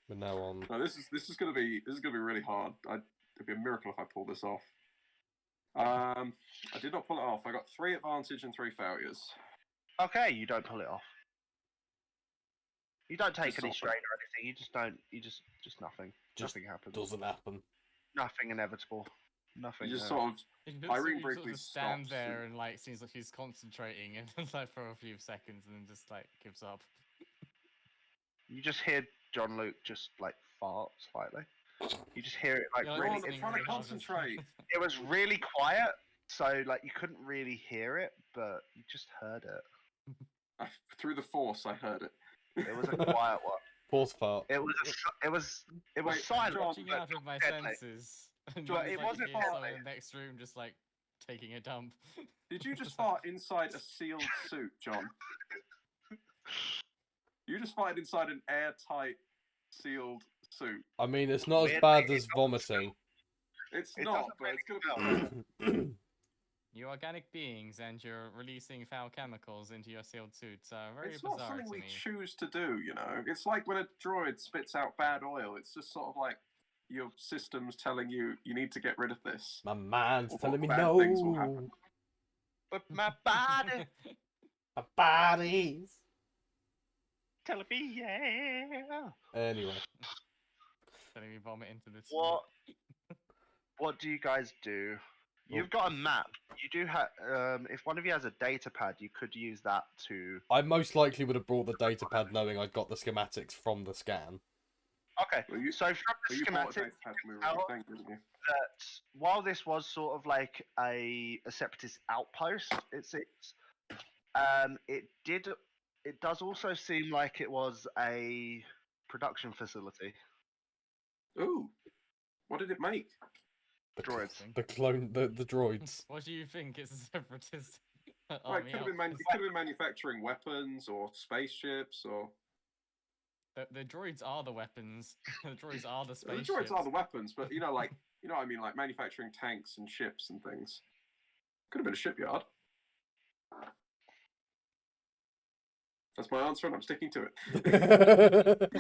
we're now on. No, this is gonna be really hard. It'd be a miracle if I pull this off. I did not pull it off. I got 3 advantage and 3 failures. Okay, you don't pull it off. You don't take Just any sort of- strain or anything. You just don't. You just nothing. Just nothing happens. Doesn't happen. Nothing inevitable. Nothing. You just sort of It Irene looks like he briefly sort of stands stops there and- and like seems like he's concentrating and like for a few seconds and then just like gives up. You just hear John Luke just like fart slightly. You just hear it like You're, really. like, I'm listening trying to really hard. concentrate. It was really quiet, so like you couldn't really hear it, but you just heard it. Through the force, I heard it. It was a quiet one. Force fart. It was Wait, silent. John, Watching but out of my deadly. senses. And Well, just, it like, wasn't you hear someone deadly. in the next room just like taking a dump. Did you just fart inside a sealed suit, John? You just farted inside an airtight, sealed suit. I mean, it's not as Weirdly, bad it as doesn't vomiting. It's It not, doesn't but it's really gonna be. You're organic beings and you're releasing foul chemicals into your sealed suits. Very It's not bizarre something to we me. choose to do, you know. It's like when a droid spits out bad oil. It's just sort of like your system's telling you need to get rid of this. My mind's Or telling me bad things will happen. no. But my body My body's. telling me yeah. Anyway, Letting me vomit into this. What do you guys do? You've got a map. You do have. If one of you has a data pad, you could use that to. I most likely would have brought the data pad knowing I'd got the schematics from the scan. Okay. Well, you- So from the Well, you bought a schematics, data pad from me tell already, thank you, didn't you? that while this was sort of like a separatist outpost, it seems, it does also seem like it was a production facility. Ooh, what did it make? The, Droids. the droids. What do you think? It's a separatist Well, it army could have been, outpost. it could have been manufacturing weapons or spaceships or. The droids are the weapons. The droids are the The spaceships. droids are the weapons, but you know, like you know what I mean, like manufacturing tanks and ships and things. Could have been a shipyard. That's my answer, and I'm sticking to it.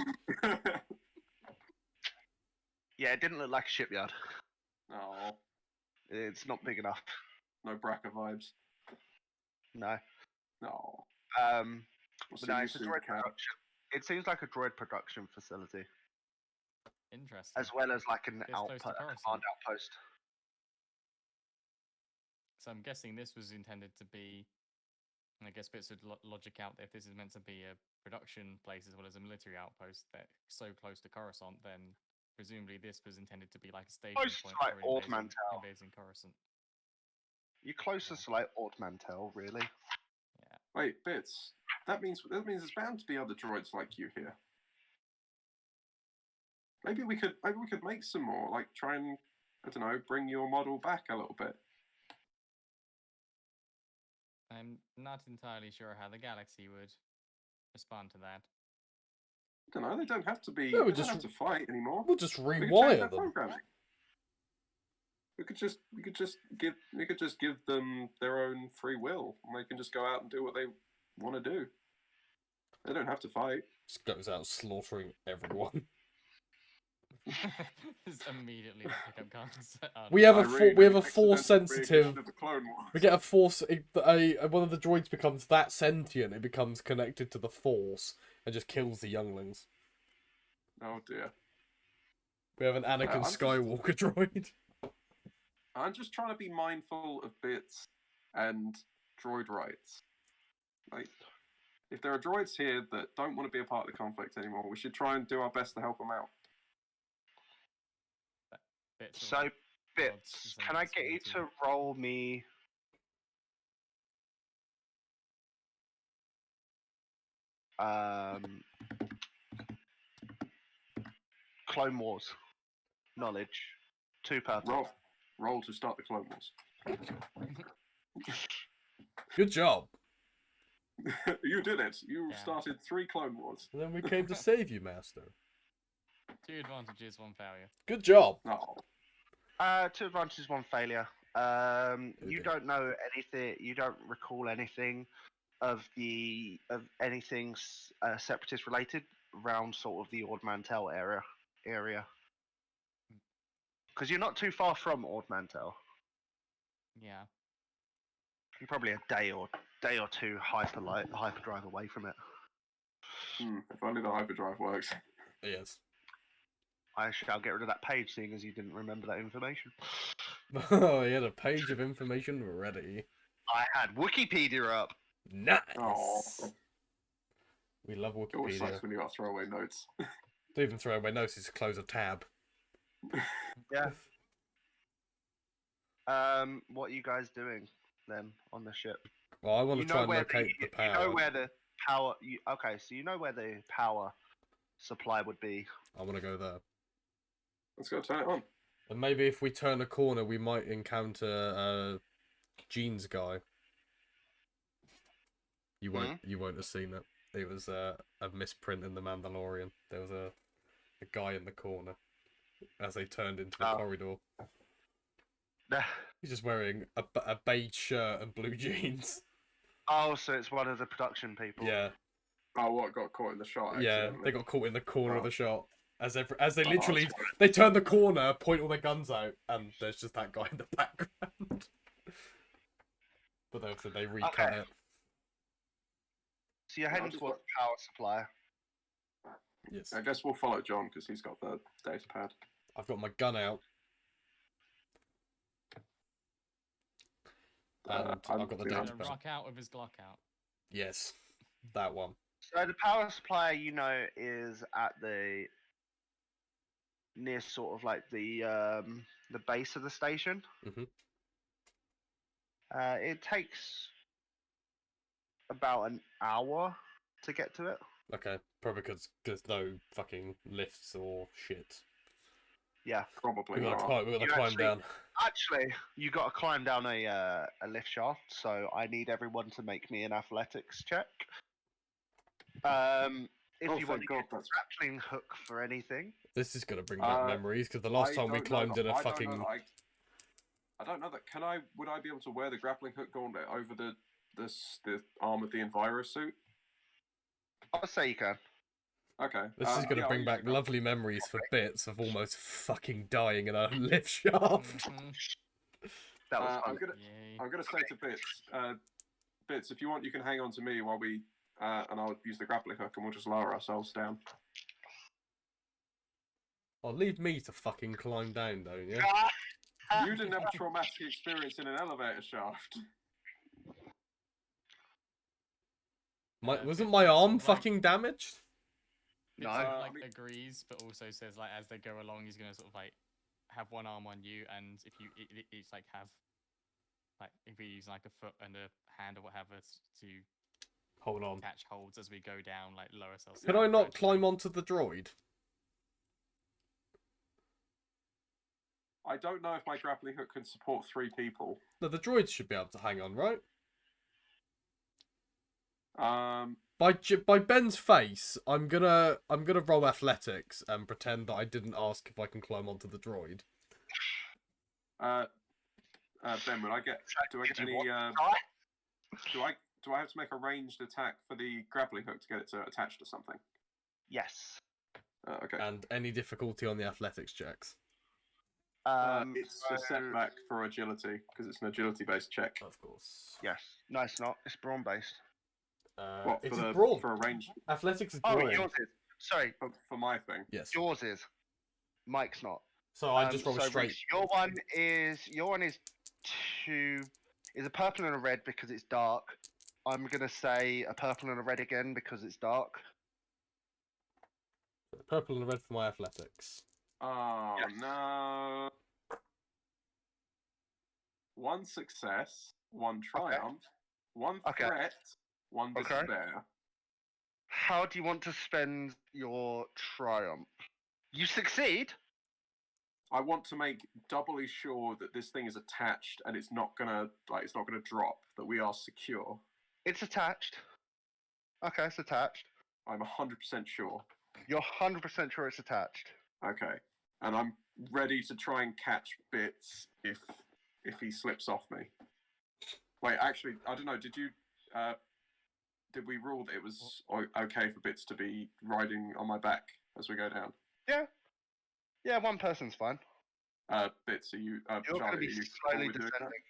Yeah, it didn't look like a shipyard. No, It's not big enough. no Braca vibes. No. No. But no, it's a droid production. It seems like a droid production facility, Interesting. as well as like an Gets close to output, a Coruscant. command outpost. So I'm guessing this was intended to be, I guess bits of logic out there. If this is meant to be a production place as well as a military outpost that's so close to Coruscant, then presumably this was intended to be like a staging Close to, point like, for Ord invading, Mantell. invading Coruscant. You're closest to like Ord Mantell, really. Yeah. Wait, Bits. That means there's bound to be other droids like you here. Maybe we could make some more. Like try and I don't know, bring your model back a little bit. I'm not entirely sure how the galaxy would respond to that. I don't know. They don't have to be. No, They we don't just- have to fight anymore. We'll just We could change rewire their them. programming. We could just give them their own free will, and they can just go out and do what they want to do. They don't have to fight. Just goes out slaughtering everyone. Just immediately the pickup guns. We have a Irene, we have a an force accidental sensitive. re-ignition of the Clone Wars. We get a force. One of the droids becomes that sentient. It becomes connected to the force and just kills the younglings. Oh dear. We have an Anakin I'm just- Skywalker droid. I'm just trying to be mindful of bits and droid rights. Like, if there are droids here that don't want to be a part of the conflict anymore, we should try and do our best to help them out. Bits So, or rods, Bits, is can I that's get you what to roll me... Clone Wars knowledge. 2 per. Roll to start the Clone Wars. Good job. You did it. You Yeah. started 3 Clone Wars. And then we came to save you, Master. 2 advantages, 1 failure. Good job. Oh, 2 advantages, 1 failure. You Okay. don't know anything. You don't recall anything of anything separatist related around sort of the Ord Mantell area. Because you're not too far from Ord Mantell. Yeah. You're probably a day or 2 hyperdrive away from it. if only the hyperdrive works. Yes. I shall get rid of that page, seeing as you didn't remember that information. Oh, he had a page of information ready. I had Wikipedia up. Nice. Oh. We love It always Wikipedia. sucks when you got throwaway notes. Don't even throw away notes. Just close a tab. Yeah. What are you guys doing then on the ship? Well, I want to You try know and where locate the power. You know where the power. Okay, so you know where the power supply would be. I want to go there. Let's go turn it on. And maybe if we turn a corner, we might encounter Jean's guy. You won't have seen it. It was a misprint in The Mandalorian. There was a guy in the corner as they turned into the corridor. He's just wearing a beige shirt and blue jeans. Oh, so it's one of the production people. Yeah, Oh, what got caught in the shot? yeah. accidentally? They got caught in the corner of Oh. the shot. As they literally they turn the corner, point all their guns out, and there's just that guy in the background. But after they recut Okay. it. So you're heading just towards the power supply. Yes, I guess we'll follow John because he's got the data pad. I've got my gun out. And I've got the Yeah. data Gonna pad. rock out with his Glock out. Yes, that one. So the power supply, is at the near sort of like the base of the station. Mhm. It takes about an hour to get to it. Okay, probably because there's no fucking lifts or shit. Yeah. Probably We gotta not. climb. We gotta You climb actually- down. Actually, you got to climb down a lift shaft, so I need everyone to make me an athletics check. If Oh, you want thank to God, get a that's- grappling hook for anything, This is gonna bring back memories because the last time we climbed in a fucking. I don't know that. Would I be able to wear the grappling hook gauntlet over the arm of the Enviro suit? I'll say you can. Okay. This is gonna yeah, I'll bring use back the lovely memories for bits of almost fucking dying in a lift shaft. Mhm. That was I'm fun. gonna Yay. I'm gonna say to Bits, if you want, you can hang on to me while we and I'll use the grappling hook and we'll just lower ourselves down. Oh, leave me to fucking climb down, don't you? You didn't have a traumatic experience in an elevator shaft. Wasn't Bits my sort arm of, like- fucking damaged? Bits No. sort of, I like mean- agrees, but also says like as they go along, he's gonna sort of like have one arm on you, and if you each like have like if we use like a foot and a hand or whatever to Hold on. catch holds as we go down, like lower ourselves. Can down I not gradually. climb onto the droid? I don't know if my grappling hook can support 3 people. No, the droids should be able to hang on, right? Um, by Ben's face, I'm gonna roll athletics and pretend that I didn't ask if I can climb onto the droid. Ben, would I get? Do I get any? Do I have to make a ranged attack for the grappling hook to get it to attach to something? Yes. Okay. And any difficulty on the athletics checks? It's a setback for agility because it's an agility-based check. Of course. Yes. No, it's not. It's brawn based. What It's for brawn. for a range? Athletics is Oh, brawn. yours is. Sorry, For my thing. Yes. yours is. Mike's not. So I just roll so straight. Reece, your one is a purple and a red because it's dark. I'm gonna say a purple and a red again because it's dark. Purple and red for my athletics. Oh Yes. no! One success, one triumph, one Okay. threat, one Okay. despair. How do you want to spend your triumph? You succeed. I want to make doubly sure that this thing is attached and it's not gonna drop. That we are secure. It's attached. Okay, it's attached. I'm 100% sure. You're 100% sure it's attached. Okay, and I'm ready to try and catch Bits if he slips off me. Wait, actually, I don't know. Did we rule that it was okay for Bits to be riding on my back as we go down? Yeah, one person's fine. Bits, are you? You're going to Charlie, be are you slowly cool with doing that? descending.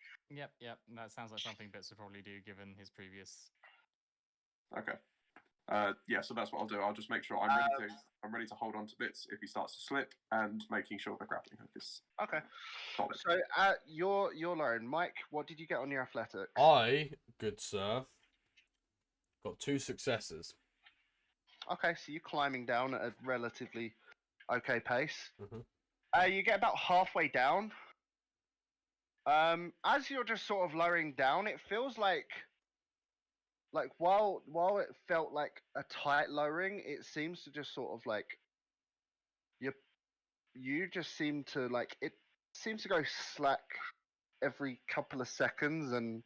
Yep. That sounds like something Bits would probably do given his previous. Okay. Yeah, so that's what I'll do. I'll just make sure I'm ready to hold on to Bits if he starts to slip, and making sure the grappling hook is Okay. solid. So your learn, Mike. What did you get on your athletics? I, good sir, got 2 successes. Okay, so you're climbing down at a relatively okay pace. Mhm. You get about halfway down. As you're just sort of lowering down, it feels like while it felt like a tight lowering, it seems to just sort of like you just seem to like it seems to go slack every couple of seconds and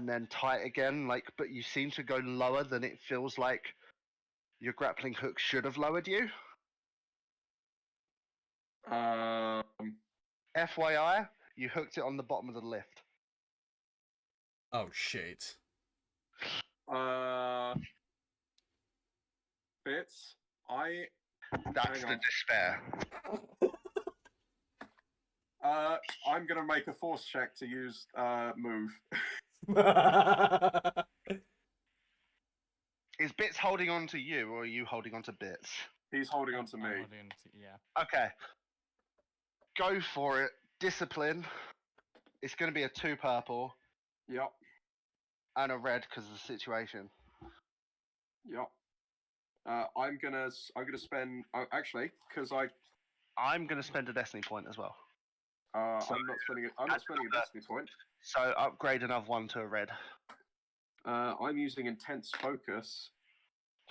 then tight again, like, but you seem to go lower than it feels like your grappling hook should have lowered you. FYI, you hooked it on the bottom of the lift. Oh shit. Bits, That's Hang the on. despair. I'm gonna make a force check to use move. Is Bits holding on to you, or are you holding on to Bits? He's holding on to I'm me. holding on to- yeah. Okay. Go for it. Discipline. It's going to be a 2 purple Yep. and a red because of the situation. Yep. I'm gonna spend actually because I'm going to spend a destiny point as well. I'm not spending a destiny point. So upgrade another 1 to a red. I'm using intense focus.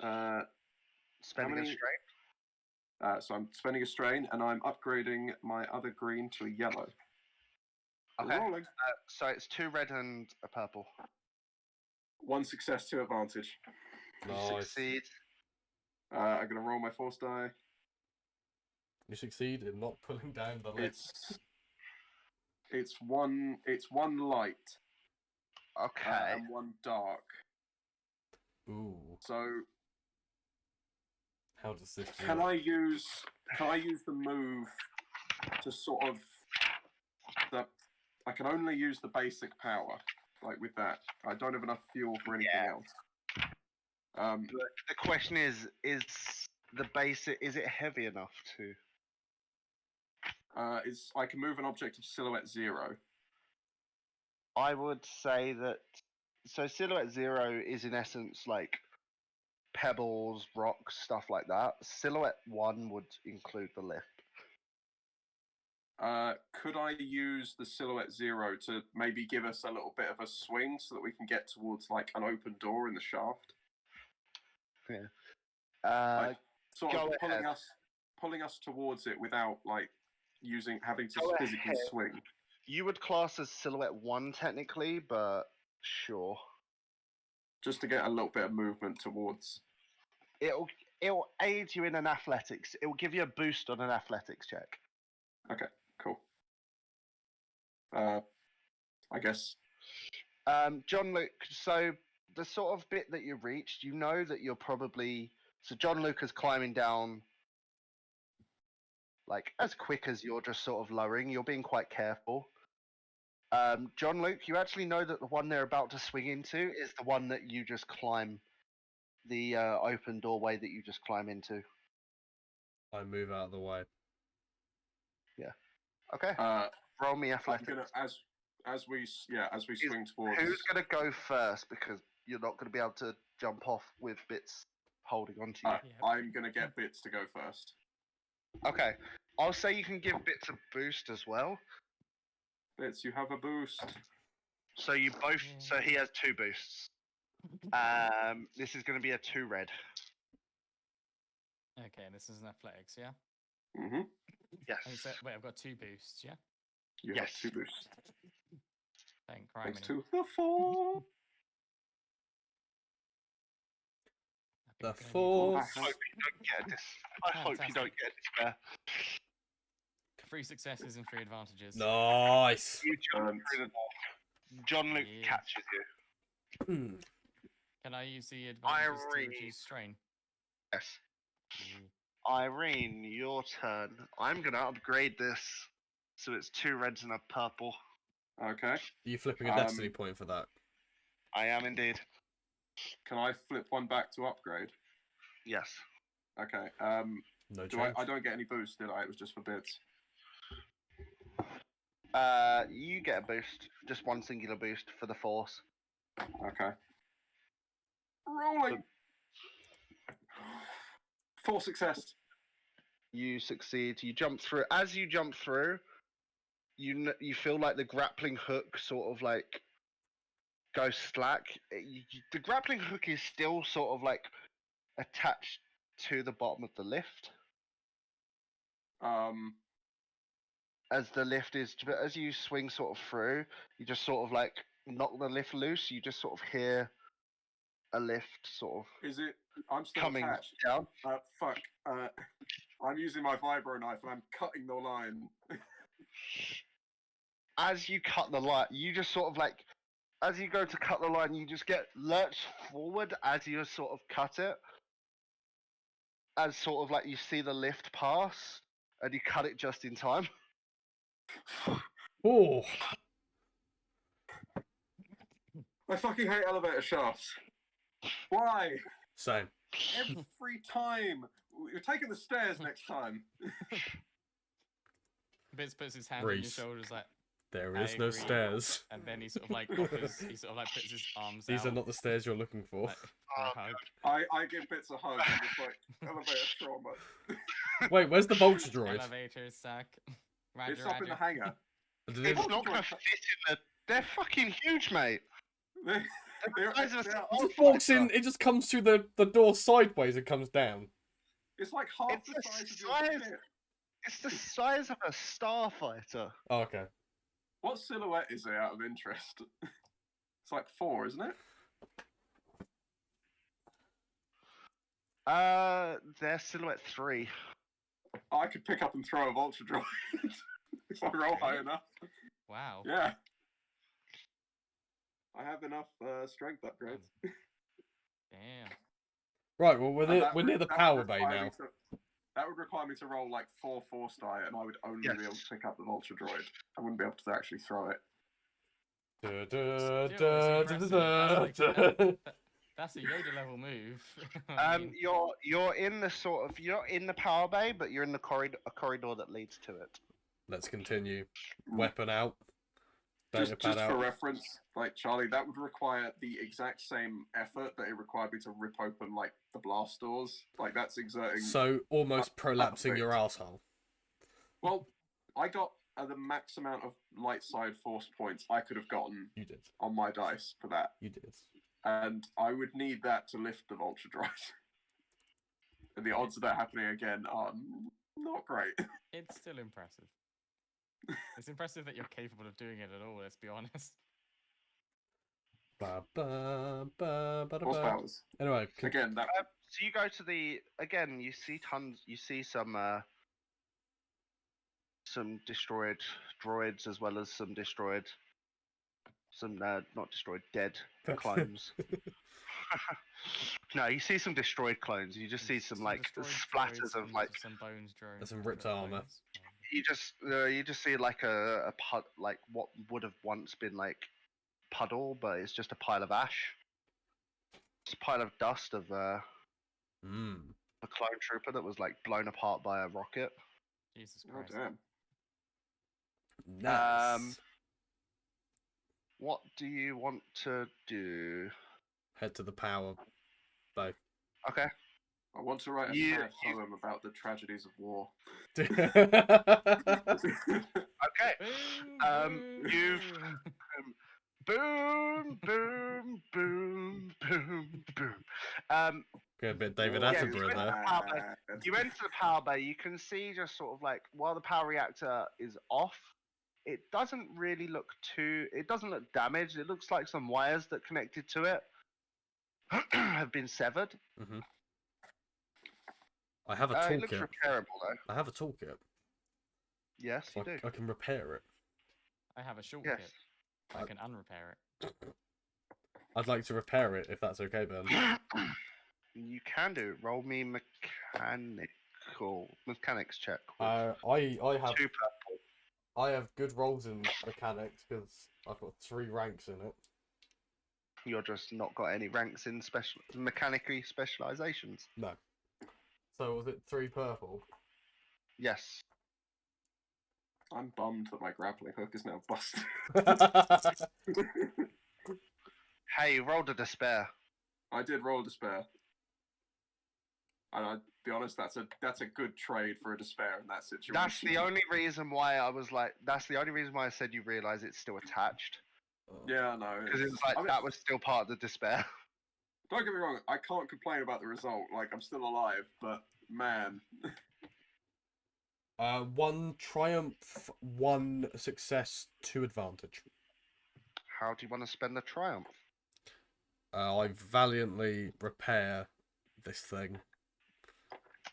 Spending many- a straight. So I'm spending a strain and I'm upgrading my other green to a yellow. Okay. Rolling. So it's 2 red and a purple. 1 success, 2 advantage. You Nice. succeed. I'm gonna roll my force die. You succeed in not pulling down the lift. It's one light Okay. and 1 dark. Ooh. So How does this can work? I use the move to sort of I can only use the basic power, like with that. I don't have enough fuel for anything Yeah. else. The question is the basic, is it heavy enough to? I can move an object of silhouette 0. I would say that. So silhouette 0 is in essence like pebbles, rocks, stuff like that. Silhouette 1 would include the lift. Could I use the silhouette 0 to maybe give us a little bit of a swing so that we can get towards like an open door in the shaft? Sort Go of ahead. pulling us towards it without like having to Go physically ahead. swing. You would class as silhouette 1 technically, but sure. just to get a little bit of movement towards. It'll aid you in an athletics. It will give you a boost on an athletics check. Okay, cool. I guess. John Luke. So the sort of bit that you reached, you know that you're probably John Luke is climbing down like as quick as you're just sort of lowering. You're being quite careful. John Luke, you actually know that the one they're about to swing into is the one that you just climb, the open doorway that you just climb into. I move out of the way. Yeah. Okay. Roll me athletics. I'm gonna, as we swing towards. Who's gonna go first? Because you're not gonna be able to jump off with Bits holding onto you. I'm gonna get Bits to go first. Okay. I'll say you can give Bits a boost as well. Bits, you have a boost. So you both. So he has 2 boosts. This is going to be a 2 red. Okay, this is an athletics, yeah? Mm-hmm. Yes. And so, wait, I've got 2 boosts, yeah? You have 2 boosts. Thanks Thanks to the 4. The 4. I hope you don't get this. I hope you don't get despair. 3 successes and 3 advantages. Nice. You jump through the door. John Luke catches you. Can I use the advantages to reduce strain? Yes. Irene, your turn. I'm gonna upgrade this so it's 2 reds and a purple. Okay. Are you flipping a destiny point for that? I am indeed. Can I flip one back to upgrade? Yes. Okay. No change. I don't get any boost, did I? It was just for Bits. You get a boost. Just one singular boost for the force. Okay. Rolling. 4 success. You succeed. You jump through. As you jump through, you feel like the grappling hook sort of like goes slack. The grappling hook is still sort of like attached to the bottom of the lift. As the lift is, but as you swing sort of through, you just sort of like knock the lift loose. You just sort of hear a lift sort of. Is it? I'm still coming attached. down. Fuck. I'm using my vibro knife and I'm cutting the line. As you cut the line, you just sort of like, as you go to cut the line, you just get lurched forward as you sort of cut it. As sort of like you see the lift pass, and you cut it just in time. Oh. I fucking hate elevator shafts. Why? Same. Every time. You're taking the stairs next time. Bits puts his hand on your Reese. shoulders like, There I is no agree. stairs. And then he sort of like offers, he sort of like puts his arms These out. are not the stairs you're looking for. Like, for a hug. I give Bits a hug and it's like elevator trauma. Wait, where's the vulture droid? Elevators suck. Roger, It's up in the roger. hangar. It's not gonna fit in the. They're fucking huge, mate. They're The size of a It starfighter. just walks in, it just comes through the door sideways and comes down. It's like half It's the the size of size- your ship. It's the size of a starfighter. Oh, okay. What silhouette is it out of interest? It's like 4, isn't it? They're silhouette 3. I could pick up and throw a vulture droid if I roll high enough. Wow. Yeah. I have enough strength upgrades. Damn. Right, well, And that we're near the that would power bay require now. me that would require me to roll like 4 force die, and I would only be able to pick up the vulture droid. I wouldn't be able to actually throw it. That's a Yoda level move. You're in the sort of you're in the power bay, but you're in the corridor that leads to it. Let's continue. Weapon out. Data Just pad for out. reference, like Charlie, that would require the exact same effort that it required me to rip open like the blast doors. Like that's exerting. So almost prolapsing your asshole. Well, I got the max amount of light side force points I could have gotten You did. on my dice for that, You did. and I would need that to lift the vulture droid. And the odds of that happening again are not great. It's still impressive. It's impressive that you're capable of doing it at all, let's be honest. Ba, ba, ba, ba, da, Force ba. powers. Anyway, Again, that So you go to the again. You see tons. You see some destroyed droids as well as some destroyed, not destroyed, dead clones. No, you see some destroyed clones. You just see some like destroyed splatters droids of and like. some bones drone. Some ripped armor. You just see like a like what would have once been like puddle, but it's just a pile of ash. It's a pile of dust of Mm. a clone trooper that was like blown apart by a rocket. Jesus oh Christ. damn. Nice. What do you want to do? Head to the power bay. Okay. I want to write a sad poem about the tragedies of war. Okay. You've boom, boom, boom, boom, boom. Got a bit David Yeah, Attenborough there. You enter the power bay. You can see just sort of like while the power reactor is off, it doesn't really look it doesn't look damaged. It looks like some wires that connected to it have been severed. Mm-hmm. I have a It looks toolkit. repairable though. I have a toolkit. Yes, So you do. I can repair it. I have a short Yes. kit. I can unrepair it. I'd like to repair it if that's okay, Ben. You can do it. Roll me mechanics check. With I have 2 purple. I have good rolls in mechanics because I've got 3 ranks in it. You're just not got any ranks in mechanically specializations. No. So was it 3 purple? Yes. I'm bummed that my grappling hook is now busted. Hey, you rolled a despair. I did roll despair. And I'll be honest, that's a good trade for a despair in that situation. That's the only reason why I was like. That's the only reason why I said you realise it's still attached. Yeah, no. Because it was like that was still part of the despair. Don't get me wrong, I can't complain about the result. Like, I'm still alive, but man. 1 triumph, 1 success, 2 advantage. How do you want to spend the triumph? I valiantly repair this thing.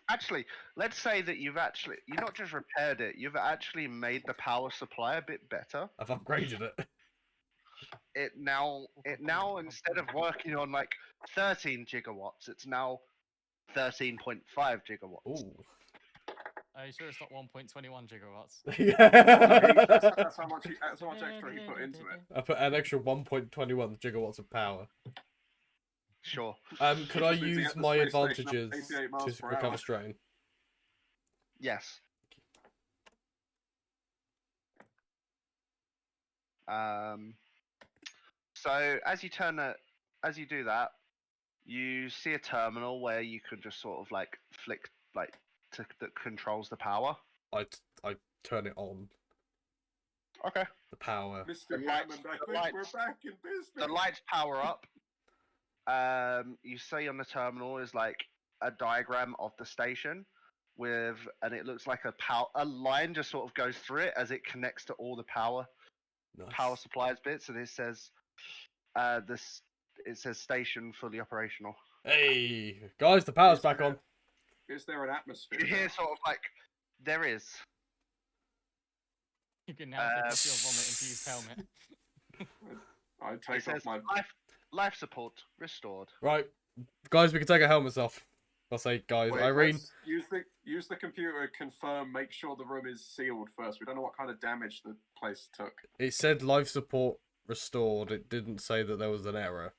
Actually, let's say that you not just repaired it, you've actually made the power supply a bit better. I've upgraded it. It now instead of working on like 13 gigawatts, it's now 13.5 gigawatts. Ooh. Are you sure it's not 1.21 gigawatts? Yeah. That's how much extra he put into it. I put an extra 1.21 gigawatts of power. Sure. Could I Just need to use get the my space station advantages up 88 miles to per recover hour. Yes. strain? So as you do that, you see a terminal where you can just sort of like flick that controls the power. I turn it on. Okay. The power. Mr. The lights- Hammond, I the think lights- we're back in business. The lights power up. You see on the terminal is like a diagram of the station and it looks like a line just sort of goes through it as it connects to all the power Nice. supplies bits, and it says it says station fully operational. Hey, guys, the power's back on. Is there an atmosphere? You hear there? sort of like there is. You can now take off your vomit-infused helmet. I It take says off my. life support restored. Right, guys, we can take our helmets off. I'll say, guys, Wait, Irene. let's use the computer. Confirm. Make sure the room is sealed first. We don't know what kind of damage the place took. It said life support restored. It didn't say that there was an error.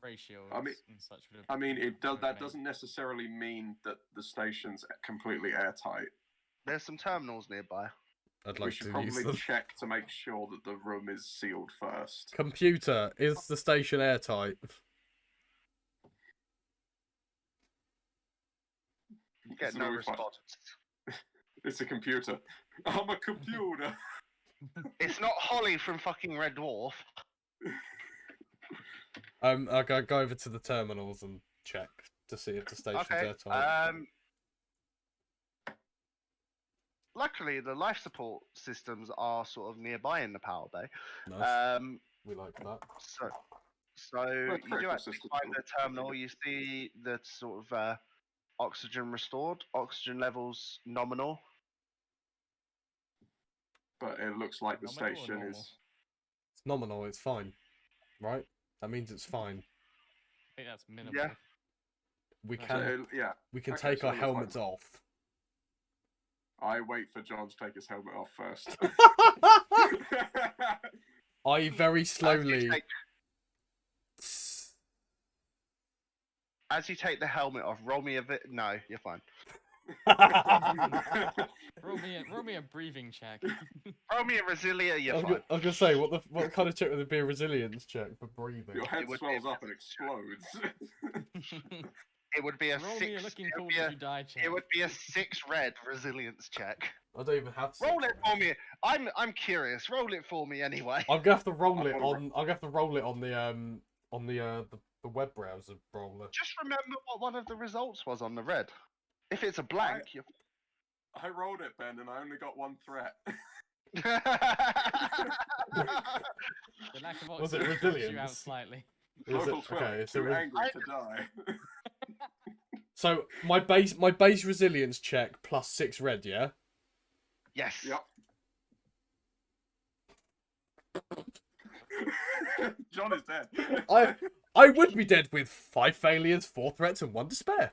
Ratios I mean- and such would have I mean, it does. That made. doesn't necessarily mean that the station's completely airtight. There's some terminals nearby. I'd We like should to use probably them. check to make sure that the room is sealed first. Computer, is the station airtight? You get So no we find- response. It's a computer. I'm a computer. It's not Holly from fucking Red Dwarf. I'll go over to the terminals and check to see if the station's Okay. airtight. Luckily, the life support systems are sort of nearby in the power bay. Nice. Um, We like that. So you do critical actually system find will- the terminal. You see the sort of oxygen restored, oxygen levels nominal. But it looks like the Nominal or station normal? is. It's nominal. It's fine, right? That means it's fine. I think that's minimal. Yeah. We So, can Yeah. we can Okay, take so our it looks like- helmets off. I wait for John to take his helmet off first. I very slowly. As you take the helmet off, roll me a bit. No, you're fine. roll me a breathing check. Roll me a resilient. I You're was, fine. I was gonna say, what kind of check would it be? A resilience check for breathing? Your head It would be swells a up and explodes. It would be a Roll six. me a looking It cool would be if a, you die check. it would be a 6 red resilience check. I don't even have. Roll six it for me. I'm curious. Roll it for me anyway. I'm gonna have to roll it on. I'm gonna have to roll it on the web browser roller. Just remember what one of the results was on the red. If it's a blank, you're... I rolled it, Ben, and I only got one threat. The lack of Was it oxygen pushes you out resilience? slightly. Is it- Local 12, okay, so too we- angry to die. So my base resilience check plus 6 red, yeah. Yes. Yep. John is dead. I would be dead with 5 failures, 4 threats, and 1 despair.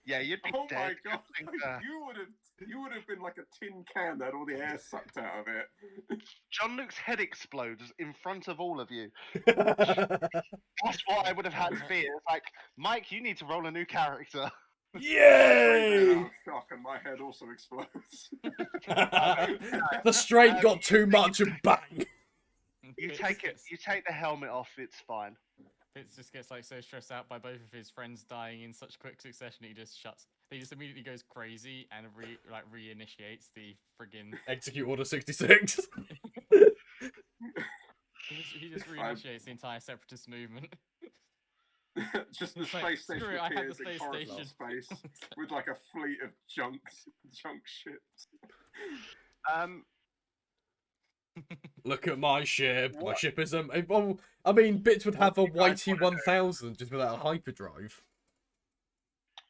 Yeah, you'd be Oh dead. my god! Think, You would have been like a tin can that had all the air sucked out of it. John Luke's head explodes in front of all of you. That's what I would have had to be. It's like, Mike, you need to roll a new character. Yay! Out of shock, and my head also explodes. The strain got too much and bang. You Fitz take it. gets- You take the helmet off. It's fine. Fitz just gets like so stressed out by both of his friends dying in such quick succession, he just shuts. He just immediately goes crazy and reinitiates the friggin'. Execute Order 66. He just reinitiates the entire separatist movement. Just the It's like, space station screw it, I have appears the in space Coruscant station. space with like a fleet of junk ships. Look at my ship. My What? ship is well, I mean, Bits would have a do you guys Whitey wanna do? 1000 just without a hyperdrive.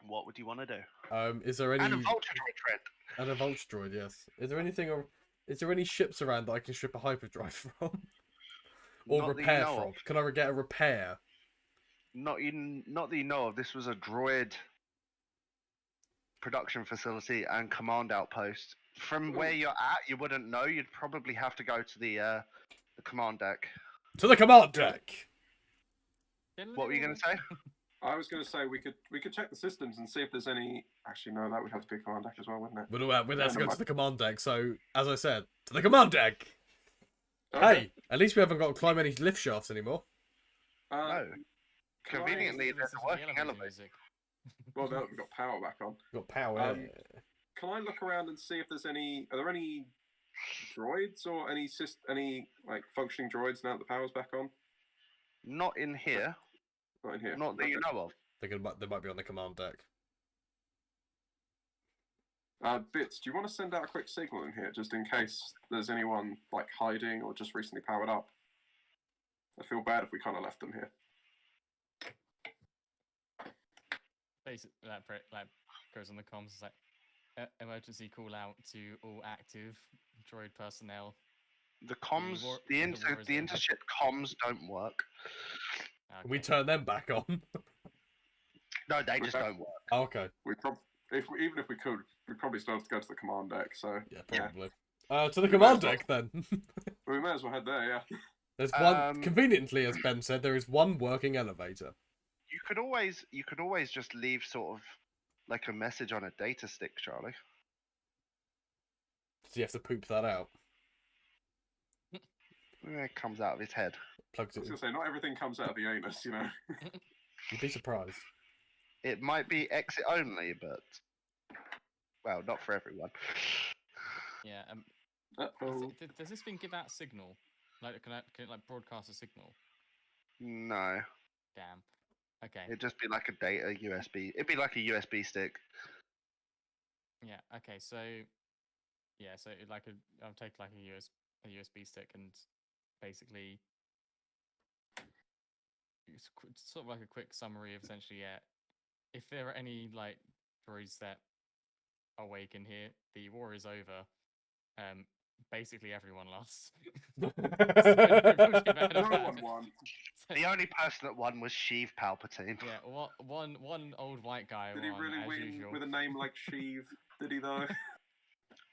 What would you want to do? Is there any And a vulture trend. and a Vulture droid? Yes. Is there anything? Is there any ships around that I can strip a hyperdrive from, or Not that you repair know from? of. Can I get a repair? Not that you know of. This was a droid production facility and command outpost. From where you're at, you wouldn't know. You'd probably have to go to the command deck. To the command deck. What were you going to say? I was going to say we could check the systems and see if there's any. Actually, no, that would have to be a command deck as well, wouldn't it? We'd have to go never to the command deck. So, as I said, to the command deck. Hey, at least we haven't got to climb any lift shafts anymore. No. can I- Conveniently, there's Listen a to the working elevator. music. Well, no, we've got power back on. Got power. Can I look around and see if there's any? Are there any droids or any like functioning droids now that the power's back on? Not in here. Not in here. Not that you Okay. know of. They might be on the command deck. Bits, do you want to send out a quick signal in here just in case there's anyone like hiding or just recently powered up? I feel bad if we kind of left them here. Basically, that goes on the comms. It's like emergency call out to all active droid personnel. The comms, war- the the war is over. intership comms don't work. Okay. We turn them back on. No, they just Okay. don't work. Oh, okay. Even if we could, we'd probably still have to go to the command deck. So Yeah, Yeah. probably. To the We command might as deck then. we may as well head there. Yeah. There's one. Um, Conveniently, as Ben said, there is one working elevator. You could always just leave sort of like a message on a data stick, Charlie. So you have to poop that out. It comes out of his head. Plugs I it was in. gonna say not everything comes out of the anus, you know. You'd be surprised. It might be exit only, but well, not for everyone. Yeah. Uh-oh. Does this thing give out signal? Like, can it like broadcast a signal? No, Damn. Okay. it'd just be like a data USB. It'd be like a USB stick. Yeah. Okay. So, yeah. So I'll take like a USB stick and basically sort of like a quick summary of essentially, yeah, if there are any like droids that awaken here, the war is over. Basically everyone lost. So nobody bad No about one it. won. So- The only person that won was Sheev Palpatine. yeah, one old white guy Did he won really as win usual. with a name like Sheev? Did he though?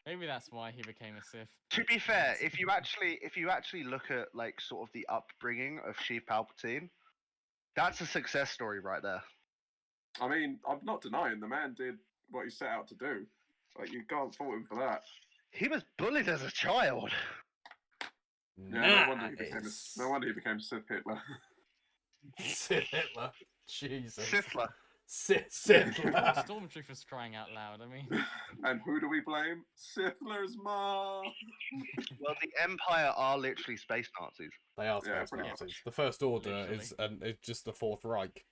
Maybe that's why he became a Sith. To be fair, if you actually look at like sort of the upbringing of Sheev Palpatine, that's a success story right there. I mean, I'm not denying the man did what he set out to do. Like, you can't fault him for that. He was bullied as a child. Yeah, no Nice. wonder he became Sith Hitler. Sith Hitler. Jesus. Sithler. Sithler. Stormtroopers crying out loud. I mean, And who do we blame? Sithler's mom. Well, the Empire are literally space Nazis. They are Yeah, space pretty Nazis. much. The First Order Literally. is just the Fourth Reich.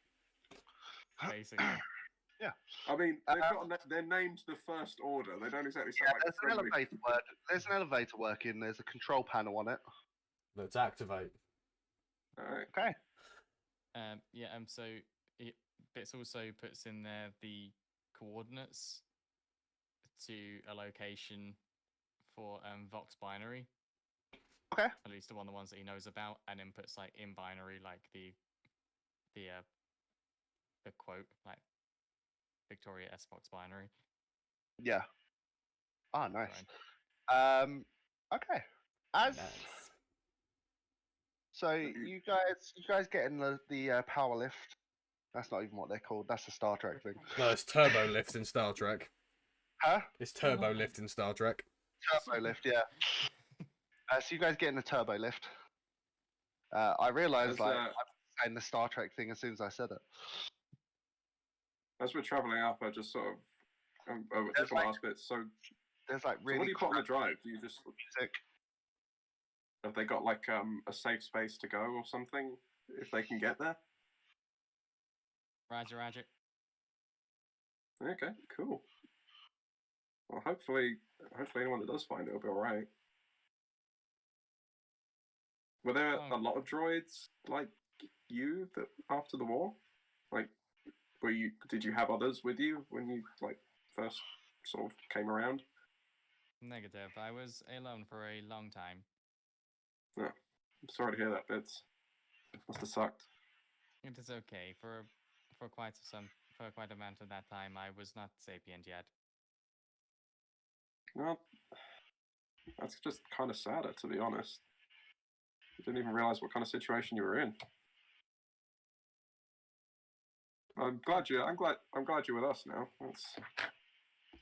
basically. I mean, they're named the First Order. They don't exactly sound like There's an friendly. elevator work. There's an elevator working. There's a control panel on it. Let's activate. Alright. Okay. Yeah. So Bits also puts in there the coordinates to a location for Vox binary. Okay. At least the ones that he knows about, and then puts like in binary like the quote like Victoria S Vox binary. Yeah. Ah, nice. Fine. Okay. As Nice. so, you guys getting the power lift? That's not even what they're called. That's a Star Trek thing. No, it's turbo lift in Star Trek. Huh? It's turbo lift in Star Trek. Turbo lift, yeah. So you guys getting the turbo lift? I realised As, like I'm saying the Star Trek thing as soon as I said it. As we're traveling up, I just sort of There's just want like- to ask bits. So, There's like so really what do you put on the crappy drive? Do you just music. have they got like a safe space to go or something if they can get there? Roger. Okay, cool. Well, hopefully anyone that does find it will be all right. Were there a lot of droids like you that after the war? Like, did you have others with you when you like first sort of came around? Negative. I was alone for a long time. No, I'm sorry to hear that, Bits. Must have sucked. It is okay. For quite a amount of that time, I was not sapient yet. Well, that's just kind of sadder, to be honest. I didn't even realize what kind of situation you were in. I'm glad you're with us now. That's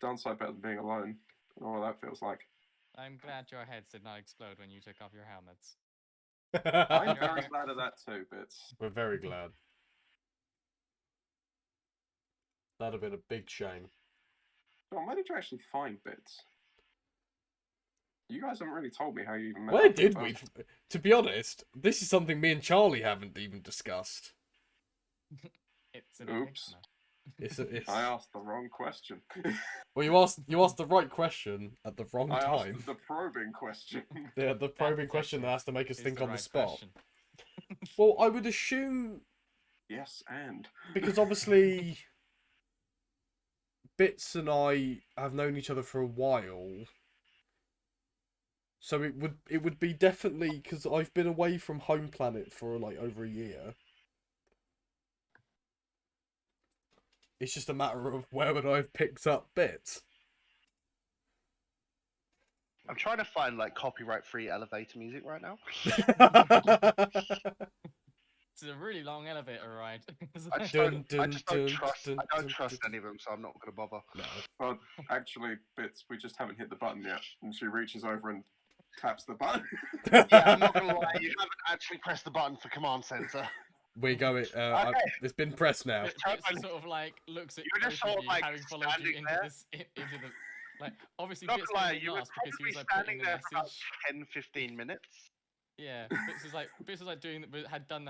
downside better than being alone. I don't know what that feels like. I'm glad your heads did not explode when you took off your helmets. I'm very glad of that too, Bits. We're very glad. That'd have been a big shame. John, where did you actually find Bits? You guys haven't really told me how you even met. Where up in did the we? first- To be honest, this is something me and Charlie haven't even discussed. It's an Oops. It's I asked the wrong question. well, you asked the right question at the wrong I time. asked the probing question. Yeah, the probing question that has to make us Is think the on the right spot. question. Well, I would assume Yes, and because obviously Bits and I have known each other for a while. So it would be definitely because I've been away from home planet for like over a year. It's just a matter of where would I have picked up Bits. I'm trying to find like copyright-free elevator music right now. It's a really long elevator ride. I just Dun, don't trust. dun, I don't dun, trust dun. any of them, so I'm not going to bother. No. well, actually, Bits, we just haven't hit the button yet. And she reaches over and taps the button. Yeah, I'm not going to lie. You haven't actually pressed the button for command center. We go. Okay. It's been pressed now. It's just sort of like looks at You're just both sort of of, you, like, having followed you standing into there. into the like obviously Not Bits gonna lie, came in you were last because he probably was like standing putting the there for about message. 10, 15 minutes. Yeah, Bits was like had done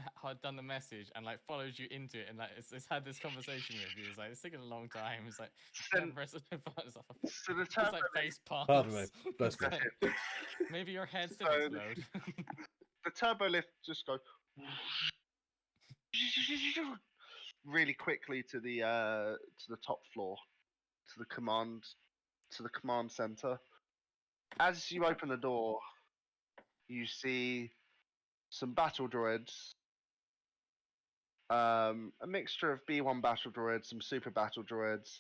the message and like followed you into it and like it's had this conversation with you. It's like it's taking a long time. It's like Then- press the button. It's So the like turbo, face palms. Pardon me. Bless me. It's like, maybe your head did So- explode. the turbo lift just goes. really quickly to the top floor, to the command center. As you open the door, you see some battle droids. A mixture of B1 battle droids, some super battle droids.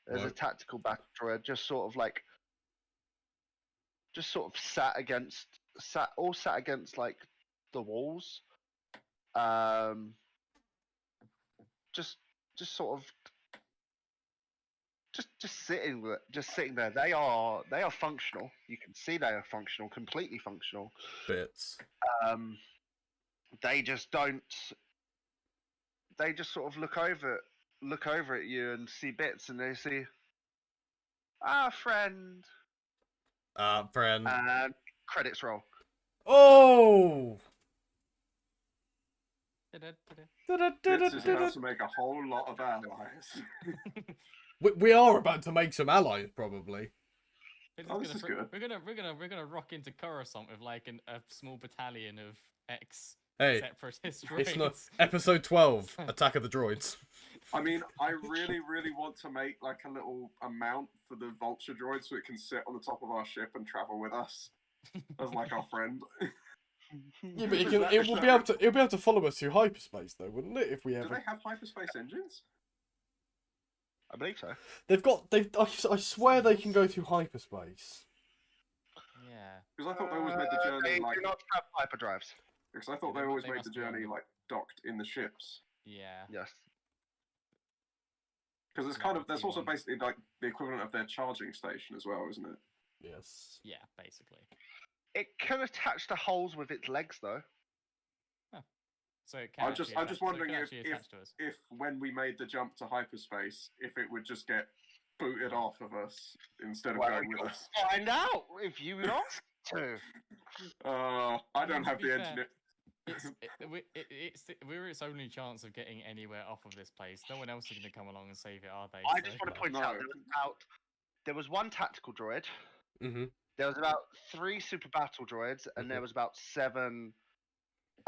There's a Right. tactical battle droid, just sort of sat against like the walls. Just sort of just sitting there. They are functional. You can see they are functional, completely functional. Bits. They just don't. They just sort of look over at you and see bits, and they see, friend. Friend. And credits roll. Oh! This is about to make a whole lot of allies. We are about to make some allies, probably. This is good. We're gonna rock into Coruscant with like a small battalion of ex Hey, separatist it's not droids. episode 12, Attack of the Droids. I mean, I really want to make like a little amount for the vulture droid so it can sit on the top of our ship and travel with us as like our friend. Yeah, but it will be able to follow us through hyperspace, though, wouldn't it? If we ever. Do they have hyperspace engines? I believe so. I swear they can go through hyperspace. Yeah. Because I thought they always made the journey They like. do not have hyperdrives. Because I thought Yeah, they always they made must the be on journey them. like docked in the ships. Yeah. Yes. Because it's kind of that's also basically like the equivalent of their charging station as well, isn't it? Yes. Yeah, basically. It can attach to holes with its legs, though. So it can I'm just attach wondering to us. if when we made the jump to hyperspace, if it would just get booted off of us instead of going with us. Find out if you want to. I don't have To be the fair, engineer. We're its only chance of getting anywhere off of this place. No one else is going to come along and save it, are they? I just want to point out there was one tactical droid. Mm-hmm. There was about 3 super battle droids, and there was about 7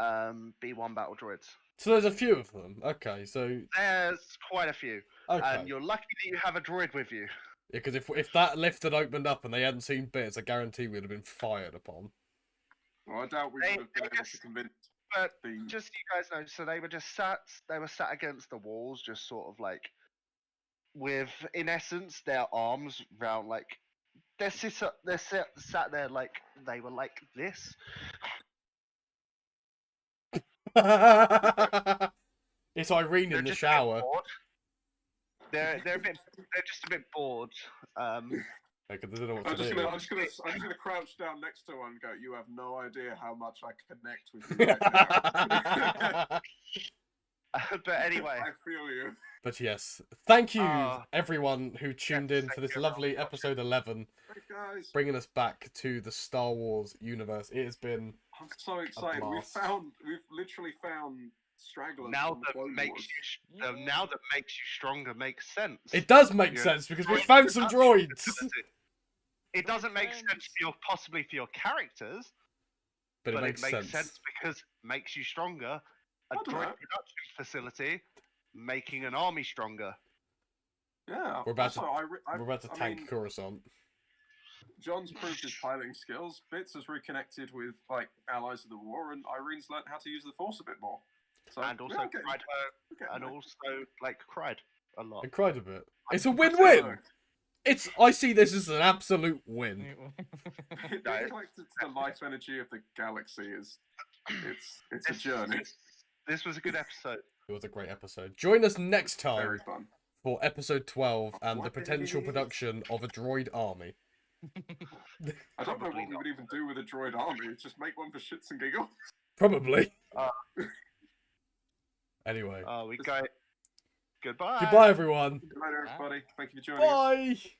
B1 battle droids. So there's a few of them. Okay, so There's quite a few. okay. And you're lucky that you have a droid with you. Yeah, because if that lift had opened up and they hadn't seen bits, I guarantee we'd have been fired upon. Well, I doubt we would have been able to convince. But just so you guys know, so they were just sat against the walls, just sort of like, with, in essence, their arms round, like, they're sat there like, they were like this. It's Irene They're in the just shower. A bit bored. They're just a bit bored. Because they don't know what I'm to just do. gonna crouch down next to one and go. You have no idea how much I connect with you right now. But anyway, I feel you. But yes, thank you everyone who tuned in for this lovely episode 11, Hey guys, bringing us back to the Star Wars universe. It has been I'm so excited. We've literally found stragglers. now from the that Clone makes Wars. you now that makes you stronger makes sense. It does make sense because we found some droids. It doesn't make sense possibly for your characters, But it makes sense sense. because it makes you stronger. A I don't droid know. production facility making an army stronger. Yeah, We're about also, We're about to I tank mean, Coruscant. John's proved his piloting skills. Bits has reconnected with like allies of the war, and Irene's learnt how to use the Force a bit more. So, And also yeah, I'm getting- cried I'm getting and there. also cried a lot. I cried a bit. It's a win-win. I see this as an absolute win. Being connected to the life energy of the galaxy is it's a journey. This was a good episode. It was a great episode. Join us next time Very fun. for episode 12 and the What potential is- production of a droid army. I don't know Probably what we would even do with a droid army. Just make one for shits and giggles. Probably. Uh, Anyway. we go. Goodbye. Goodbye, everyone. Good night, everybody. Thank you for joining us. Bye.